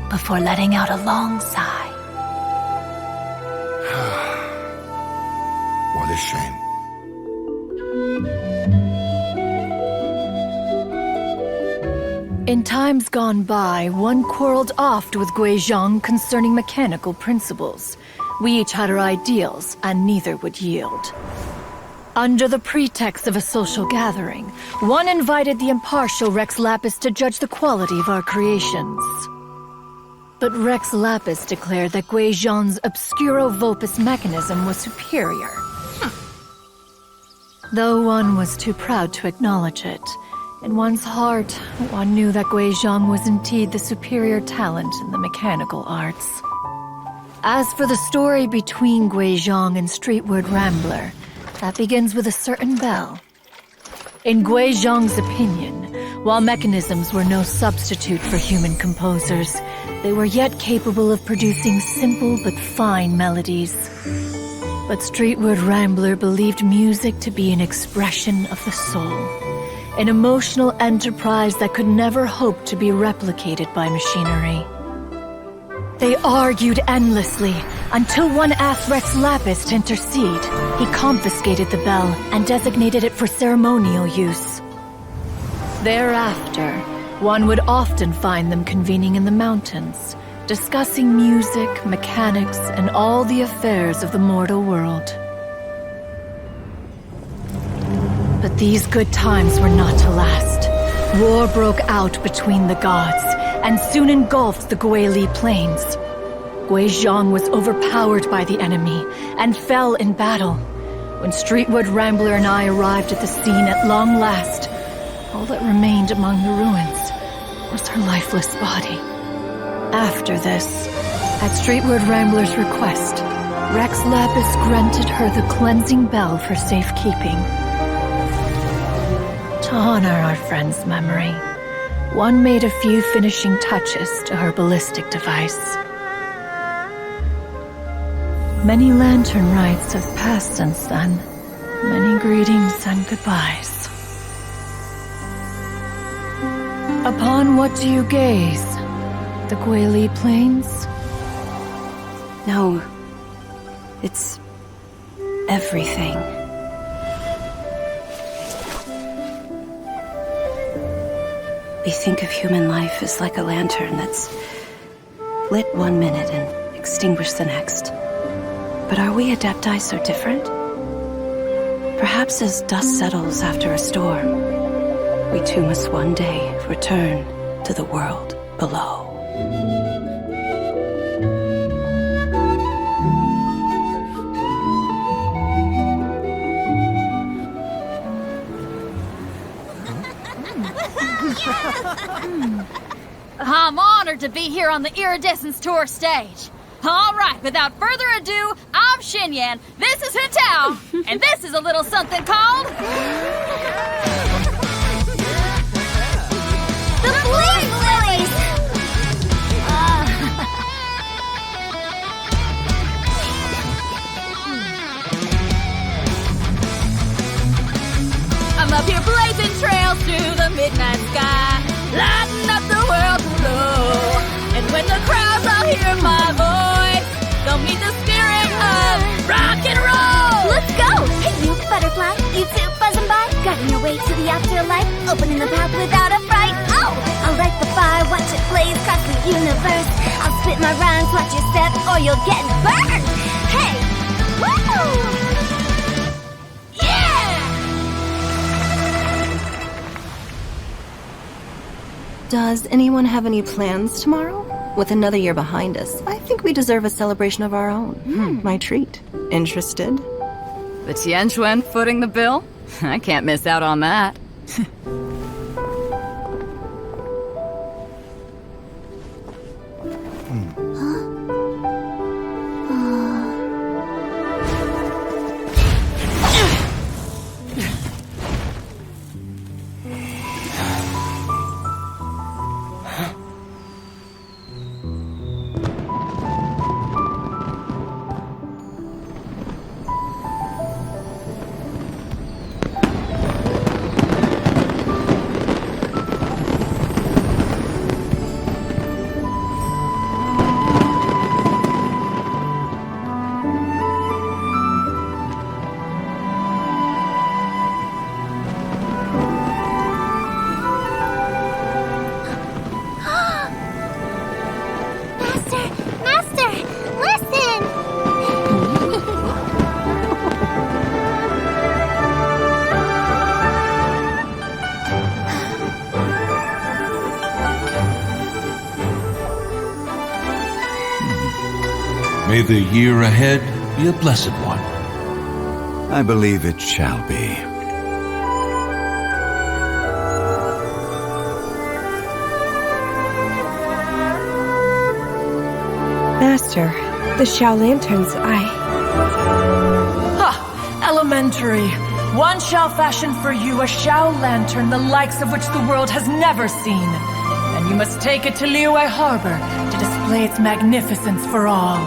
before letting out a long sigh. What a shame. In times gone by, one quarreled oft with Guizhong concerning mechanical principles. We each had our ideals, and neither would yield. Under the pretext of a social gathering, one invited the impartial Rex Lapis to judge the quality of our creations. But Rex Lapis declared that Guizhong's Obscuro Vulpus mechanism was superior. Though one was too proud to acknowledge it, in one's heart, one knew that Guizhong was indeed the superior talent in the mechanical arts. As for the story between Guizhong and Streetward Rambler, that begins with a certain bell. In Guizhong's opinion, while mechanisms were no substitute for human composers, they were yet capable of producing simple but fine melodies. But Streetward Rambler believed music to be an expression of the soul, an emotional enterprise that could never hope to be replicated by machinery. They argued endlessly, until one asked Rex Lapis to intercede. He confiscated the bell and designated it for ceremonial use. Thereafter, one would often find them convening in the mountains, discussing music, mechanics, and all the affairs of the mortal world. these good times were not to last. War broke out between the gods, and soon engulfed the Guili Plains. Gui Zhang was overpowered by the enemy, and fell in battle. When Streetwood Rambler and I arrived at the scene at long last, all that remained among the ruins was her lifeless body. After this, at Streetwood Rambler's request, Rex Lapis granted her the cleansing bell for safekeeping. To honor our friend's memory, one made a few finishing touches to her ballistic device. Many lantern rites have passed since then. Many greetings and goodbyes. Upon what do you gaze? The Guili Plains? No. It's everything. We think of human life as like a lantern that's lit one minute and extinguished the next. But are we Adepti so different? Perhaps as dust settles after a storm, we too must one day return to the world below. I'm honored to be here on the Iridescence Tour stage. All right, without further ado, I'm Xinyan, this is Hintao, and this is a little something called... The Flame Lilies! I'm up here blazing trails through the midnight sky, lighting up the world below. And when the crowds all hear my voice, they'll meet the spirit of rock and roll. Let's go! Hey, you butterfly, you too buzzing by, guiding your way to the afterlife, opening the path without a fright. Oh, I'll light the fire, watch it blaze across the universe. I'll spit my rhymes, watch your step, or you'll get burned. Hey, woo! Does anyone have any plans tomorrow? With another year behind us, I think we deserve a celebration of our own. My treat. Interested? The Tianquan footing the bill? I can't miss out on that. May the year ahead be a blessed one. I believe it shall be. Master, the Xiao lanterns, Ha! Elementary. One shall fashion for you a Xiao lantern the likes of which the world has never seen. And you must take it to Liyue Harbor to display its magnificence for all.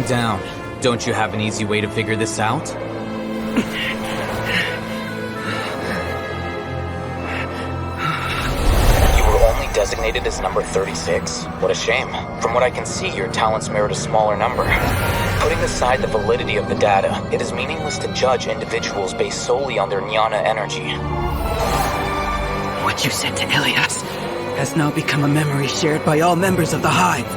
down. Don't you have an easy way to figure this out? You were only designated as number 36? What a shame. From what I can see, your talents merit a smaller number. Putting aside the validity of the data, it is meaningless to judge individuals based solely on their jnana energy. What you said to Elias has now become a memory shared by all members of the Hive.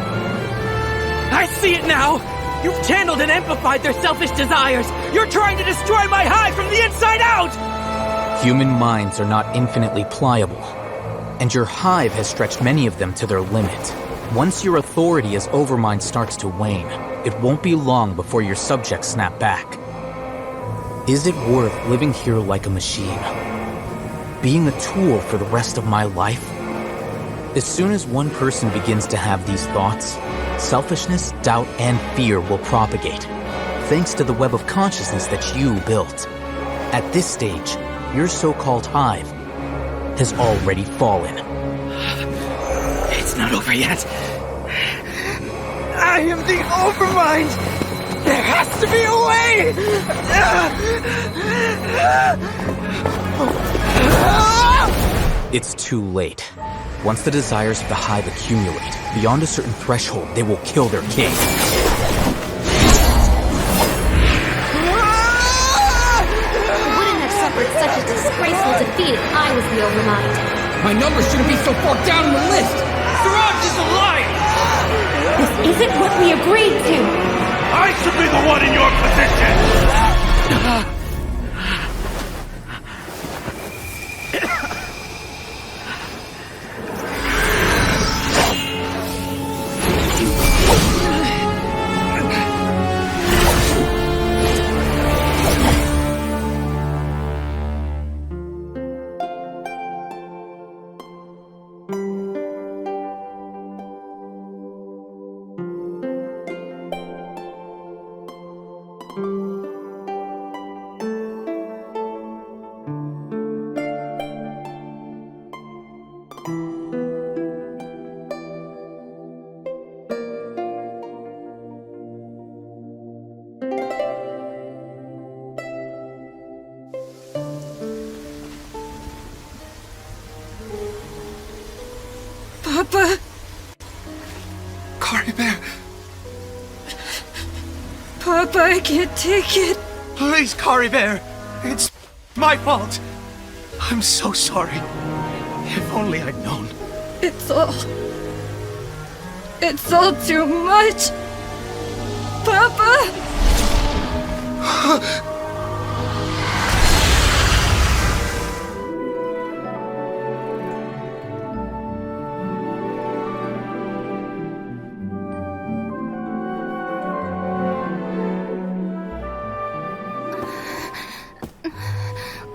I see it now! You've channeled and amplified their selfish desires! You're trying to destroy my Hive from the inside out! Human minds are not infinitely pliable, and your Hive has stretched many of them to their limit. Once your authority as Overmind starts to wane, it won't be long before your subjects snap back. Is it worth living here like a machine? Being a tool for the rest of my life? As soon as one person begins to have these thoughts, selfishness, doubt, and fear will propagate, thanks to the web of consciousness that you built. At this stage, your so-called Hive has already fallen. It's not over yet. I am the Overmind! There has to be a way! It's too late. Once the desires of the Hive accumulate, beyond a certain threshold, they will kill their king. Wouldn't have suffered such a disgraceful defeat if I was the Overmind. My numbers shouldn't be so far down in the list! Siraj is alive! This isn't what we agreed to! I should be the one in your position! Papa! Kari Bear! Papa, I can't take it. Please, Kari Bear! It's my fault! I'm so sorry. If only I'd known. It's all too much. Papa!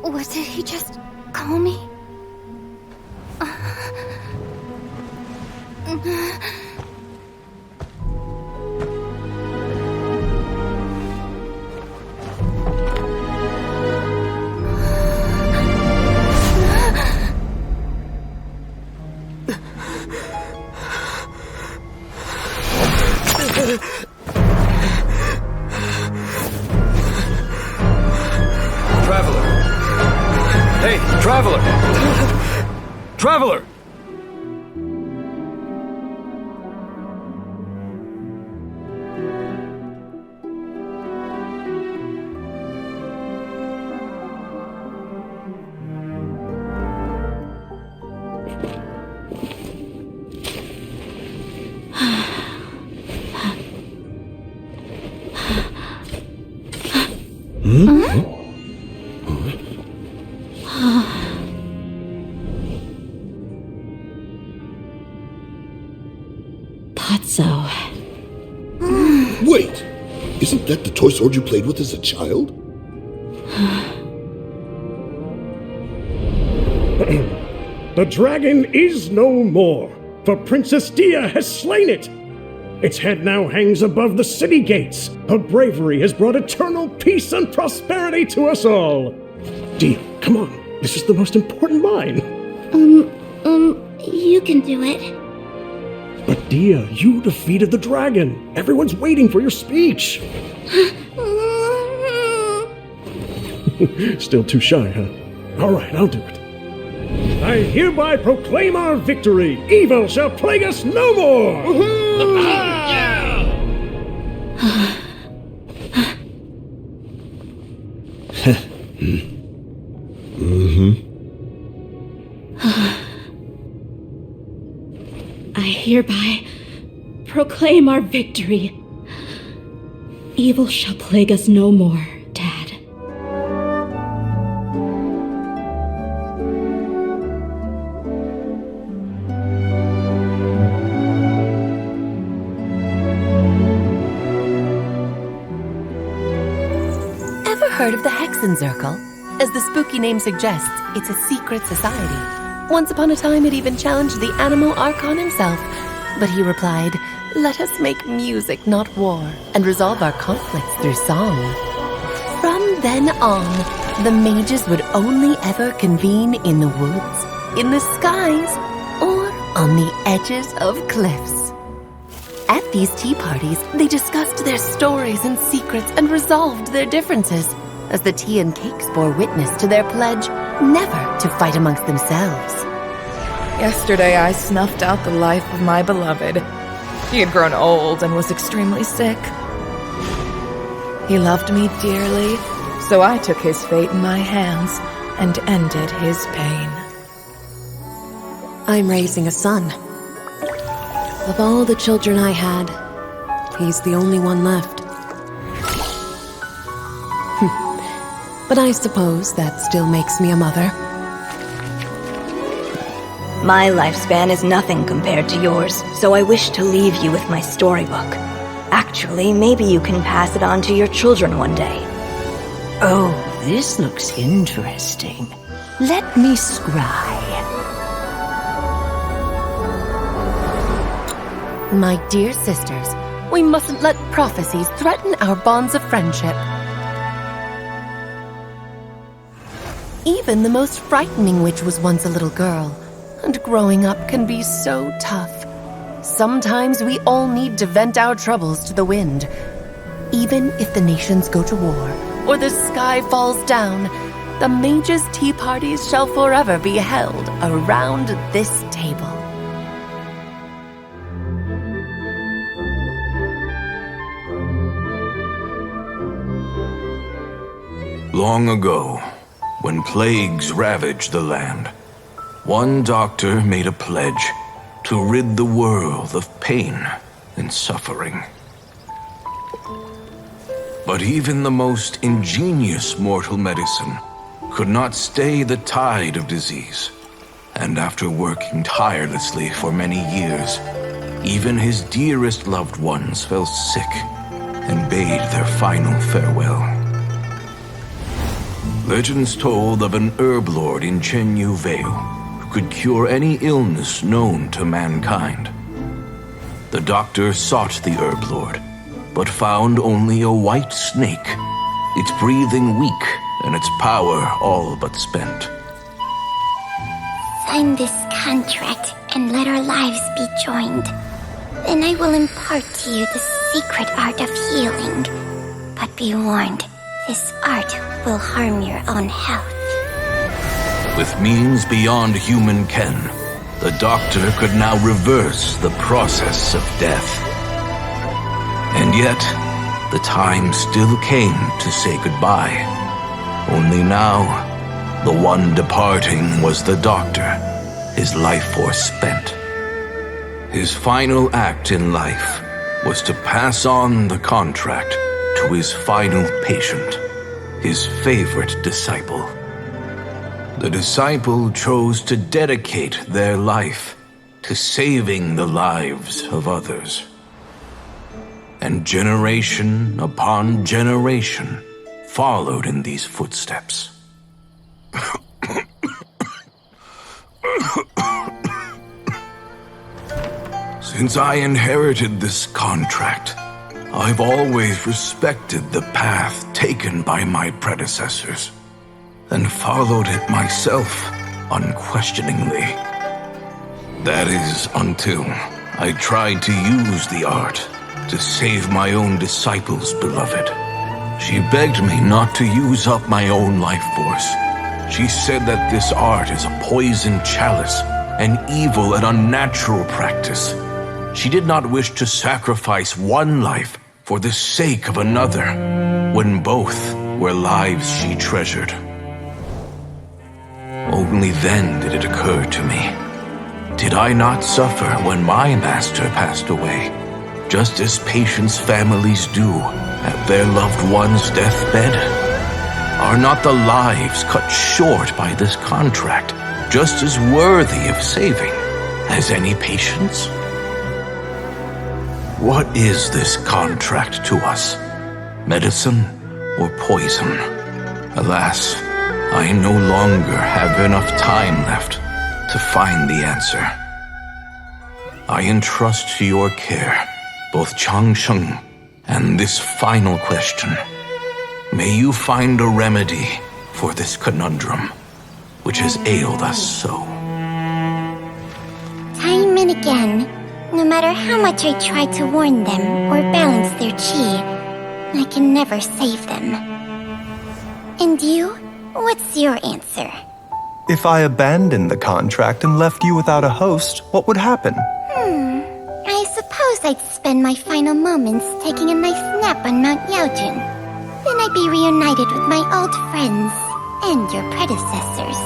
What did he just call me? Traveler! Wait! Isn't that the toy sword you played with as a child? The dragon is no more, for Princess Dia has slain it! Its head now hangs above the city gates. Her bravery has brought eternal peace and prosperity to us all. Dia, come on. This is the most important line. You can do it. But Dia, you defeated the dragon. Everyone's waiting for your speech. Still too shy, huh? All right, I'll do it. I hereby proclaim our victory. Evil shall plague us no more. I hereby proclaim our victory. Evil shall plague us no more, Dad. Ever heard of the Hexen Circle? As the spooky name suggests, it's a secret society. Once upon a time, it even challenged the animal Archon himself. But he replied, "Let us make music, not war, and resolve our conflicts through song." From then on, the mages would only ever convene in the woods, in the skies, or on the edges of cliffs. At these tea parties, they discussed their stories and secrets and resolved their differences, as the tea and cakes bore witness to their pledge never to fight amongst themselves. Yesterday I snuffed out the life of my beloved. He had grown old and was extremely sick. He loved me dearly, so I took his fate in my hands and ended his pain. I'm raising a son. Of all the children I had, he's the only one left. But I suppose that still makes me a mother. My lifespan is nothing compared to yours, so I wish to leave you with my storybook. Actually, maybe you can pass it on to your children one day. Oh, this looks interesting. Let me scry. My dear sisters, we mustn't let prophecies threaten our bonds of friendship. Even the most frightening witch was once a little girl, and growing up can be so tough. Sometimes we all need to vent our troubles to the wind. Even if the nations go to war, or the sky falls down, the mages' tea parties shall forever be held around this table. Long ago, when plagues ravaged the land, one doctor made a pledge to rid the world of pain and suffering. But even the most ingenious mortal medicine could not stay the tide of disease. And after working tirelessly for many years, even his dearest loved ones fell sick and bade their final farewell. Legends told of an herb lord in Chenyu Vale who could cure any illness known to mankind. The doctor sought the herb lord, but found only a white snake, its breathing weak and its power all but spent. Sign this contract and let our lives be joined. Then I will impart to you the secret art of healing. But be warned, this art will harm your own health. With means beyond human ken, the doctor could now reverse the process of death. And yet, the time still came to say goodbye. Only now, the one departing was the doctor, his life force spent. His final act in life was to pass on the contract to his final patient, his favorite disciple. The disciple chose to dedicate their life to saving the lives of others. And generation upon generation followed in these footsteps. Since I inherited this contract, I've always respected the path taken by my predecessors, and followed it myself unquestioningly. That is until I tried to use the art to save my own disciples, beloved. She begged me not to use up my own life force. She said that this art is a poisoned chalice, an evil and unnatural practice. She did not wish to sacrifice one life for the sake of another, when both were lives she treasured. Only then did it occur to me. Did I not suffer when my master passed away, just as patients' families do at their loved one's deathbed? Are not the lives cut short by this contract just as worthy of saving as any patients? What is this contract to us? Medicine or poison? Alas, I no longer have enough time left to find the answer. I entrust to your care both Changsheng and this final question. May you find a remedy for this conundrum, which has ailed us so. Time and again, no matter how much I try to warn them or balance their chi, I can never save them. And you? What's your answer? If I abandoned the contract and left you without a host, what would happen? I suppose I'd spend my final moments taking a nice nap on Mount Yaojun. Then I'd be reunited with my old friends and your predecessors.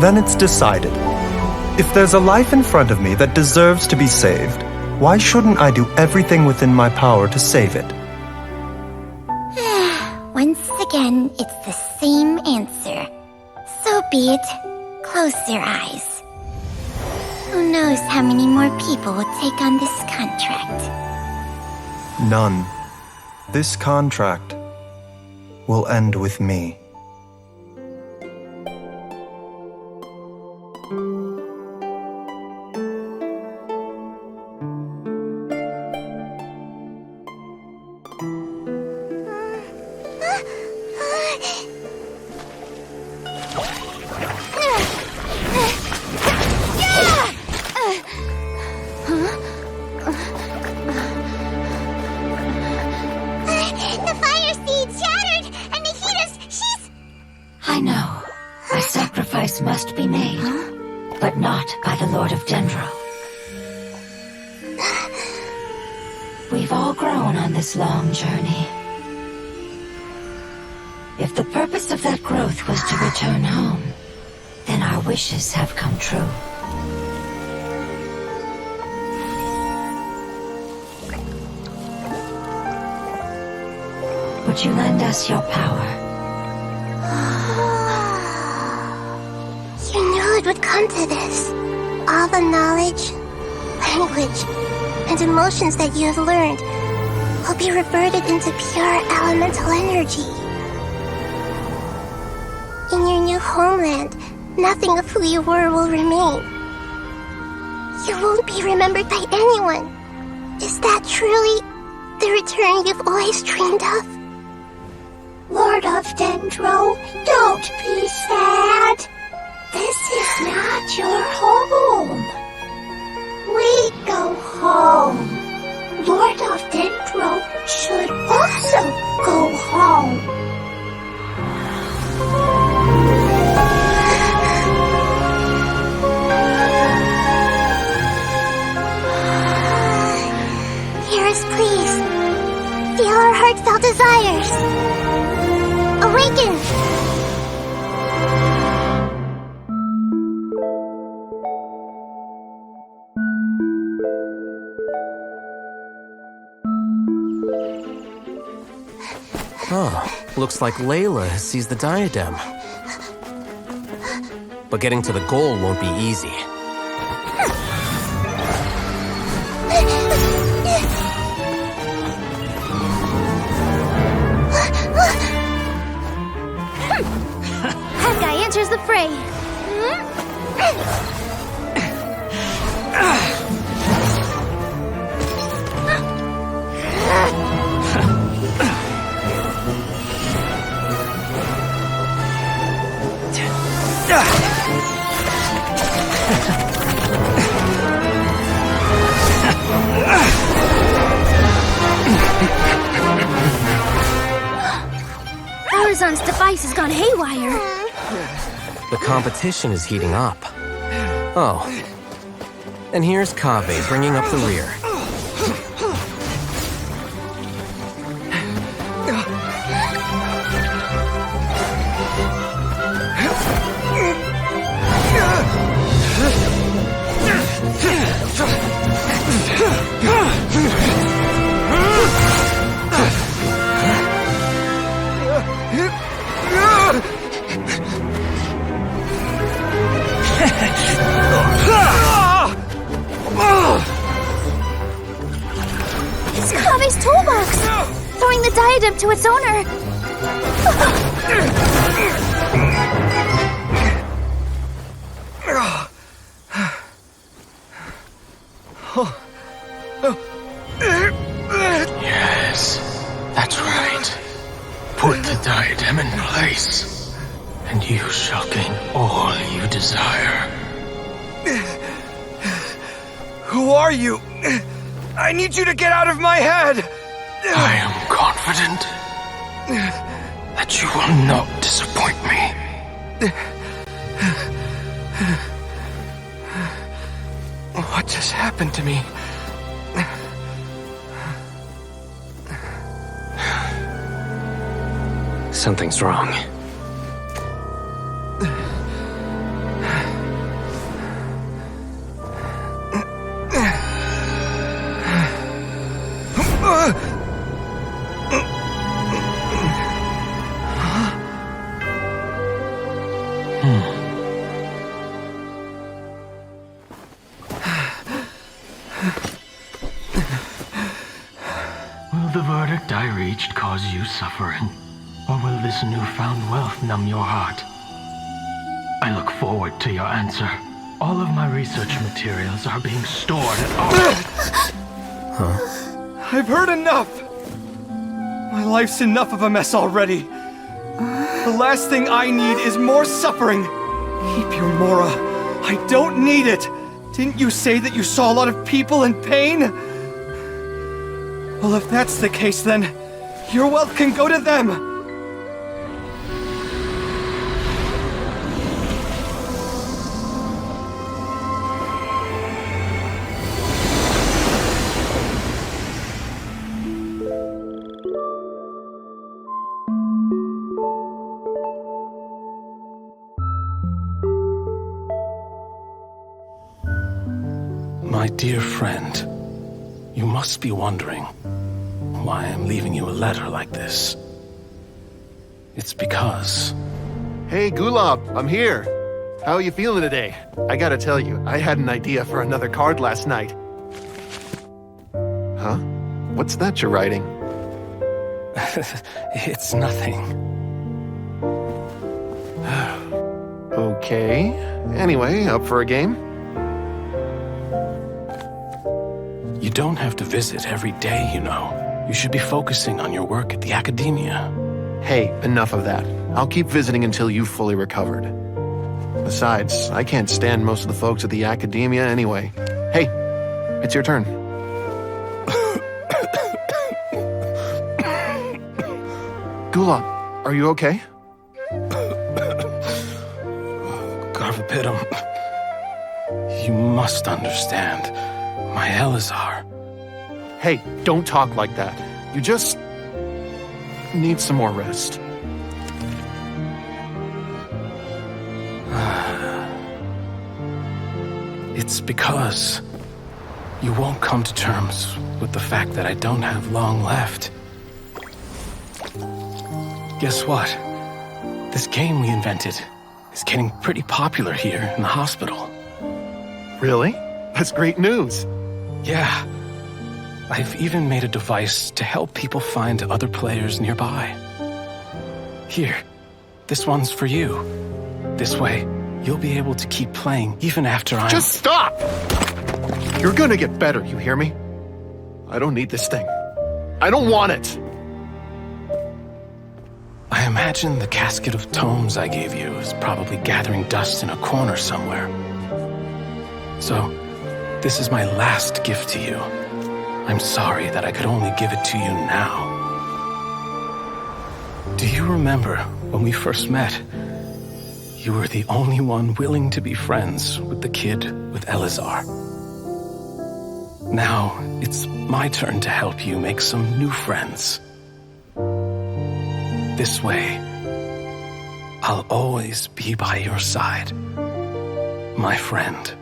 Then it's decided. If there's a life in front of me that deserves to be saved, why shouldn't I do everything within my power to save it? Once again, it's the same answer. So be it. Close your eyes. Who knows how many more people will take on this contract? None. This contract will end with me. Must be made, but not by the Lord of Dendro. We've all grown on this long journey. If the purpose of that growth was to return home, then our wishes have come true. Would you lend us your power? You knew it would come to this. All the knowledge, language, and emotions that you have learned will be reverted into pure elemental energy. In your new homeland, nothing of who you were will remain. You won't be remembered by anyone. Is that truly the return you've always dreamed of? Lord of Dendro, don't be sad. This is not your home. We go home. Lord of Dendro should also go home. Hear us, please. Feel our heartfelt desires. Awaken! Oh, looks like Layla has seized the diadem. But getting to the goal won't be easy. That guy enters the fray. Corazon's device has gone haywire. The competition is heating up. Oh. And here's Kaveh bringing up the rear. It's Kaveh's toolbox! Throwing the diadem to its owner! Yes, that's right. Put the diadem in place, and you shall gain all you desire. Who are you? I need you to get out of my head! I am confident that you will not disappoint me. What just happened to me? Something's wrong. Will the verdict I reached cause you suffering? Or will this newfound wealth numb your heart? I look forward to your answer. All of my research materials are being stored at Huh? I've heard enough! My life's enough of a mess already. The last thing I need is more suffering. Keep your Mora. I don't need it. Didn't you say that you saw a lot of people in pain? Well, if that's the case, then your wealth can go to them. My dear friend, you must be wondering why I'm leaving you a letter like this. It's because... Hey, Gulab, I'm here. How are you feeling today? I gotta tell you, I had an idea for another card last night. Huh? What's that you're writing? It's nothing. Okay. Anyway, up for a game? You don't have to visit every day, you know. You should be focusing on your work at the academia. Hey, enough of that. I'll keep visiting until you've fully recovered. Besides, I can't stand most of the folks at the academia anyway. Hey, it's your turn. Gulab, are you okay? Garvapitum, you must understand. My Elazar. Hey, don't talk like that. You just need some more rest. It's because you won't come to terms with the fact that I don't have long left. Guess what? This game we invented is getting pretty popular here in the hospital. Really? That's great news. Yeah. I've even made a device to help people find other players nearby. Here, this one's for you. This way, you'll be able to keep playing even after I'm... Just stop! You're gonna get better, you hear me? I don't need this thing. I don't want it! I imagine the casket of tomes I gave you is probably gathering dust in a corner somewhere. So, this is my last gift to you. I'm sorry that I could only give it to you now. Do you remember when we first met? You were the only one willing to be friends with the kid with Elazar. Now, it's my turn to help you make some new friends. This way, I'll always be by your side, my friend.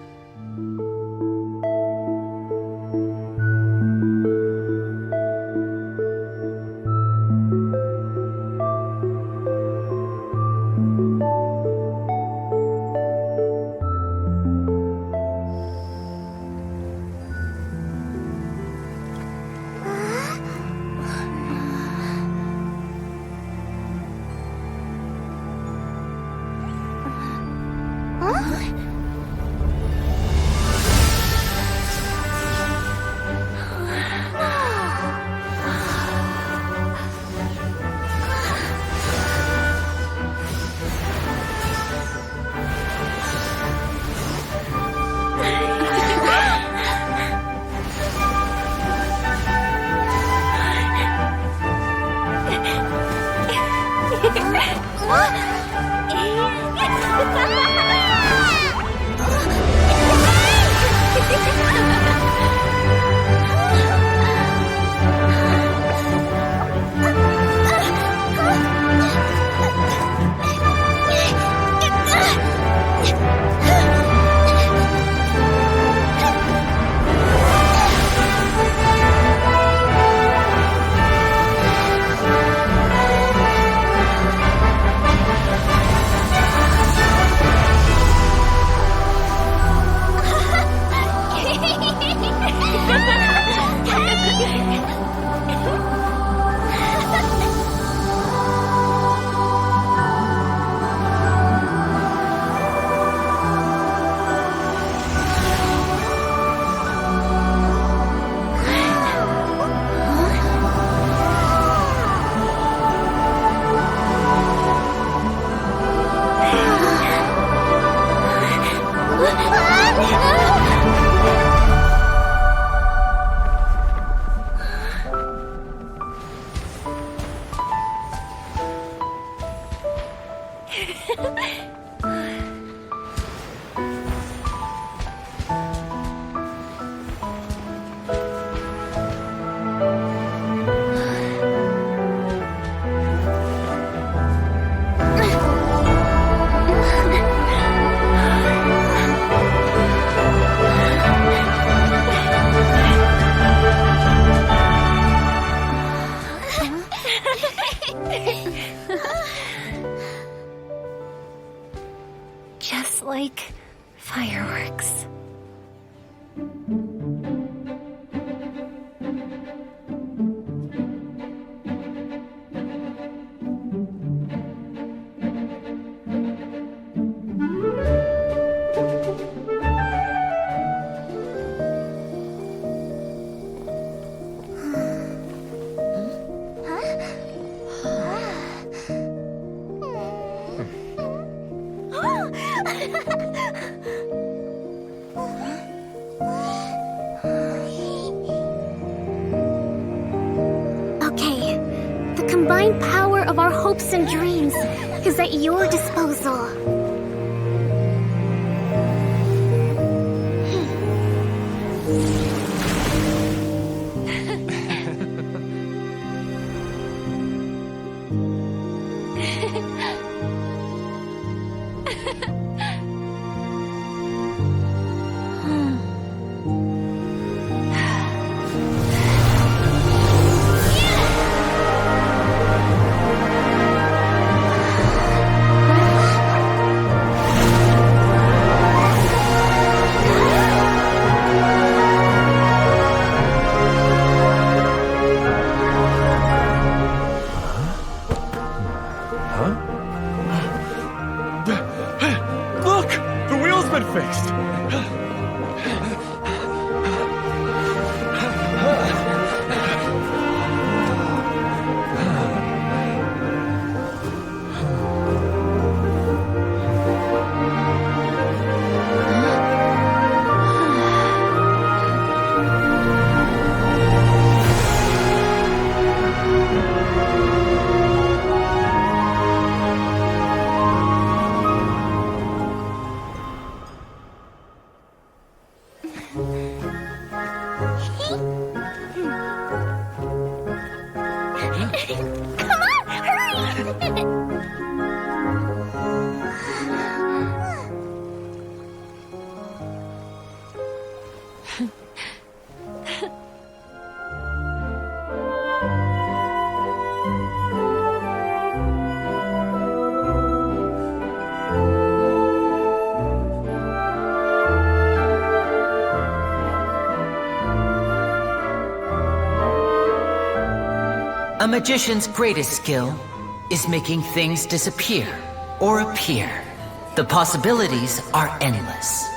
Just like fireworks. Combined power of our hopes and dreams is at your disposal. A magician's greatest skill is making things disappear or appear. The possibilities are endless.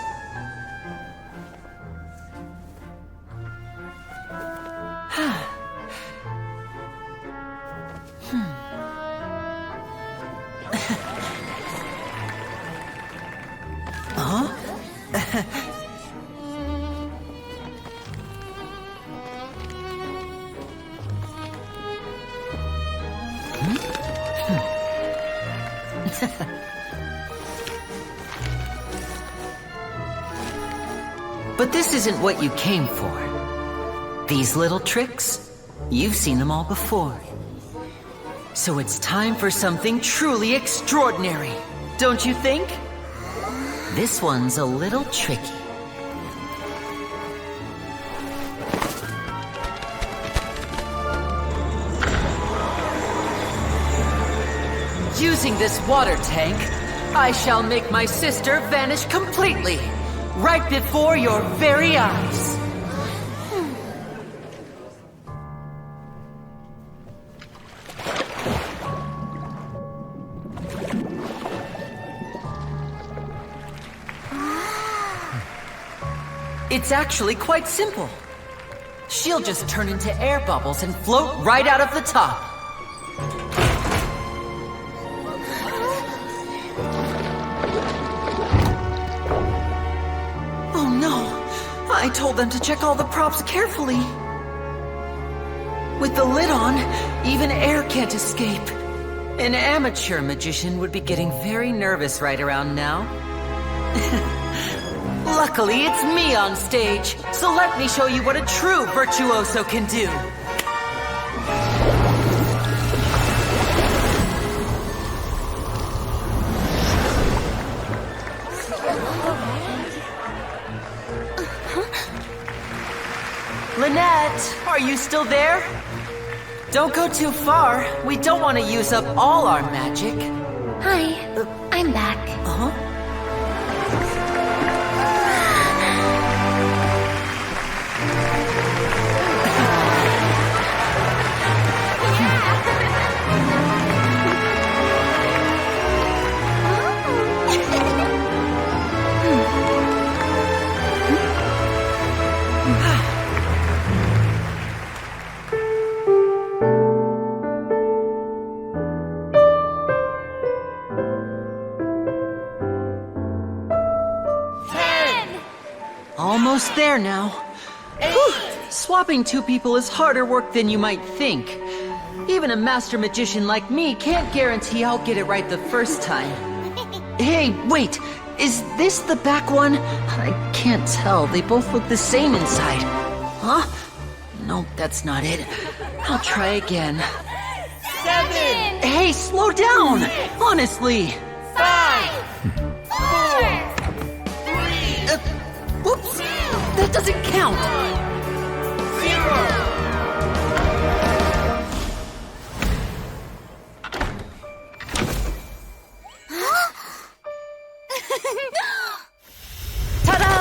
But this isn't what you came for. These little tricks, you've seen them all before. So it's time for something truly extraordinary, don't you think? This one's a little tricky. Using this water tank, I shall make my sister vanish completely, right before your very eyes. It's actually quite simple. She'll just turn into air bubbles and float right out of the top. I told them to check all the props carefully. With the lid on, even air can't escape. An amateur magician would be getting very nervous right around now. Luckily, it's me on stage, so let me show you what a true virtuoso can do. Lynette, are you still there? Don't go too far. We don't want to use up all our magic. Hi, I'm back. Uh-huh. Almost there now. Whew. Swapping two people is harder work than you might think. Even a master magician like me can't guarantee I'll get it right the first time. Hey, wait! Is this the back one? I can't tell. They both look the same inside. Huh? Nope, that's not it. I'll try again. 7! Hey, slow down! Honestly! 5! 4! Whoops! That doesn't count! 0! Ta-da!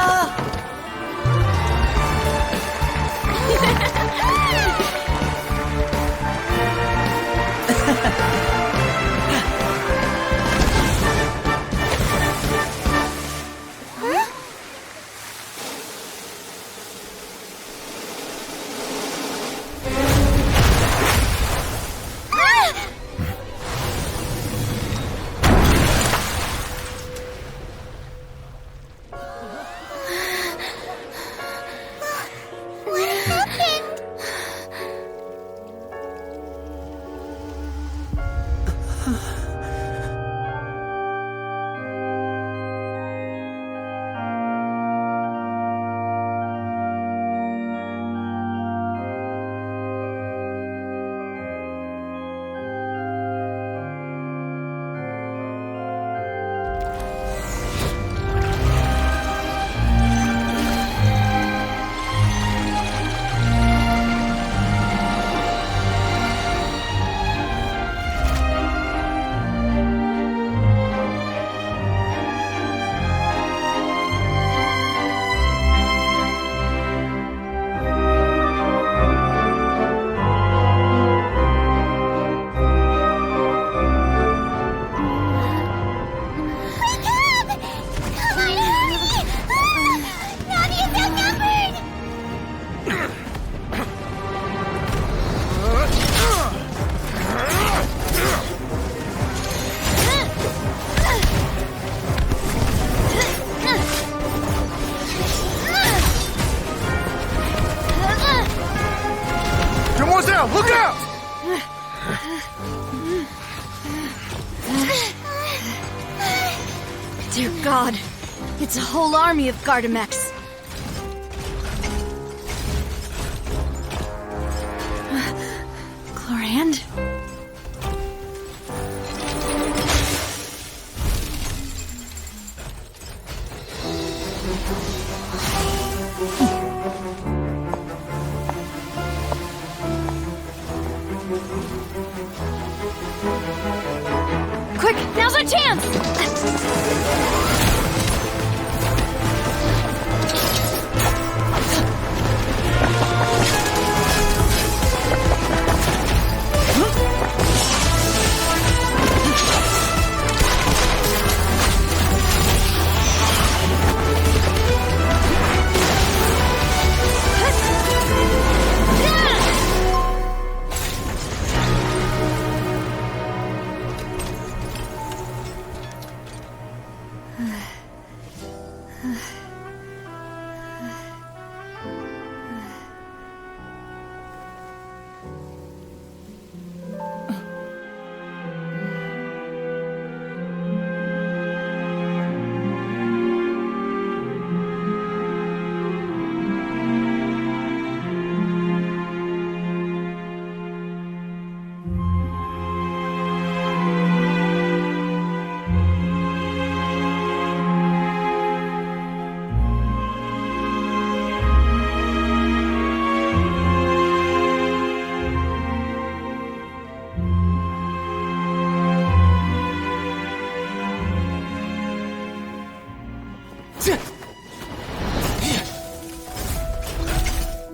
army of Gardamex. Chlorand? Quick, now's our chance!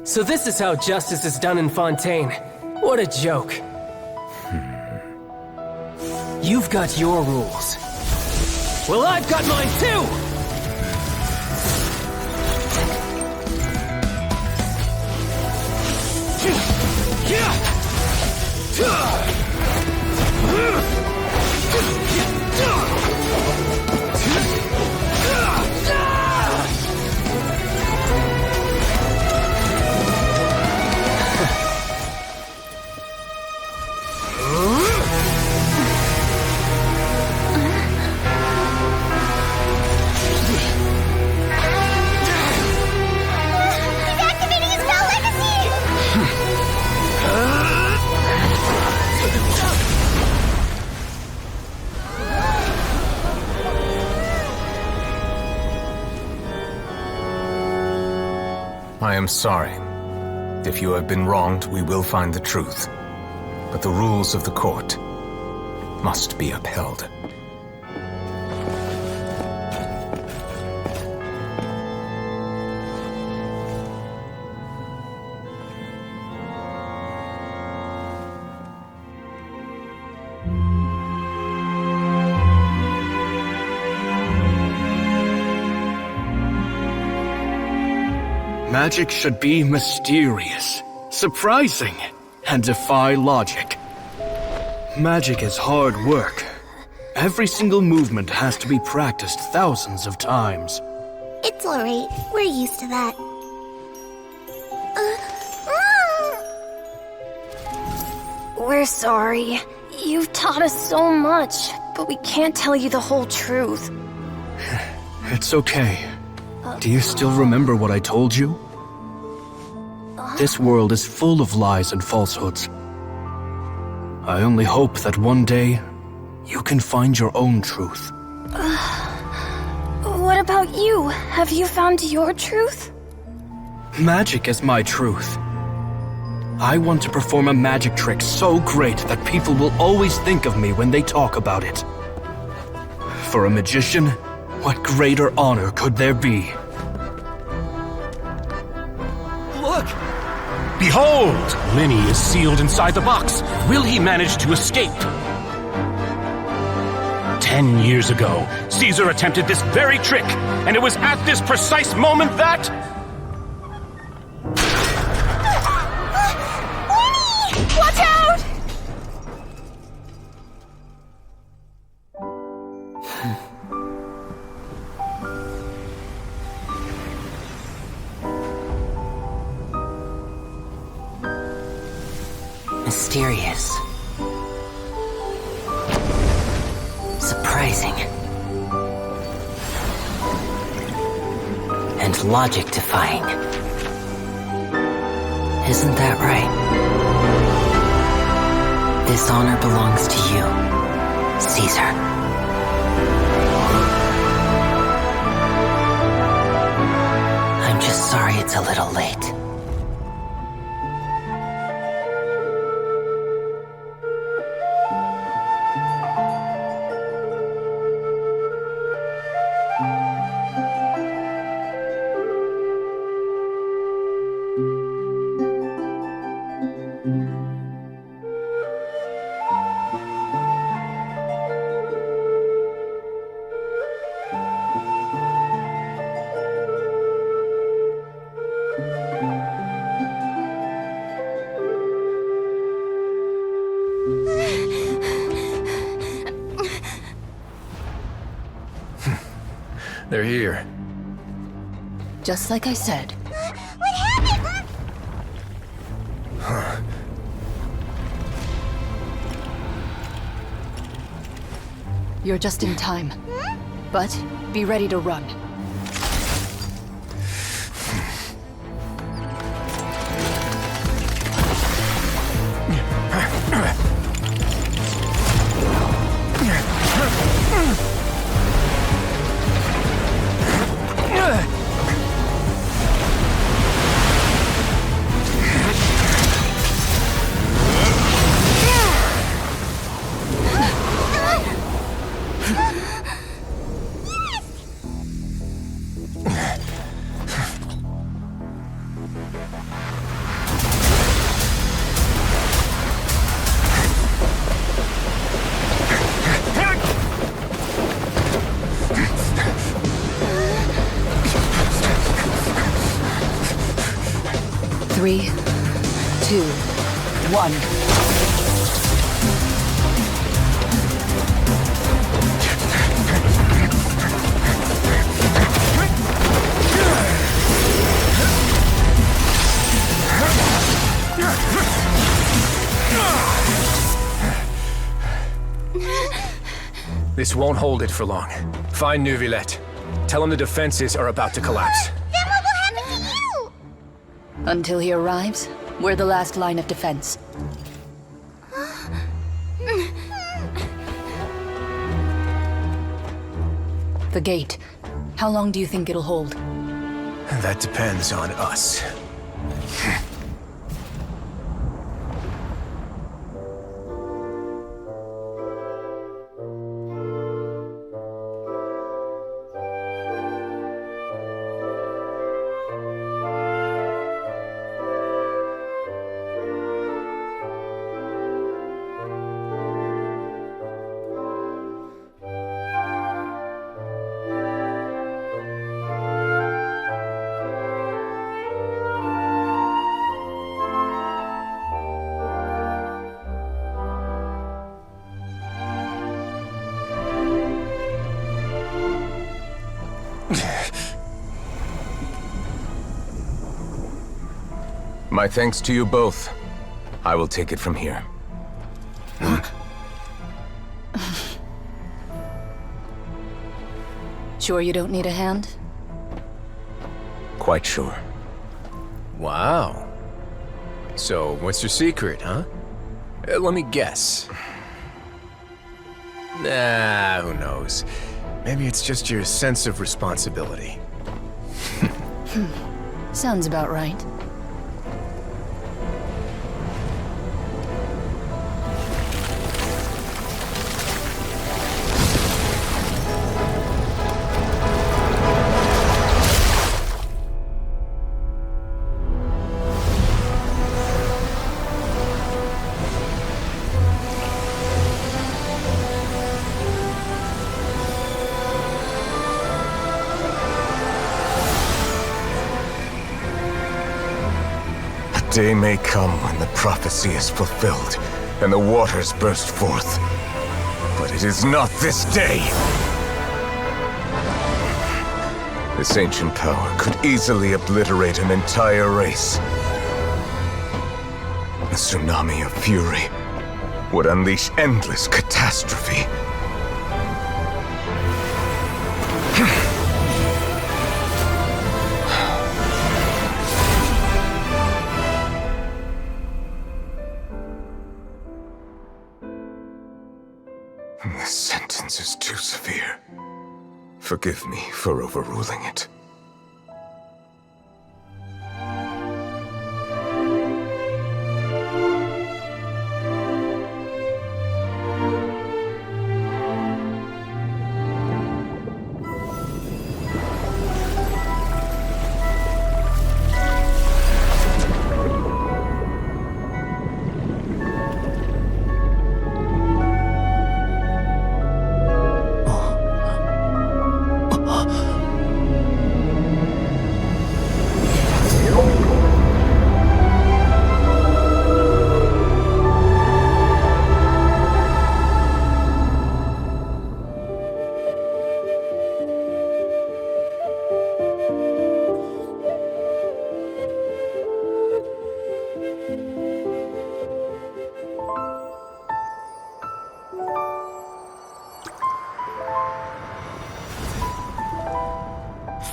So this is how justice is done in Fontaine. What a joke. You've got your rules. Well, I've got mine too! I am sorry. If you have been wronged, we will find the truth. But the rules of the court must be upheld. Magic should be mysterious, surprising, and defy logic. Magic is hard work. Every single movement has to be practiced thousands of times. It's alright. We're used to that. We're sorry. You've taught us so much, but we can't tell you the whole truth. It's okay. Do you still remember what I told you? This world is full of lies and falsehoods. I only hope that one day you can find your own truth. What about you? Have you found your truth? Magic is my truth. I want to perform a magic trick so great that people will always think of me when they talk about it. For a magician, what greater honor could there be? Look! Behold! Linny is sealed inside the box. Will he manage to escape? 10 years ago, Caesar attempted this very trick, and it was at this precise moment that... Winnie! Watch out! Mysterious. Surprising. and logic-defying. Isn't that right? This honor belongs to you, Caesar. I'm just sorry it's a little late. They're here. Just like I said. What happened? Huh. You're just in time. But be ready to run. Three, 2, 1. This won't hold it for long. Find Neuvillette. Tell him the defenses are about to collapse. Then what will happen to you? Until he arrives, we're the last line of defense. The gate. How long do you think it'll hold? That depends on us. My thanks to you both. I will take it from here. Sure you don't need a hand? Quite sure. Wow. So, what's your secret, huh? Let me guess. Nah, who knows? Maybe it's just your sense of responsibility. Sounds about right. Day may come when the prophecy is fulfilled and the waters burst forth. But it is not this day! This ancient power could easily obliterate an entire race. A tsunami of fury would unleash endless catastrophe. Forgive me for overruling it.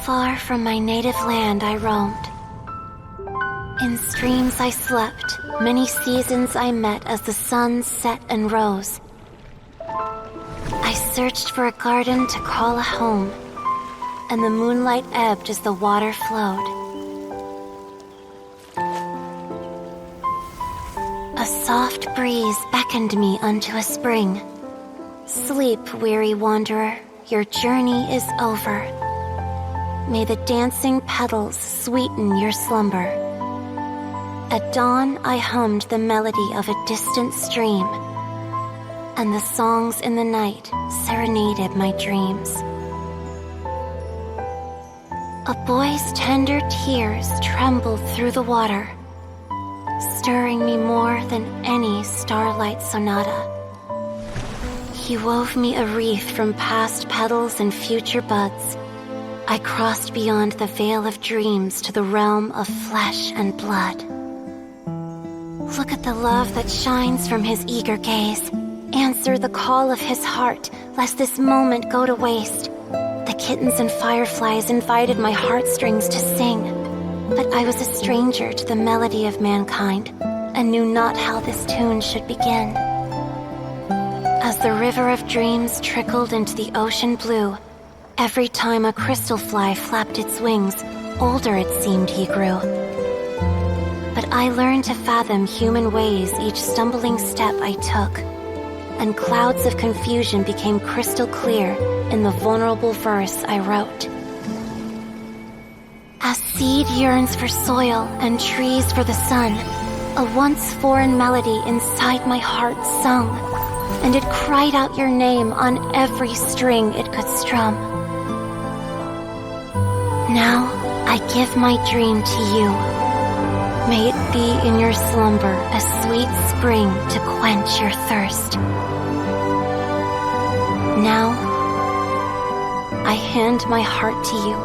Far from my native land I roamed. In streams I slept, many seasons I met as the sun set and rose. I searched for a garden to call a home, and the moonlight ebbed as the water flowed. A soft breeze beckoned me unto a spring. Sleep, weary wanderer, your journey is over. May the dancing petals sweeten your slumber. At dawn, I hummed the melody of a distant stream, and the songs in the night serenaded my dreams. A boy's tender tears trembled through the water, stirring me more than any starlight sonata. He wove me a wreath from past petals and future buds. I crossed beyond the veil of dreams to the realm of flesh and blood. Look at the love that shines from his eager gaze. Answer the call of his heart, lest this moment go to waste. The kittens and fireflies invited my heartstrings to sing, but I was a stranger to the melody of mankind, and knew not how this tune should begin. As the river of dreams trickled into the ocean blue, every time a crystal fly flapped its wings, older it seemed he grew. But I learned to fathom human ways each stumbling step I took, and clouds of confusion became crystal clear in the vulnerable verse I wrote. As seed yearns for soil and trees for the sun, a once foreign melody inside my heart sung, and it cried out your name on every string it could strum. Now, I give my dream to you. May it be in your slumber a sweet spring to quench your thirst. Now, I hand my heart to you,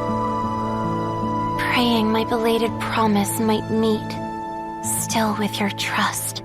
praying my belated promise might meet, still with your trust.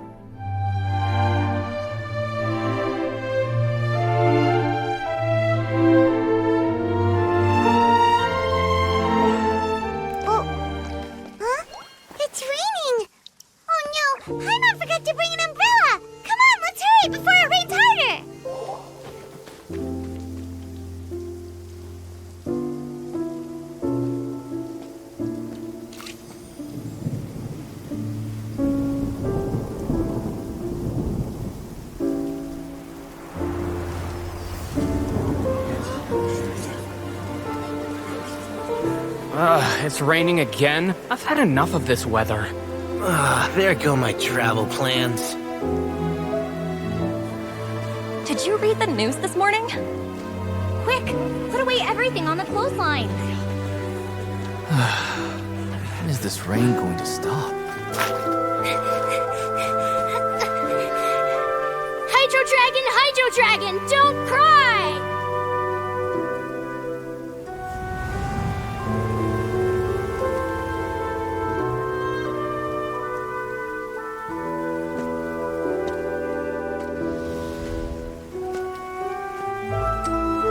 It's raining again? I've had enough of this weather. There go my travel plans. Did you read the news this morning? Quick, put away everything on the clothesline. When is this rain going to stop? Hydro Dragon, don't cry!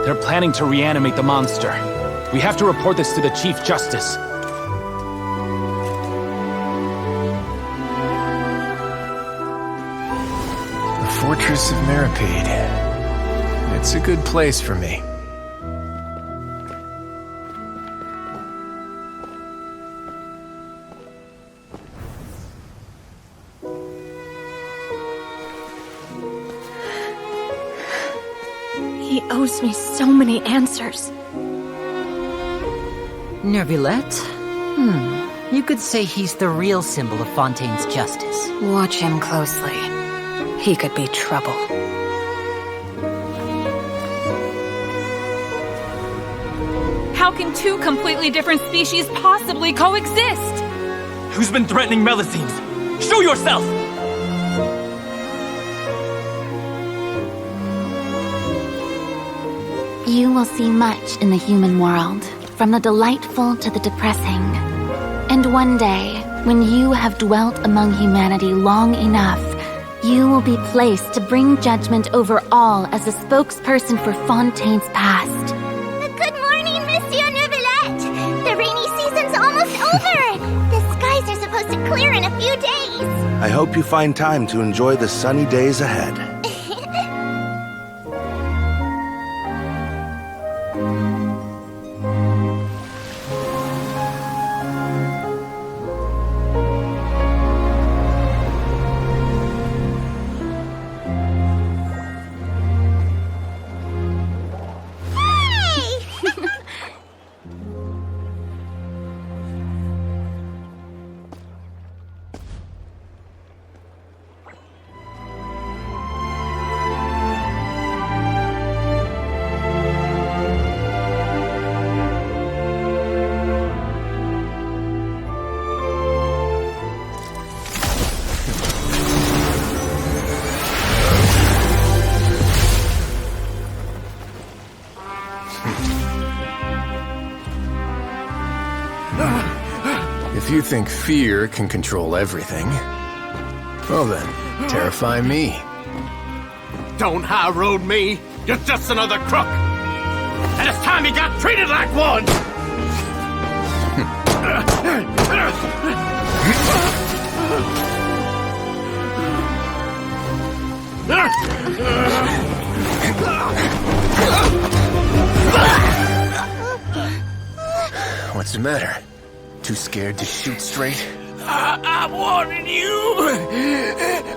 They're planning to reanimate the monster. We have to report this to the Chief Justice. The Fortress of Meripede. It's a good place for me. He owes me so many answers. Neuvillette? You could say he's the real symbol of Fontaine's justice. Watch him closely. He could be trouble. How can two completely different species possibly coexist? Who's been threatening Melusines? Show yourself! You will see much in the human world, from the delightful to the depressing. And one day, when you have dwelt among humanity long enough, you will be placed to bring judgment over all as a spokesperson for Fontaine's past. Good morning, Monsieur Neuvillette! The rainy season's almost over! The skies are supposed to clear in a few days! I hope you find time to enjoy the sunny days ahead. If you think fear can control everything, well then, terrify me. Don't high road me! You're just another crook! And it's time you got treated like one! What's the matter? Too scared to shoot straight? I'm warning you!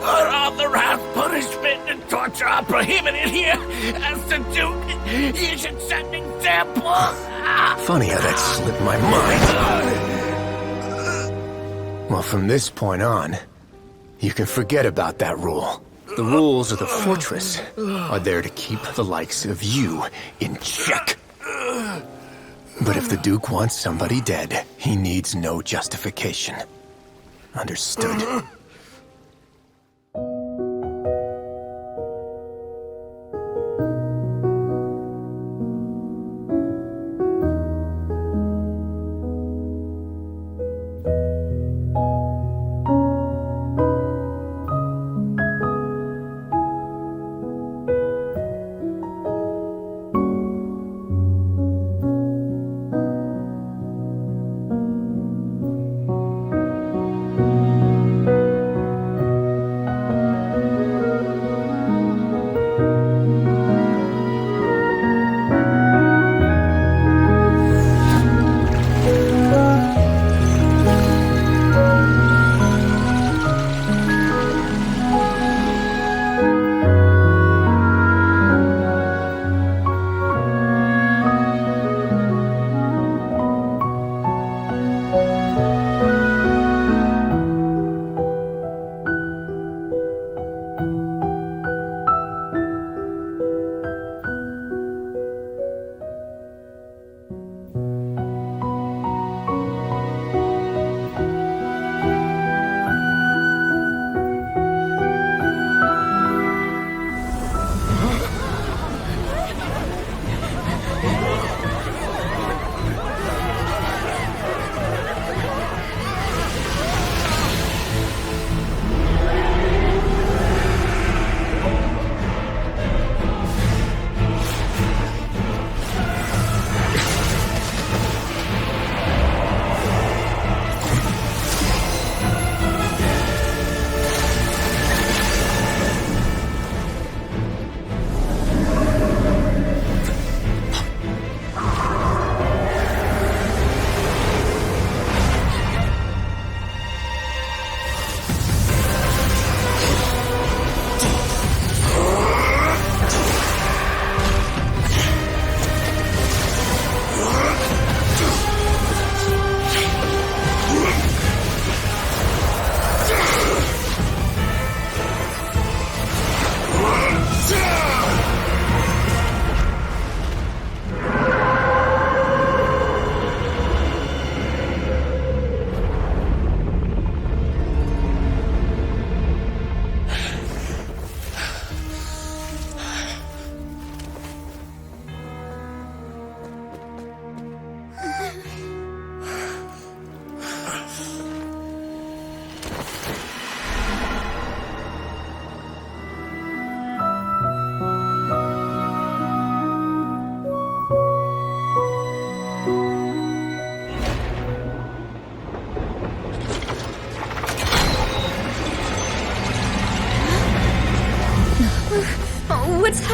Unauthorized punishment and torture are prohibited here! As the Duke, you should set an example! Funny how that slipped my mind. Well, from this point on, you can forget about that rule. The rules of the fortress are there to keep the likes of you in check. But if the Duke wants somebody dead, he needs no justification. Understood?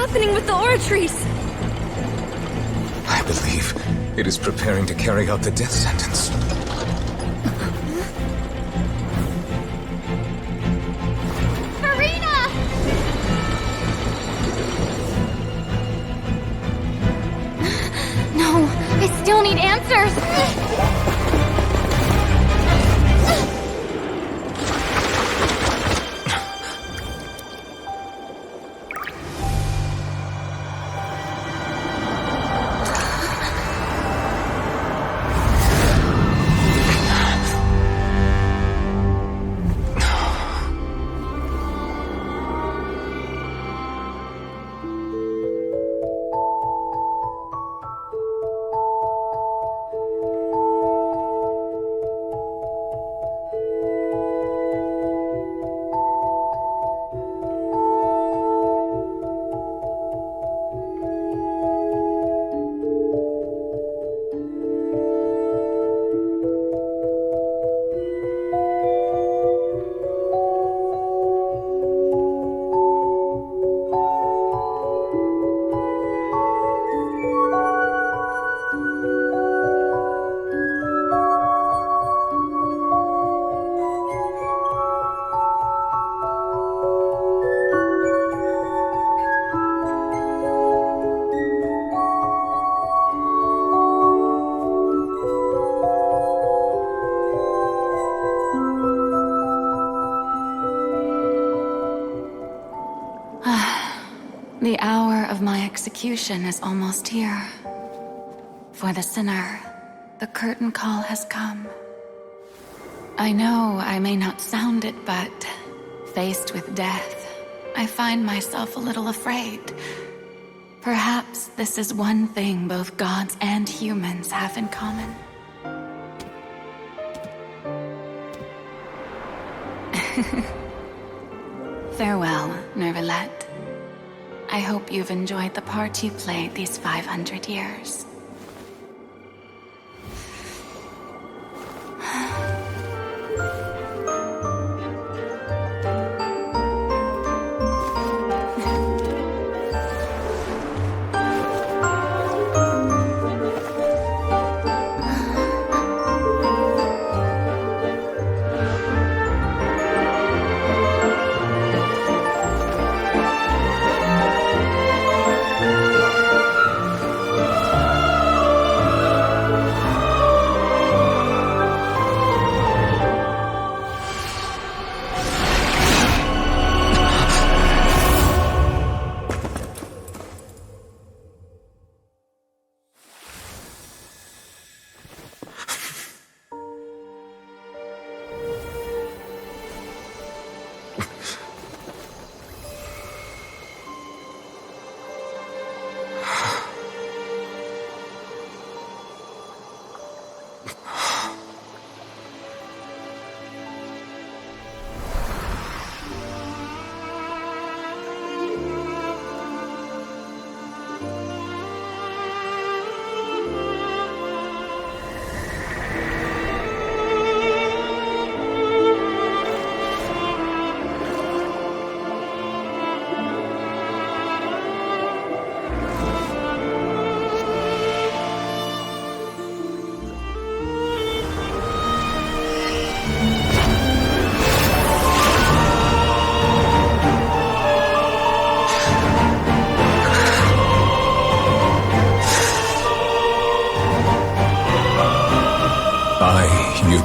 happening with the aura trees? I believe it is preparing to carry out the death sentence. Farina! No, I still need answers! The hour of my execution is almost here. For the sinner, the curtain call has come. I know I may not sound it, but faced with death, I find myself a little afraid. Perhaps this is one thing both gods and humans have in common. Farewell, Nervalette. I hope you've enjoyed the part you played these 500 years.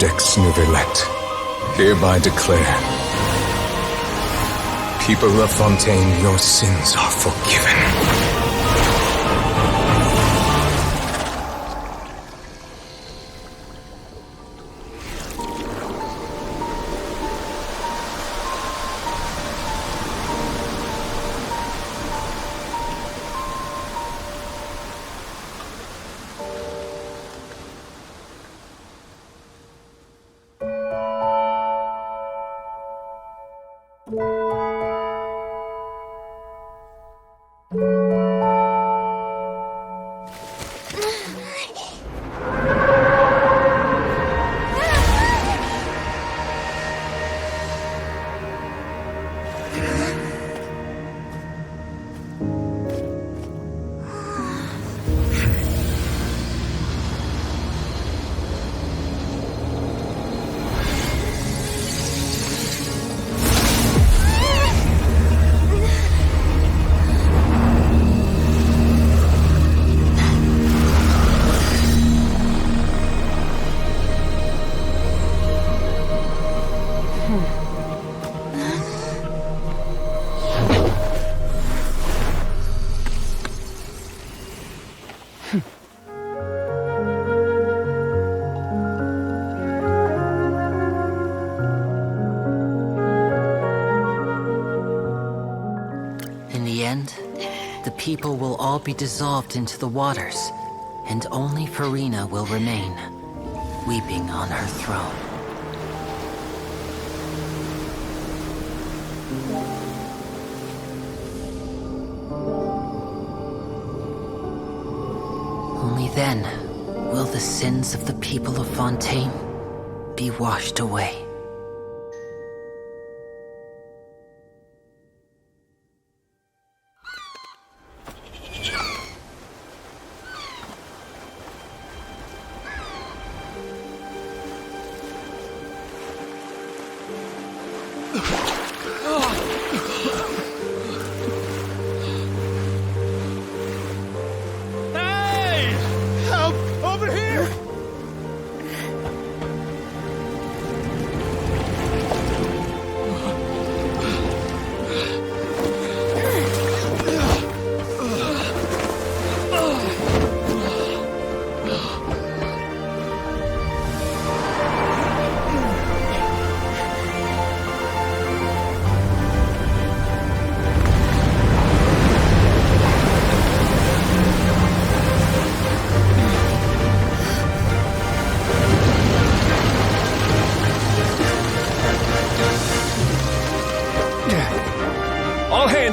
Judex Nervalette, hereby declare, people of Fontaine, your sins are forgiven. you people will all be dissolved into the waters, and only Farina will remain, weeping on her throne. Only then will the sins of the people of Fontaine be washed away.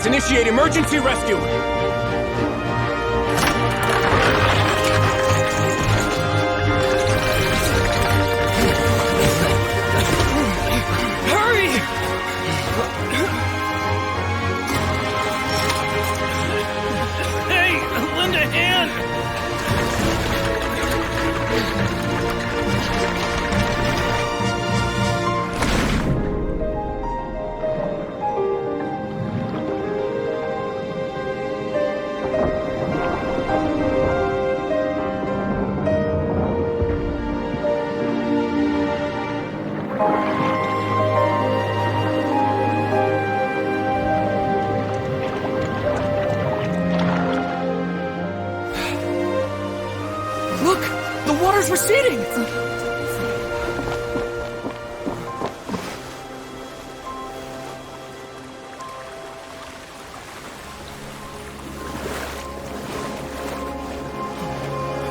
Initiate emergency rescue! Hurry! Hey, lend a hand! Receding!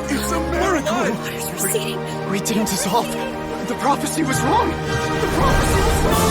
It's a miracle! Waters receding. We didn't dissolve. The prophecy was wrong. The prophecy was wrong.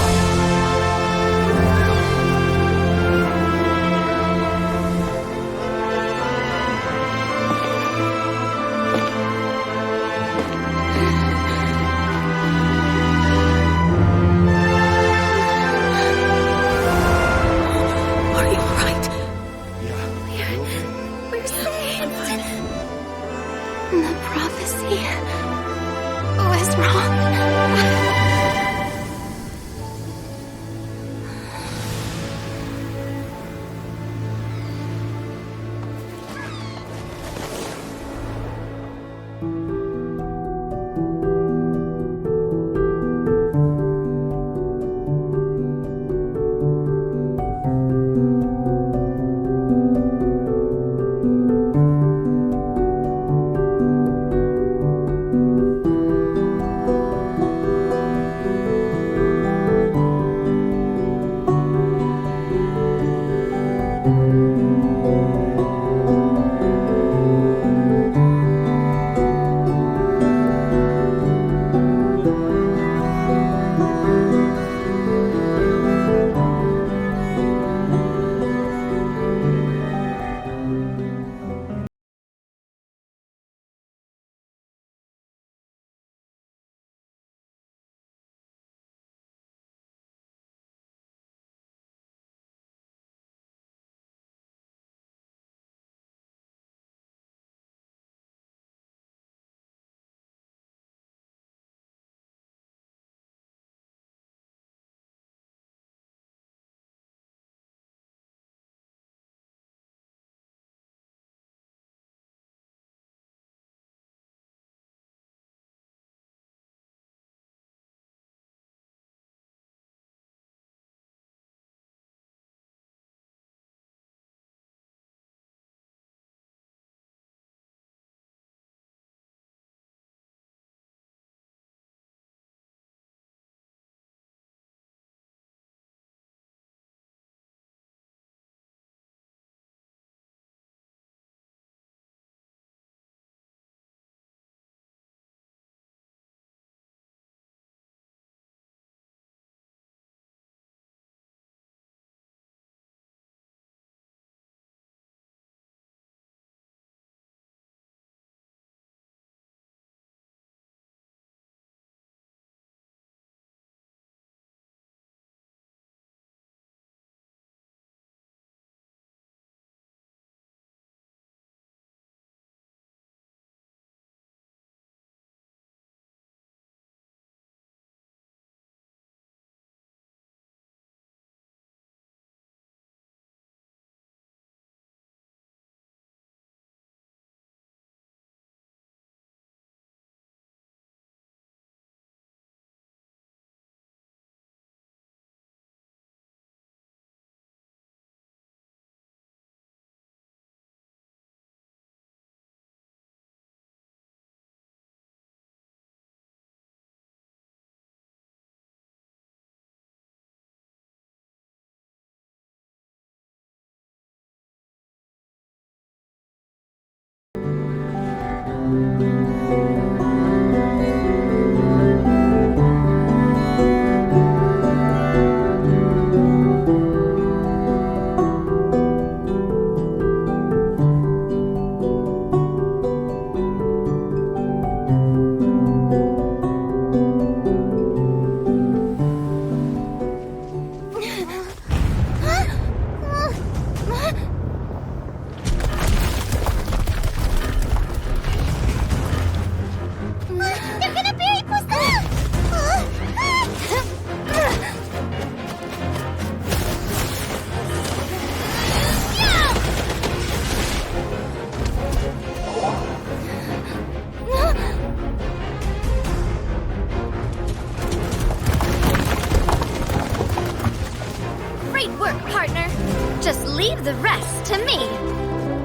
Leave the rest to me.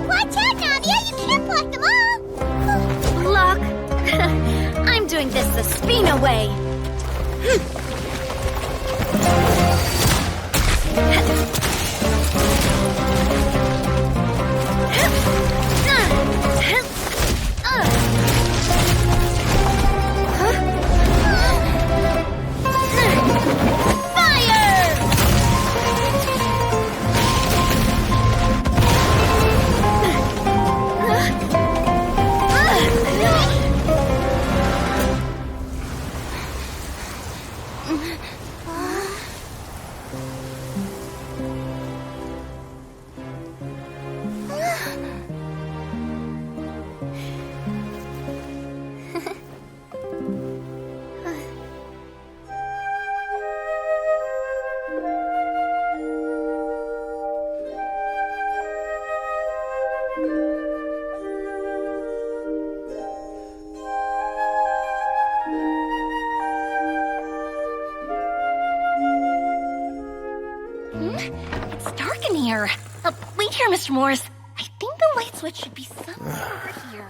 Watch out, Nadia! You can't block them all! Block? I'm doing this the Spina way. It's dark in here. Wait here, Mr. Morris. I think the light switch should be somewhere over here.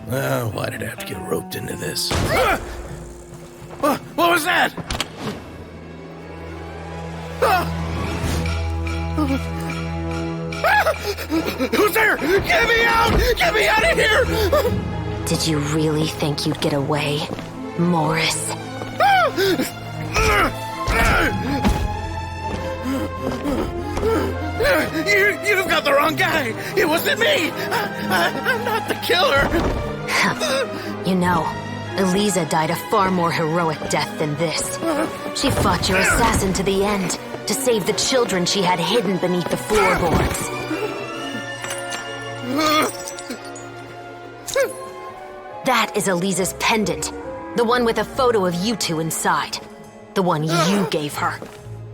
Well, why did I have to get roped into this? What was that? Who's there? Get me out! Get me out of here! Did you really think you'd get away, Morris? You've got the wrong guy! It wasn't me! I'm not the killer! You know, Eliza died a far more heroic death than this. She fought your assassin to the end, to save the children she had hidden beneath the floorboards. That is Eliza's pendant. The one with a photo of you two inside. The one you gave her.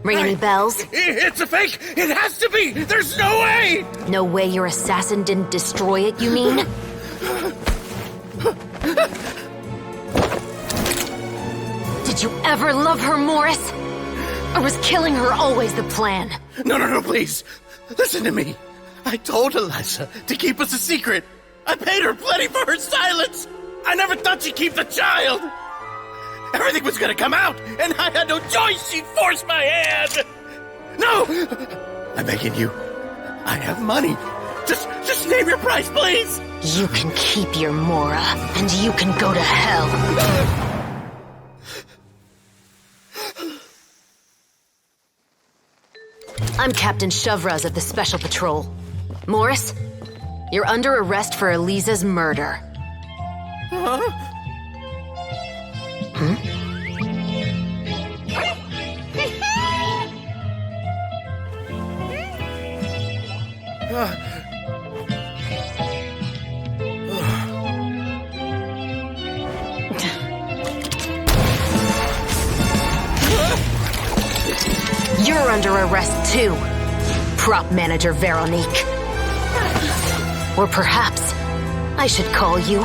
Ring any bells? It's a fake! It has to be! There's no way! No way your assassin didn't destroy it, you mean? Did you ever love her, Morris? Or was killing her always the plan? No, please. Listen to me. I told Eliza to keep us a secret. I paid her plenty for her silence. I never thought she'd keep the child. Everything was gonna come out, and I had no choice. She'd force my hand. No! I'm begging you. I have money. Just name your price, please. You can keep your Mora, and you can go to hell. I'm Captain Shovraz of the Special Patrol. Morris, you're under arrest for Eliza's murder. Huh? You're under arrest too, Prop Manager Veronique. Or perhaps I should call you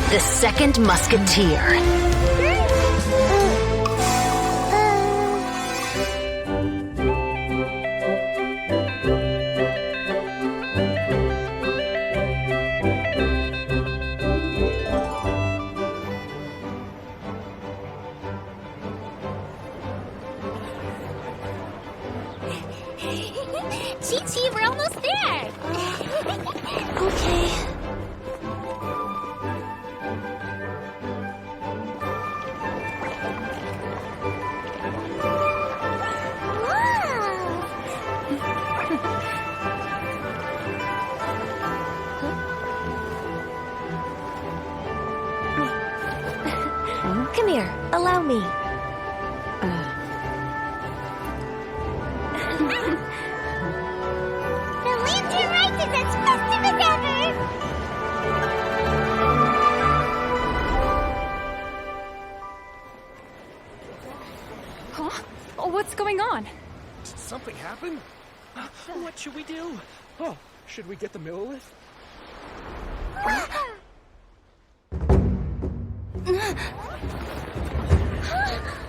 the Second Musketeer. Chi-Chi, we're almost there! Okay. Come here, allow me. The lantern Rite is as festive as ever! Huh? Oh, what's going on? Did something happen? What should we do? Oh, should we get the Monolith?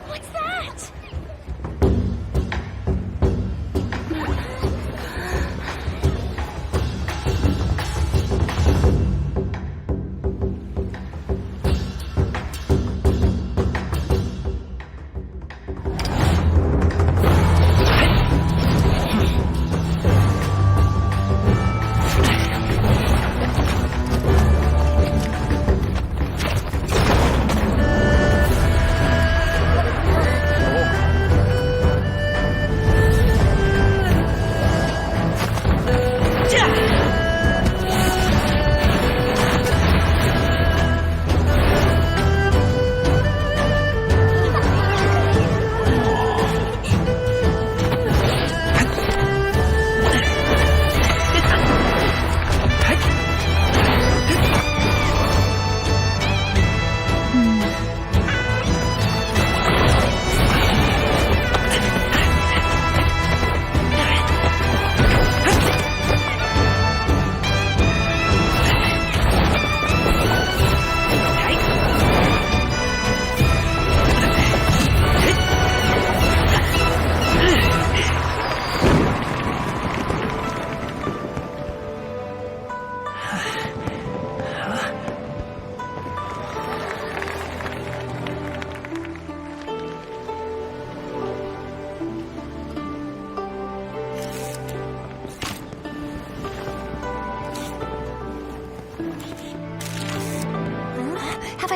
What's that?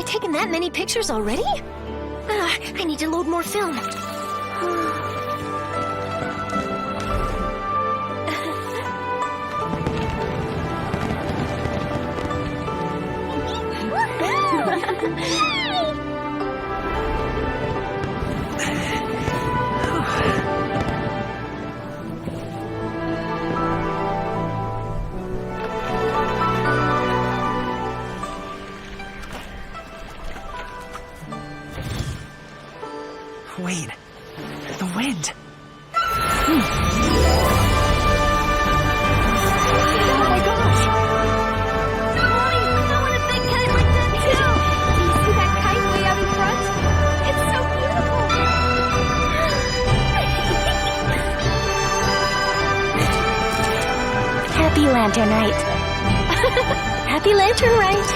I taken that many pictures already? I need to load more film. Wait, the wind. Oh my gosh! Mommy, I want a big kite like that too! Do you see that kite way out in front? It's so beautiful! Happy Lantern Rite. Happy Lantern Rite.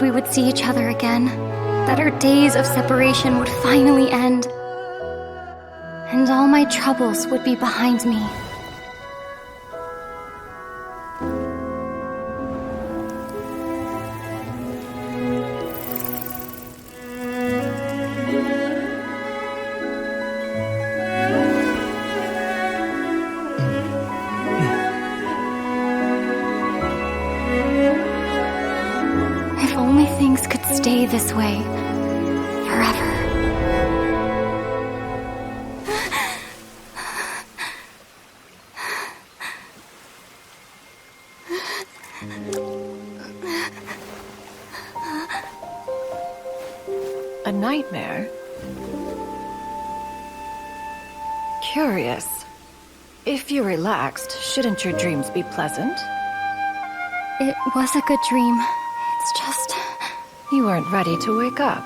We would see each other again, that our days of separation would finally end, and all my troubles would be behind me. Stay this way forever. A nightmare? Curious. If you're relaxed, shouldn't your dreams be pleasant? It was a good dream. It's just... You weren't ready to wake up.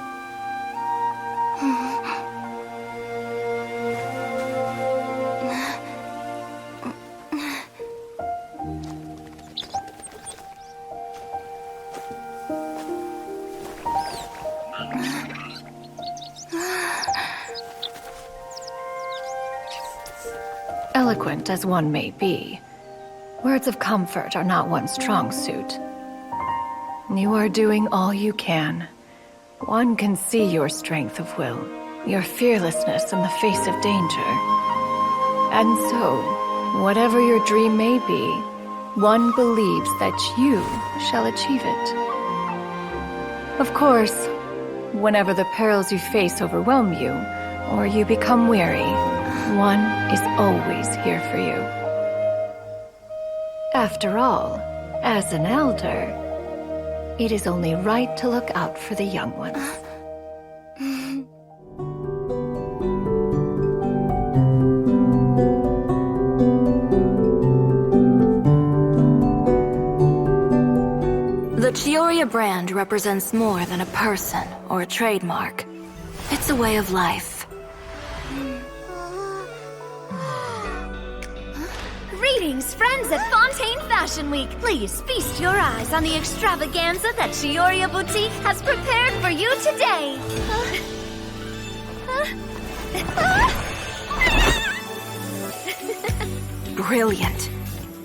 Eloquent as one may be, words of comfort are not one's strong suit. You are doing all you can. One can see your strength of will, your fearlessness in the face of danger. And so, whatever your dream may be, one believes that you shall achieve it. Of course, whenever the perils you face overwhelm you, or you become weary, one is always here for you. After all, as an elder, it is only right to look out for the young ones. The Chiyoria brand represents more than a person or a trademark. It's a way of life. Greetings, friends at Fontaine Fashion Week. Please feast your eyes on the extravaganza that Chiyoria Boutique has prepared for you today. Brilliant,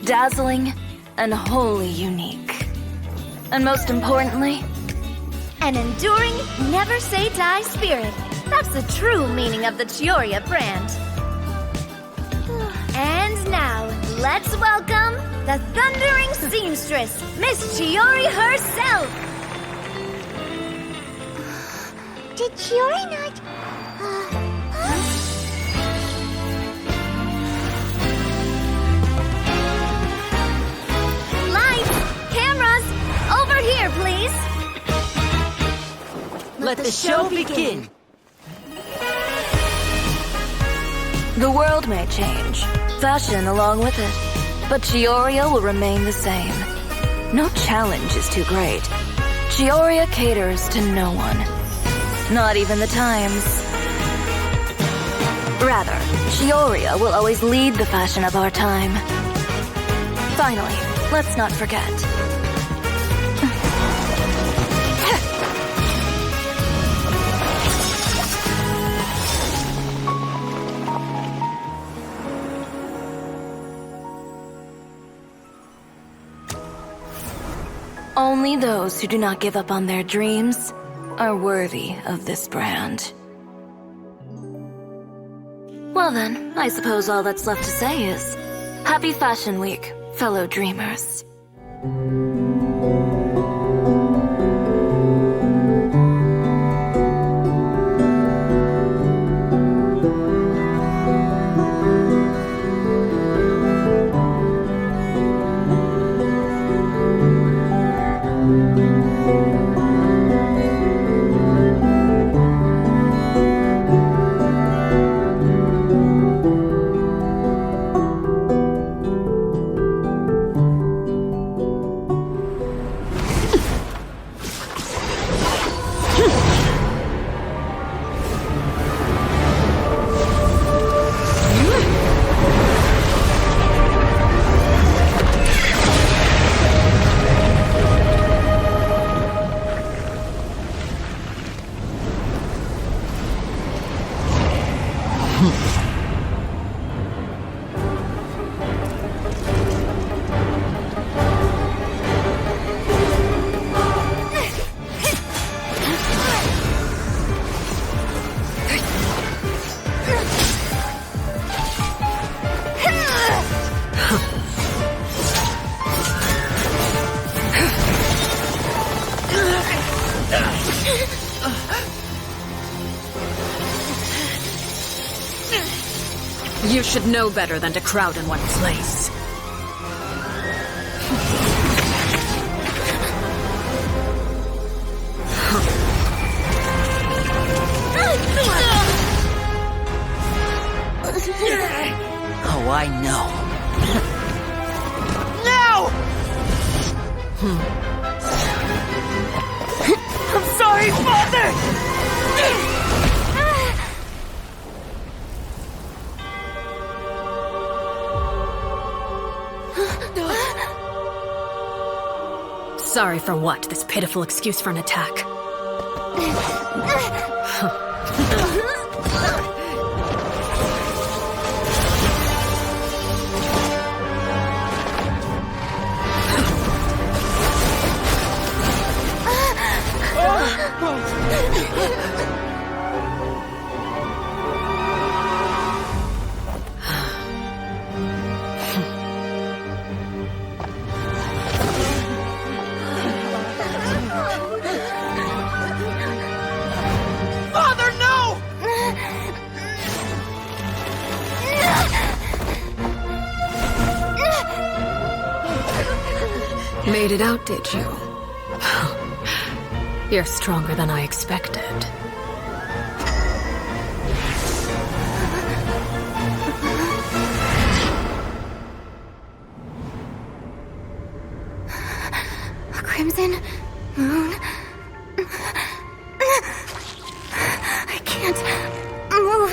dazzling, and wholly unique. And most importantly, an enduring, never-say-die spirit. That's the true meaning of the Chiyoria brand. And now, let's welcome the thundering seamstress, Miss Chiori herself! Did Chiori not... Lights! Cameras! Over here, please! Let the show begin! The world may change, fashion along with it, but Chiyoria will remain the same. No challenge is too great. Chiyoria caters to no one. Not even the times. Rather, Chiyoria will always lead the fashion of our time. Finally, let's not forget. Only those who do not give up on their dreams are worthy of this brand. Well then, I suppose all that's left to say is, Happy Fashion Week, fellow dreamers. You should know better than to crowd in one place. Oh, I know. No! I'm sorry, Father! Sorry for what? This pitiful excuse for an attack. Made it out, did you? You're stronger than I expected. Crimson Moon. I can't move.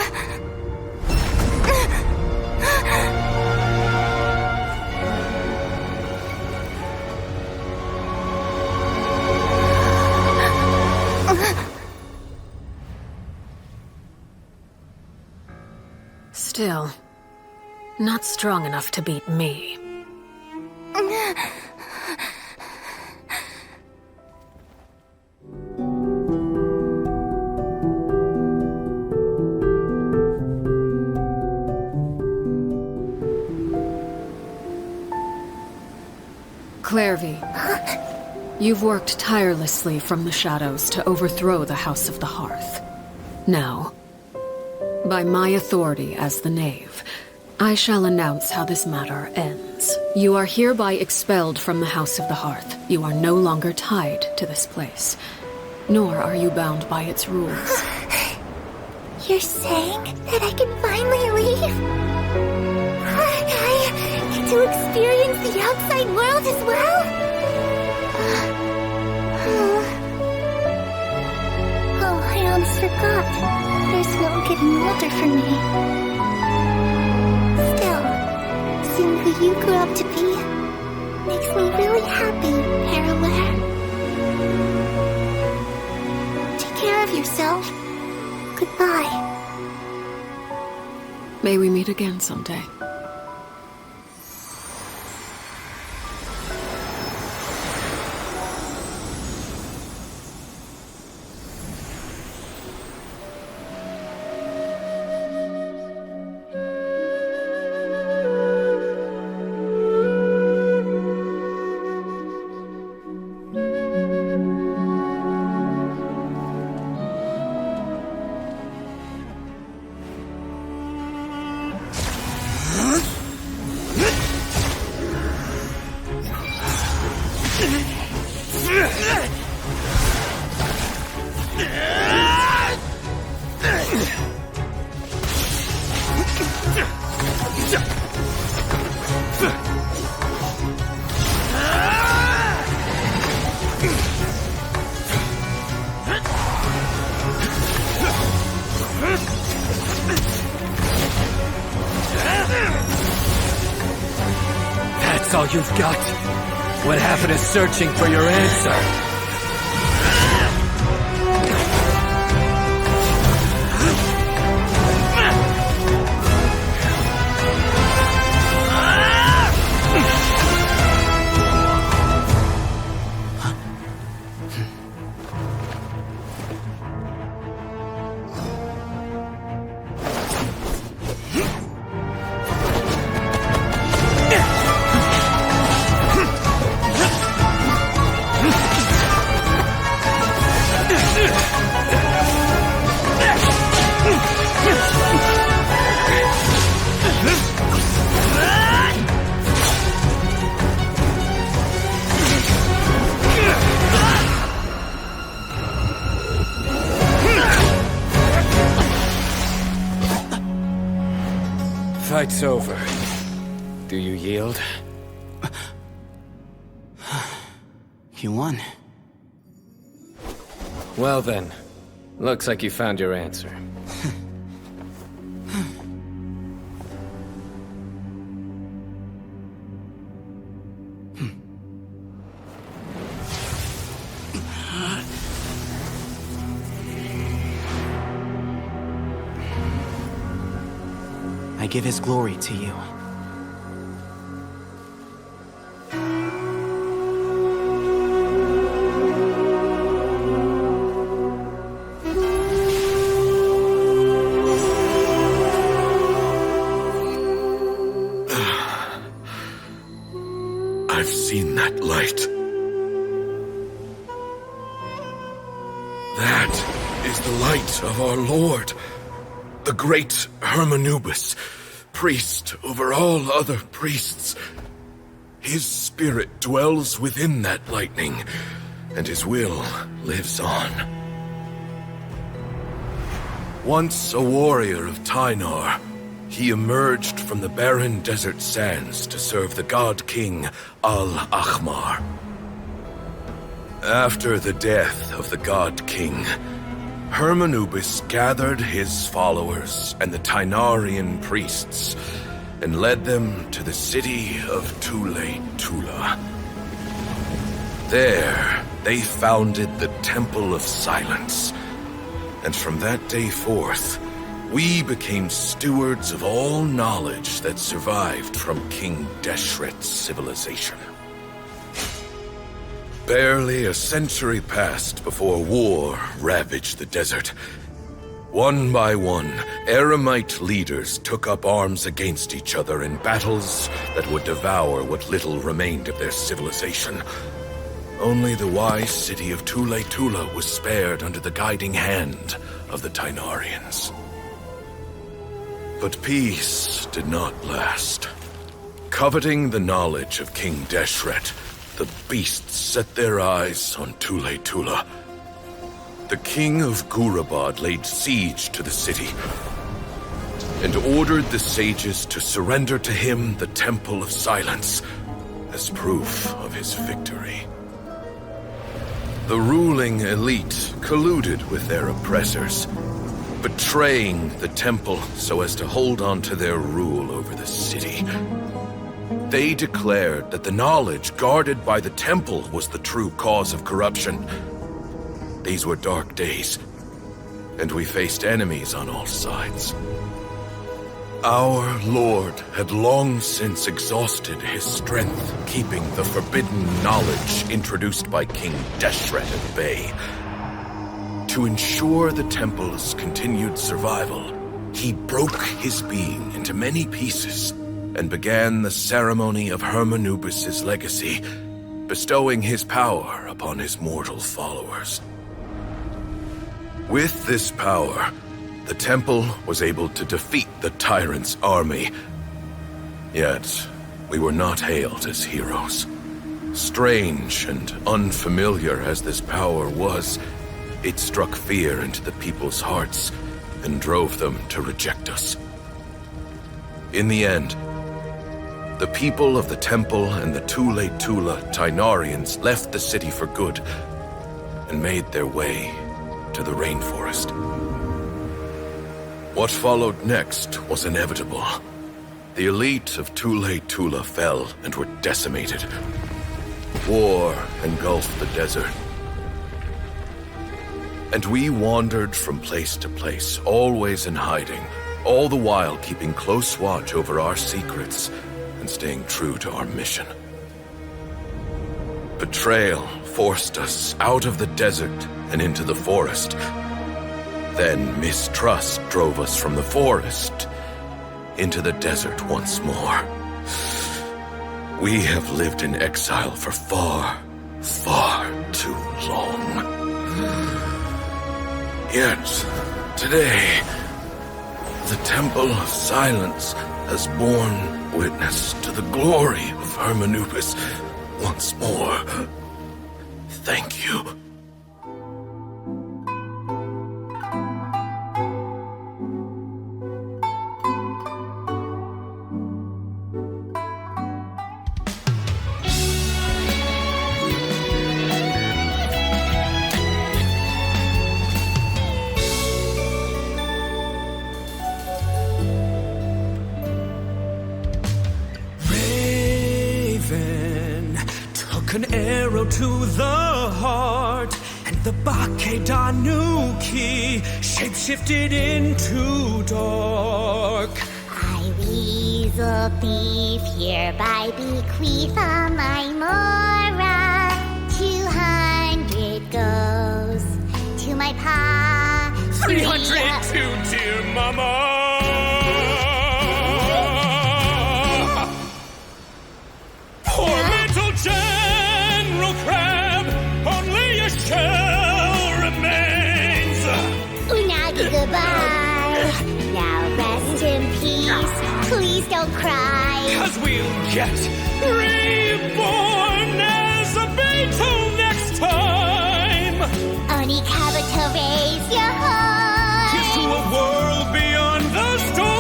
Still, not strong enough to beat me. Clairvy, you've worked tirelessly from the shadows to overthrow the House of the Hearth. Now, by my authority as the Knave, I shall announce how this matter ends. You are hereby expelled from the House of the Hearth. You are no longer tied to this place, nor are you bound by its rules. You're saying that I can finally leave? I get to experience the outside world as well? Oh, I almost forgot. There's no getting older for me. Still, seeing who you grew up to be makes me really happy, Perilous. Take care of yourself. Goodbye. May we meet again someday. That's all you've got? What happened to searching for your answer? Fight's over. Do you yield? You won. Well then, looks like you found your answer. I give his glory to you. I've seen that light. That is the light of our Lord, the great Hermanubis, priest over all other priests. His spirit dwells within that lightning, and his will lives on. Once a warrior of Tynar, he emerged from the barren desert sands to serve the god king Al-Ahmar. After the death of the God King, Hermanubis gathered his followers and the Tainarian priests and led them to the city of Tule-Tula. There, they founded the Temple of Silence, and from that day forth, we became stewards of all knowledge that survived from King Deshret's civilization. Barely a century passed before war ravaged the desert. One by one, Eremite leaders took up arms against each other in battles that would devour what little remained of their civilization. Only the wise city of Tule-Tula was spared under the guiding hand of the Tainarians. But peace did not last. Coveting the knowledge of King Deshret, the beasts set their eyes on Tule-Tula. The king of Gurabad laid siege to the city and ordered the sages to surrender to him the Temple of Silence as proof of his victory. The ruling elite colluded with their oppressors, betraying the temple so as to hold on to their rule over the city. They declared that the knowledge guarded by the temple was the true cause of corruption. These were dark days, and we faced enemies on all sides. Our Lord had long since exhausted his strength, keeping the forbidden knowledge introduced by King Deshret at bay. To ensure the temple's continued survival, he broke his being into many pieces and began the ceremony of Hermanubis' legacy, bestowing his power upon his mortal followers. With this power, the temple was able to defeat the tyrant's army. Yet, we were not hailed as heroes. Strange and unfamiliar as this power was, it struck fear into the people's hearts and drove them to reject us. In the end, the people of the temple and the Tule-Tula Tainarians left the city for good and made their way to the rainforest. What followed next was inevitable. The elite of Tule-Tula fell and were decimated. War engulfed the desert. And we wandered from place to place, always in hiding, all the while keeping close watch over our secrets and staying true to our mission. Betrayal forced us out of the desert and into the forest. Then mistrust drove us from the forest into the desert once more. We have lived in exile for far, far too long. Yet, today, the Temple of Silence has borne witness to the glory of Hermanubis once more. Thank you. An arrow to the heart, and the Bakedanuki shapeshifted into dark. I weasel thief hereby bequeath on my Mora. 200 goes to my pa. 300 to dear mama. Poor little General Crab, only a shell remains. Unagi, goodbye. Now rest in peace. Please don't cry. 'Cause we'll get reborn as a beetle next time. Only Kabuto, raise your heart. Here's to a world beyond the storm.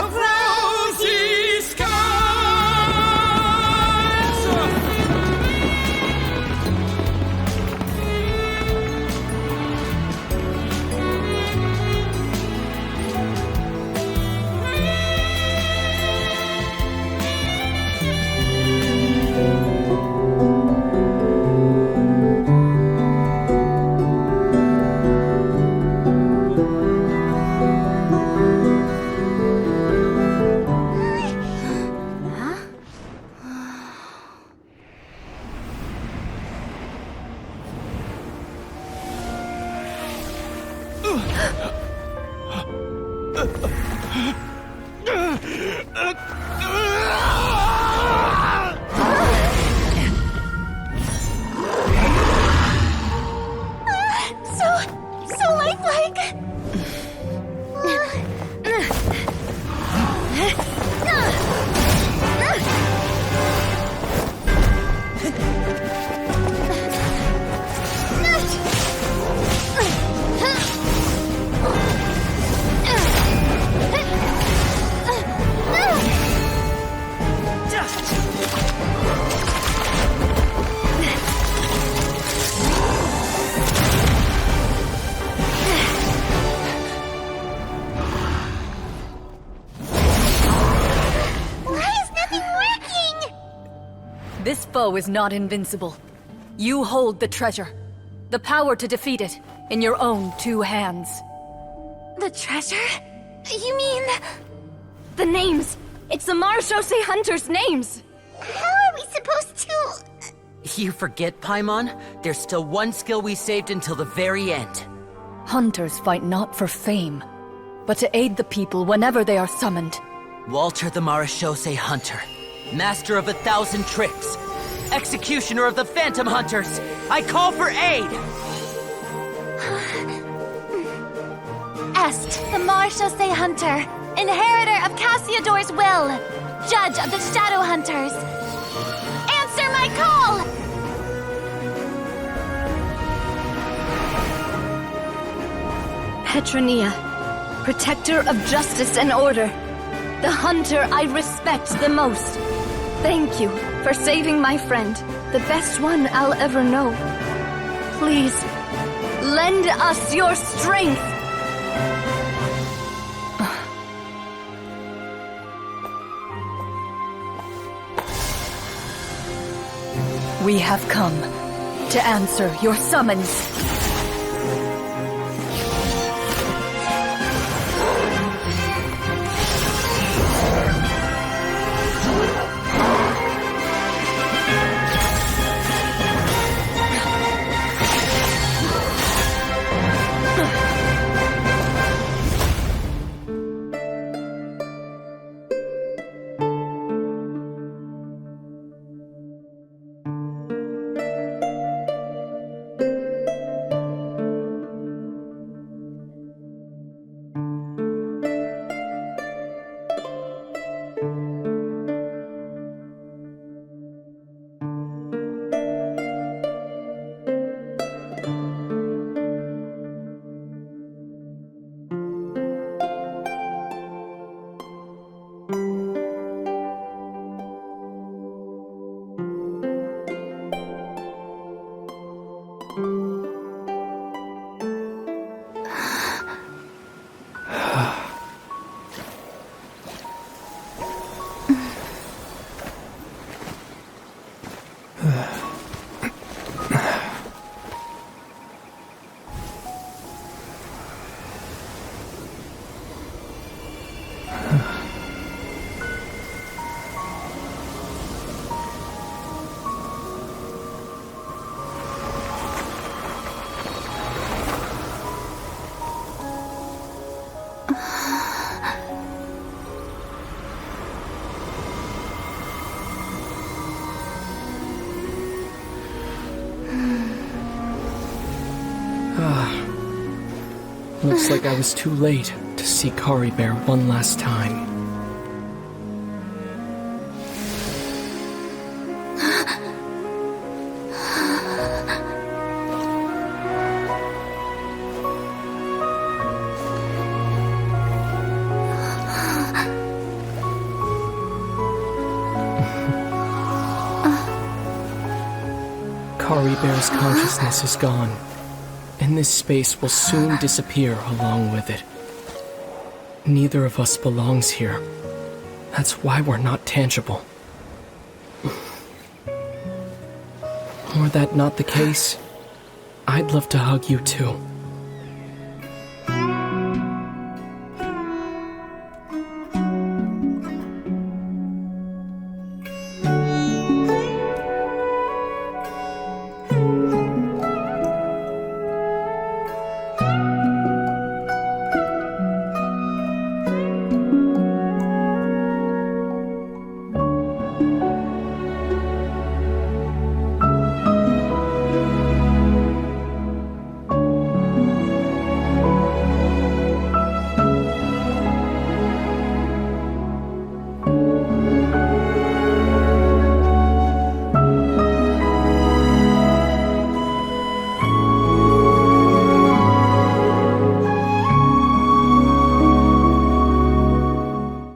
Of rosy skies. So lifelike! This foe is not invincible. You hold the treasure. The power to defeat it in your own 2 hands. The treasure? You mean... the names! It's the Marechaussee Hunters' names! How are we supposed to... You forget, Paimon? There's still one skill we saved until the very end. Hunters fight not for fame, but to aid the people whenever they are summoned. Walter the Marechaussee Hunter, master of 1,000 tricks, executioner of the Phantom Hunters, I call for aid! Est, the Marechaussee Hunter, inheritor of Cassiodor's will, judge of the Shadow Hunters. Answer my call! Petronia, protector of justice and order, the hunter I respect the most. Thank you for saving my friend, the best one I'll ever know. Please, lend us your strength! We have come to answer your summons. Looks like I was too late to see Kari Bear one last time. Kari Bear's consciousness is gone, and this space will soon disappear along with it. Neither of us belongs here. That's why we're not tangible. Were that not the case, I'd love to hug you too.